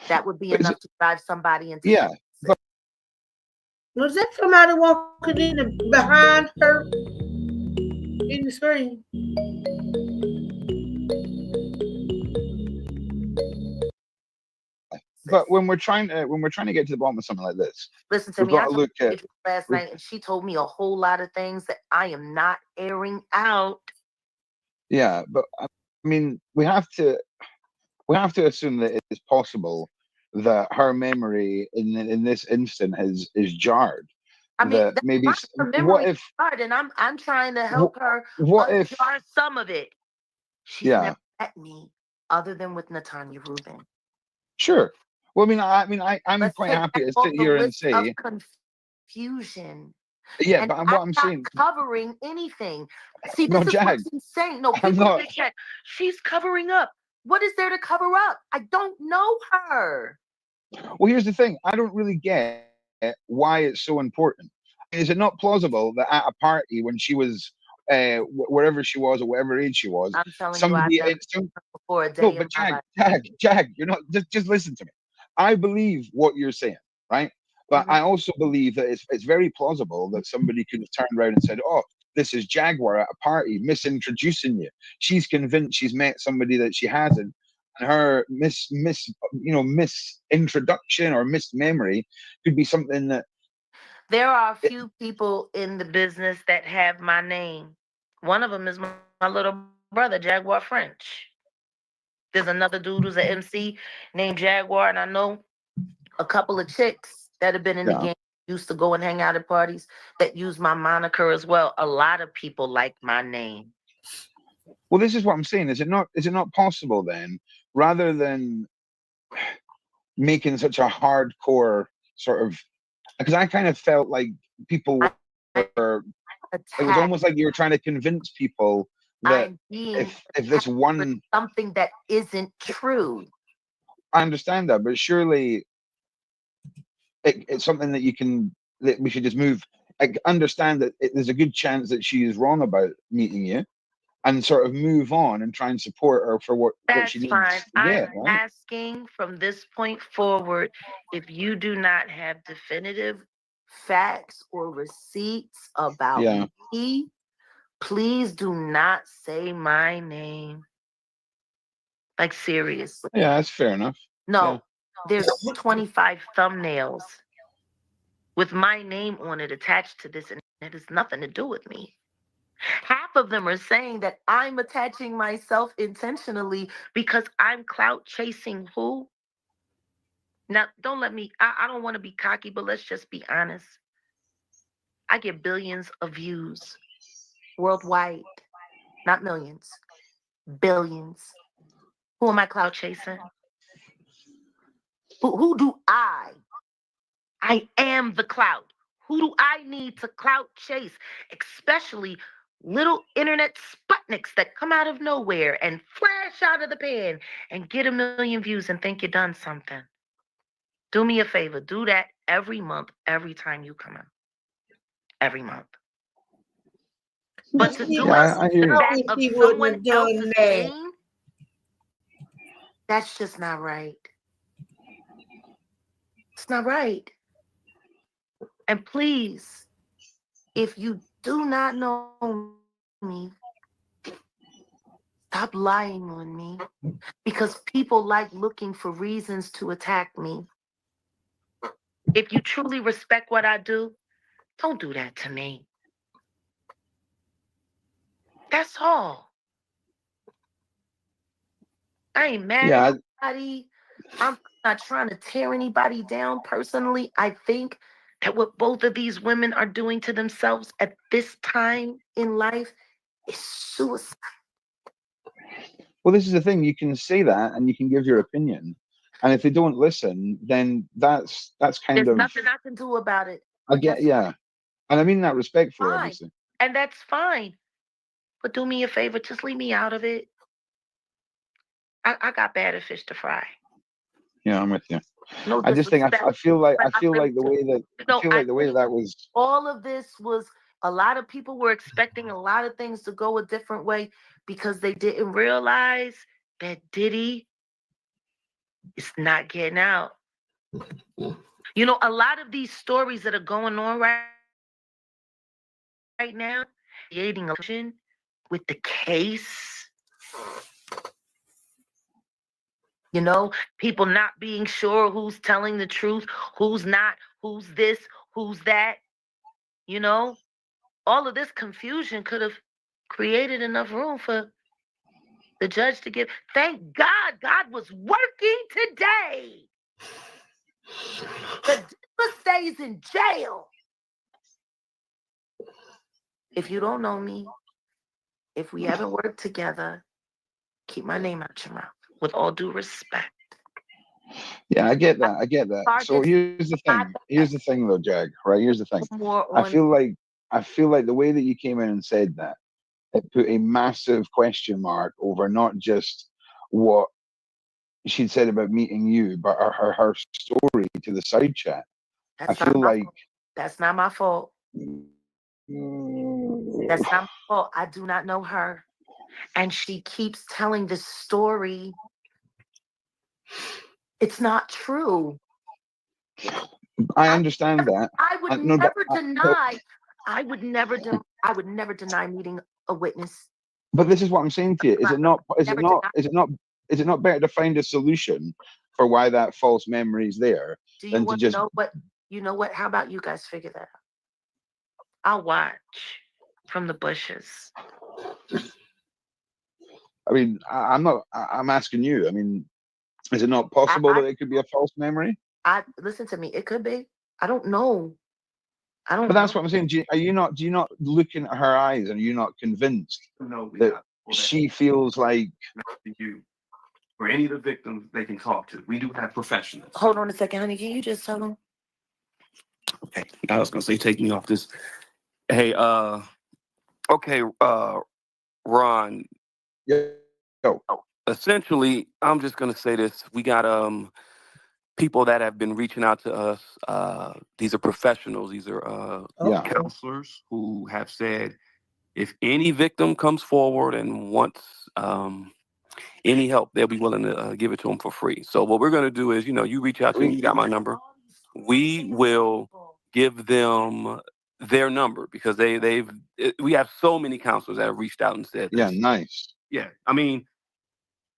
S11: that would be enough to drive somebody into suicide.
S1: Was that somebody walking in behind her in the screen?
S8: But when we're trying to get to the bottom of something like this,
S11: listen to
S8: we've
S11: me.
S8: got
S11: I
S8: to
S11: talked
S8: look
S11: to
S8: at
S11: her last night, and she told me a whole lot of things that I am not airing out.
S8: Yeah, but I mean, we have to assume that it is possible that her memory in this instant is jarred.
S11: I mean,
S8: That maybe
S11: her memory
S8: what if
S11: hard, and I'm trying to help her
S8: what if
S11: unjar some of it. She's
S8: yeah,
S11: never met me other than with Natanya Rubin.
S8: sure. Well, I'm
S11: Let's
S8: quite
S11: take
S8: happy
S11: that
S8: to
S11: off
S8: sit
S11: the
S8: here and
S11: list of
S8: say,
S11: confusion.
S8: yeah,
S11: And
S8: but
S11: I'm
S8: what I'm
S11: not
S8: saying,
S11: covering anything. See,
S8: no,
S11: this is
S8: Jag,
S11: what's insane. No,
S8: I'm
S11: people in
S8: not.
S11: the chat. She's covering up. What is there to cover up? I don't know her.
S8: Well, here's the thing. I don't really get why it's so important. Is it not plausible that at a party when she was wherever she was or whatever age she was,
S11: I'm telling you, I've
S8: somebody
S11: never before a
S8: no,
S11: day in
S8: but
S11: my life.
S8: Jag, you're not just listen to me. I believe what you're saying, right? But I also believe that it's very plausible that somebody could have turned around and said, "Oh, this is Jaguar at a party, misintroducing you." She's convinced she's met somebody that she hasn't, and her misintroduction or mismemory could be something that
S11: There are a few people in the business that have my name. One of them is my little brother, Jaguar French. There's another dude who's an MC named Jaguar, and I know a couple of chicks that have been in the game, used to go and hang out at parties, that use my moniker as well. A lot of people like my name.
S8: Well, this is what I'm saying. Is it not possible then, rather than making such a hardcore sort of, because I kind of felt like people were it was almost like you were trying to convince people that if this one
S11: something that isn't true.
S8: I understand that, but surely it's something that we should just move. I understand that there's a good chance that she is wrong about meeting you, and sort of move on and try and support her for what she needs
S11: That's fine.
S8: to get.
S11: I'm
S8: Right?
S11: asking from this point forward, if you do not have definitive facts or receipts about me, please do not say my name. Like, seriously.
S8: Yeah, that's fair enough.
S11: No, there's 25 thumbnails with my name on it attached to this, and it has nothing to do with me. Half of them are saying that I'm attaching myself intentionally because I'm clout chasing who? Now, don't let me, I don't want to be cocky, but let's just be honest. I get billions of views worldwide, not millions, billions. Who am I clout chasing? Who do I am the clout. Who do I need to clout chase? Especially little internet Sputniks that come out of nowhere and flash out of the pan and get 1 million views and think you done something. Do me a favor. Do that every month, every time you come out. Every month. But to do it back of someone else's name, that's just not right. It's not right. And please, if you do not know me, stop lying on me, because people like looking for reasons to attack me. If you truly respect what I do, don't do that to me. That's all. I ain't mad at anybody. I'm not trying to tear anybody down personally. I think that what both of these women are doing to themselves at this time in life is suicide.
S8: Well, this is the thing. You can say that and you can give your opinion, and if they don't listen, then that's kind
S11: There's
S8: of
S11: nothing I can do about it.
S8: I get, and I mean that respectfully,
S11: Fine.
S8: obviously.
S11: And that's fine. But do me a favor, just leave me out of it. I got better fish to fry.
S8: Yeah, I'm with you.
S11: No
S4: I just think
S11: disrespect.
S4: I feel like
S11: but
S4: the
S11: really
S4: way
S11: do.
S4: that that was.
S11: All of this was, a lot of people were expecting a lot of things to go a different way because they didn't realize that Diddy is not getting out. You know, a lot of these stories that are going on right now, creating illusion with the case. You know, people not being sure who's telling the truth, who's not, who's this, who's that. You know, all of this confusion could have created enough room for the judge to give. Thank God, God was working today. The devil stays in jail. If you don't know me, if we haven't worked together, keep my name out your mouth. With all due respect.
S4: Yeah, I get that. I get that. So here's the thing. Here's the thing, though, Jag. Right? Here's the thing. I feel like the way that you came in and said that, it put a massive question mark over not just what she'd said about meeting you, but her story to the side chat. I feel like
S11: that's not my fault. That's not my fault. I do not know her. And she keeps telling this story. It's not true.
S4: I understand that.
S11: I would never deny. I would never deny meeting a witness.
S4: But this is what I'm saying to you. Is it not better to find a solution for why that false memory is there than to just
S11: know what? You know what? How about you guys figure that out? I'll watch from the bushes.
S4: I mean, I'm asking you. I mean, is it not possible that it could be a false memory?
S11: Listen to me. It could be. I don't know.
S4: But that's what I'm saying. Do you not looking at her eyes and are you not convinced that she feels like
S13: you or any of the victims they can talk to? We do have professionals.
S11: Hold on a second, honey. Can you just tell them?
S13: Okay, I was gonna say take me off this. Hey, okay, Ron.
S4: Yeah.
S13: Essentially, I'm just gonna say this. We got people that have been reaching out to us. These are professionals. These are counselors who have said if any victim comes forward and wants any help, they'll be willing to give it to them for free. So what we're gonna do is, you reach out to me. You got my number. We will give them their number because we have so many counselors that have reached out and said this.
S4: Yeah, nice.
S13: Yeah, I mean,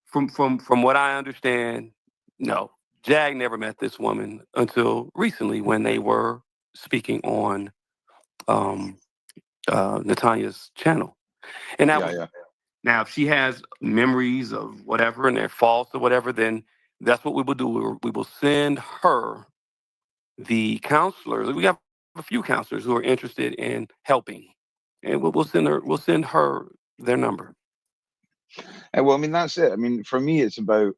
S13: from what I understand, no, Jag never met this woman until recently when they were speaking on Natanya's channel. And now, if she has memories of whatever and they're false or whatever, then that's what we will do. We will send her the counselors. We have a few counselors who are interested in helping, and we'll send her their number.
S4: Well, I mean, that's it. I mean, for me, it's about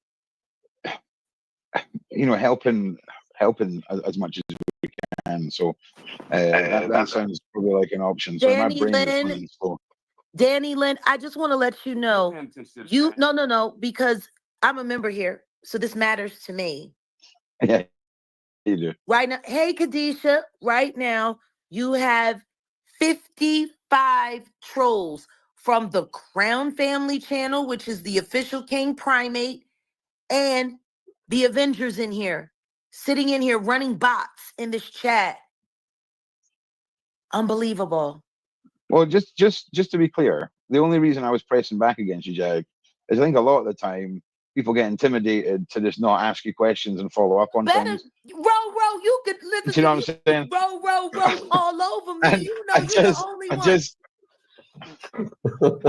S4: helping as much as we can. So that sounds probably like an option. So my brain is running slow.
S11: Danny Lynn, I just want to let you know, no, because I'm a member here, so this matters to me.
S4: Yeah, you do.
S11: Right now, hey, Kadisha, right now, you have 55 trolls from the Crown Family channel, which is the official King Primate, and the Avengers in here, sitting in here running bots in this chat. Unbelievable.
S4: Well, just to be clear, the only reason I was pressing back against you, Jag, is I think a lot of the time people get intimidated to just not ask you questions and follow up on things.
S11: Row, you could listen.
S4: Do you know what I'm saying?
S11: Row all over me. You're the only one.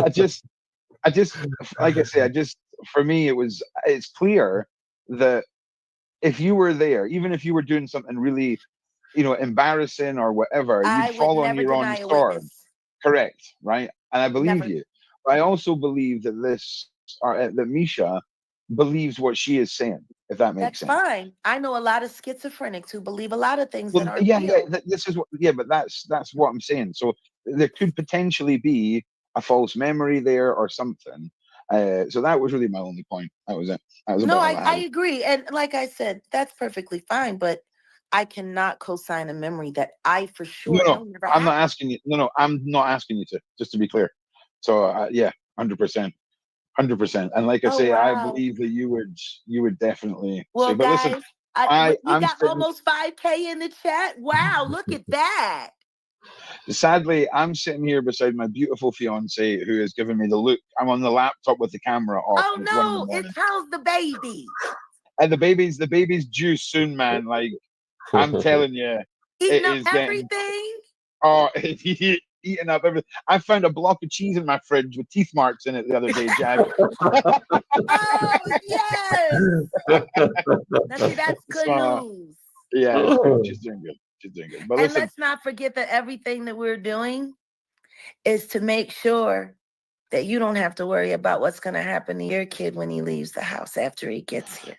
S4: I just, like I say, for me, it's clear that if you were there, even if you were doing something really, embarrassing or whatever, you'd fall on your own sword. Correct, right? And I believe you. But I also believe that that Misha believes what she is saying, if that makes sense.
S11: That's fine. I know a lot of schizophrenics who believe a lot of things that aren't real.
S4: This is what. Yeah, but that's what I'm saying. So there could potentially be a false memory there or something.
S8: So that was really my only point. That was it. That was
S11: no, I agree. And like I said, that's perfectly fine, but I cannot co-sign a memory that I for sure
S8: No, I'm not asking you. No, I'm not asking you to, just to be clear. So yeah, 100%. 100%. And like I say, I believe that you would definitely say, but
S11: guys,
S8: listen,
S11: we got almost 5K in the chat. Wow, look at that.
S8: Sadly, I'm sitting here beside my beautiful fiance who has given me the look. I'm on the laptop with the camera off.
S11: Oh no, it's how's the baby?
S8: And the baby's due soon, man. Like I'm telling you,
S11: eating up everything.
S8: Eating up everything. I found a block of cheese in my fridge with teeth marks in it the other day, Jag.
S11: Oh yes. That's good news.
S8: Yeah, she's doing good. She's doing good. But
S11: and
S8: listen,
S11: let's not forget that everything that we're doing is to make sure that you don't have to worry about what's going to happen to your kid when he leaves the house after he gets here.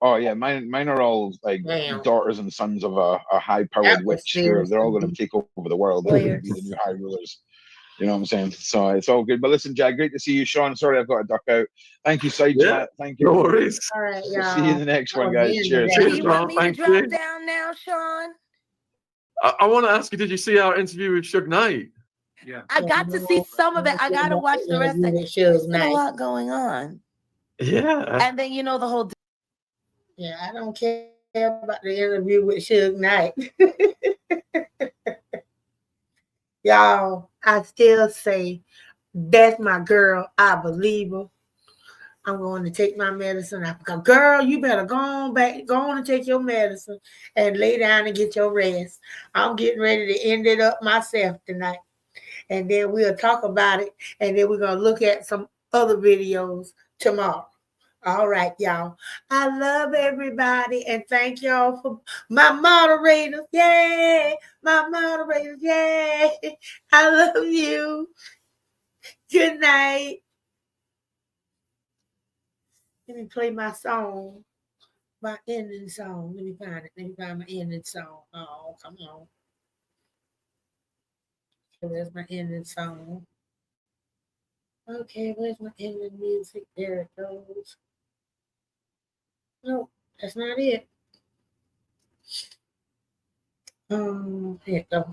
S8: Oh yeah, mine are all like daughters and sons of a high-powered witch. They're all going to take over the world and be the new high rulers. You know what I'm saying? So it's all good. But listen, Jack, great to see you, Sean. Sorry, I've got to duck out. Thank you, side chat. Thank you.
S5: No worries.
S1: All right,
S8: y'all. See you in the next one, guys. Cheers.
S11: Do you want me to drop down now, Sean?
S5: I want to ask you, did you see our interview with Suge Knight?
S11: Yeah. I got to see some of it. I got to watch the rest of it. There's been a lot going on.
S5: Yeah.
S11: And then, the whole...
S1: Yeah, I don't care about the interview with Suge Knight. Y'all, I still say, that's my girl. I believe her. I'm going to take my medicine. I go, girl, you better go on and take your medicine and lay down and get your rest. I'm getting ready to end it up myself tonight. And then we'll talk about it. And then we're going to look at some other videos tomorrow. All right, y'all. I love everybody. And thank y'all for my moderators. Yay. My moderators. Yay. I love you. Good night. Let me play my song. My ending song. Let me find it. Let me find my ending song. Oh, come on. Where's my ending song? Okay, where's my ending music? There it goes. No, that's not it. Here it goes.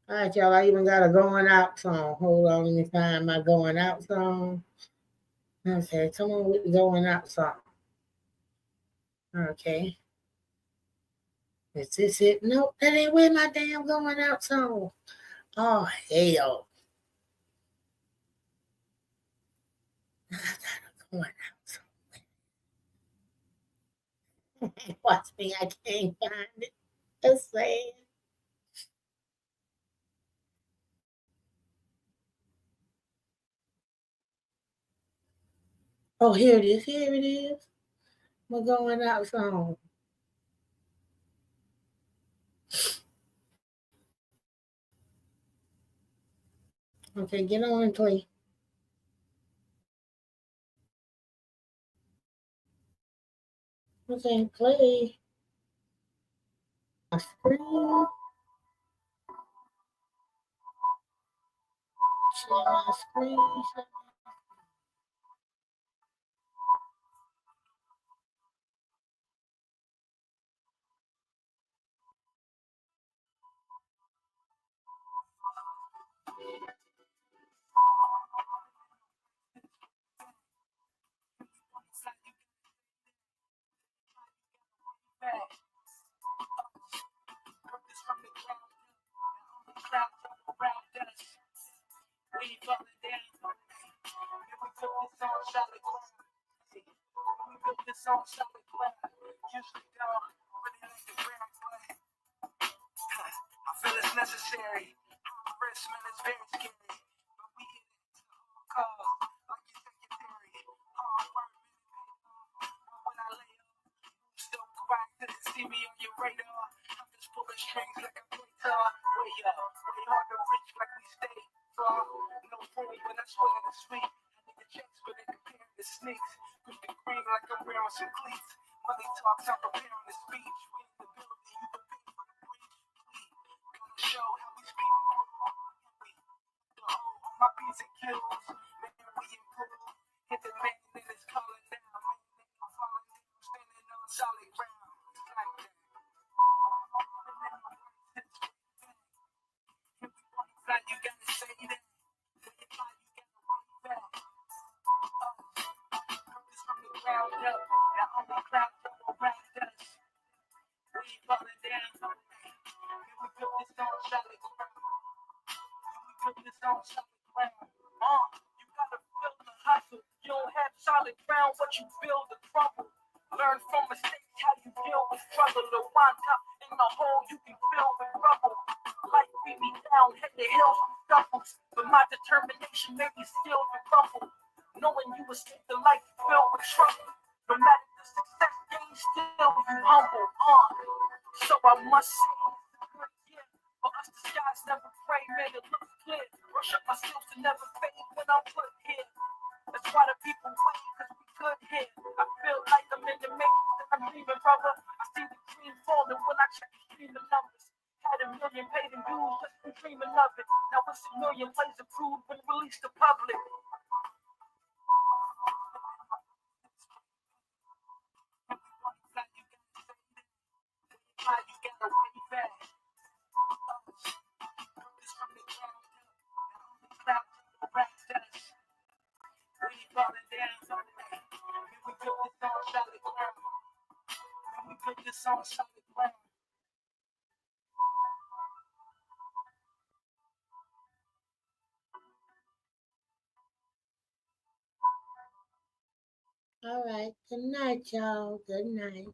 S1: All right, y'all. I even got a going out song. Hold on, let me find my going out song. Okay, come on with the going out song. Okay. Is this it? Nope, that ain't with my damn going out song. Oh, hell. I got a going out song. Watch me, I can't find it. That's sad. Oh, here it is. Here it is. My going out song. Okay, get on and play. Okay, play. My screen. Share my screen. I feel it's necessary. Risk, man, it's very scary. But we in it to all cause, like your secretary. Hard work, but when I lay up, you still quiet, couldn't see me on your radar. I'm just pulling strings like I play guitar. Way up, way hard to reach like we stay far. No free, but I swear that it's sweet. I need the checks, but they comparing the sneaks. Push the green like I'm wearing some cleats. Money talks, I'm preparing the speech. We need the All right. Good night, y'all. Good night.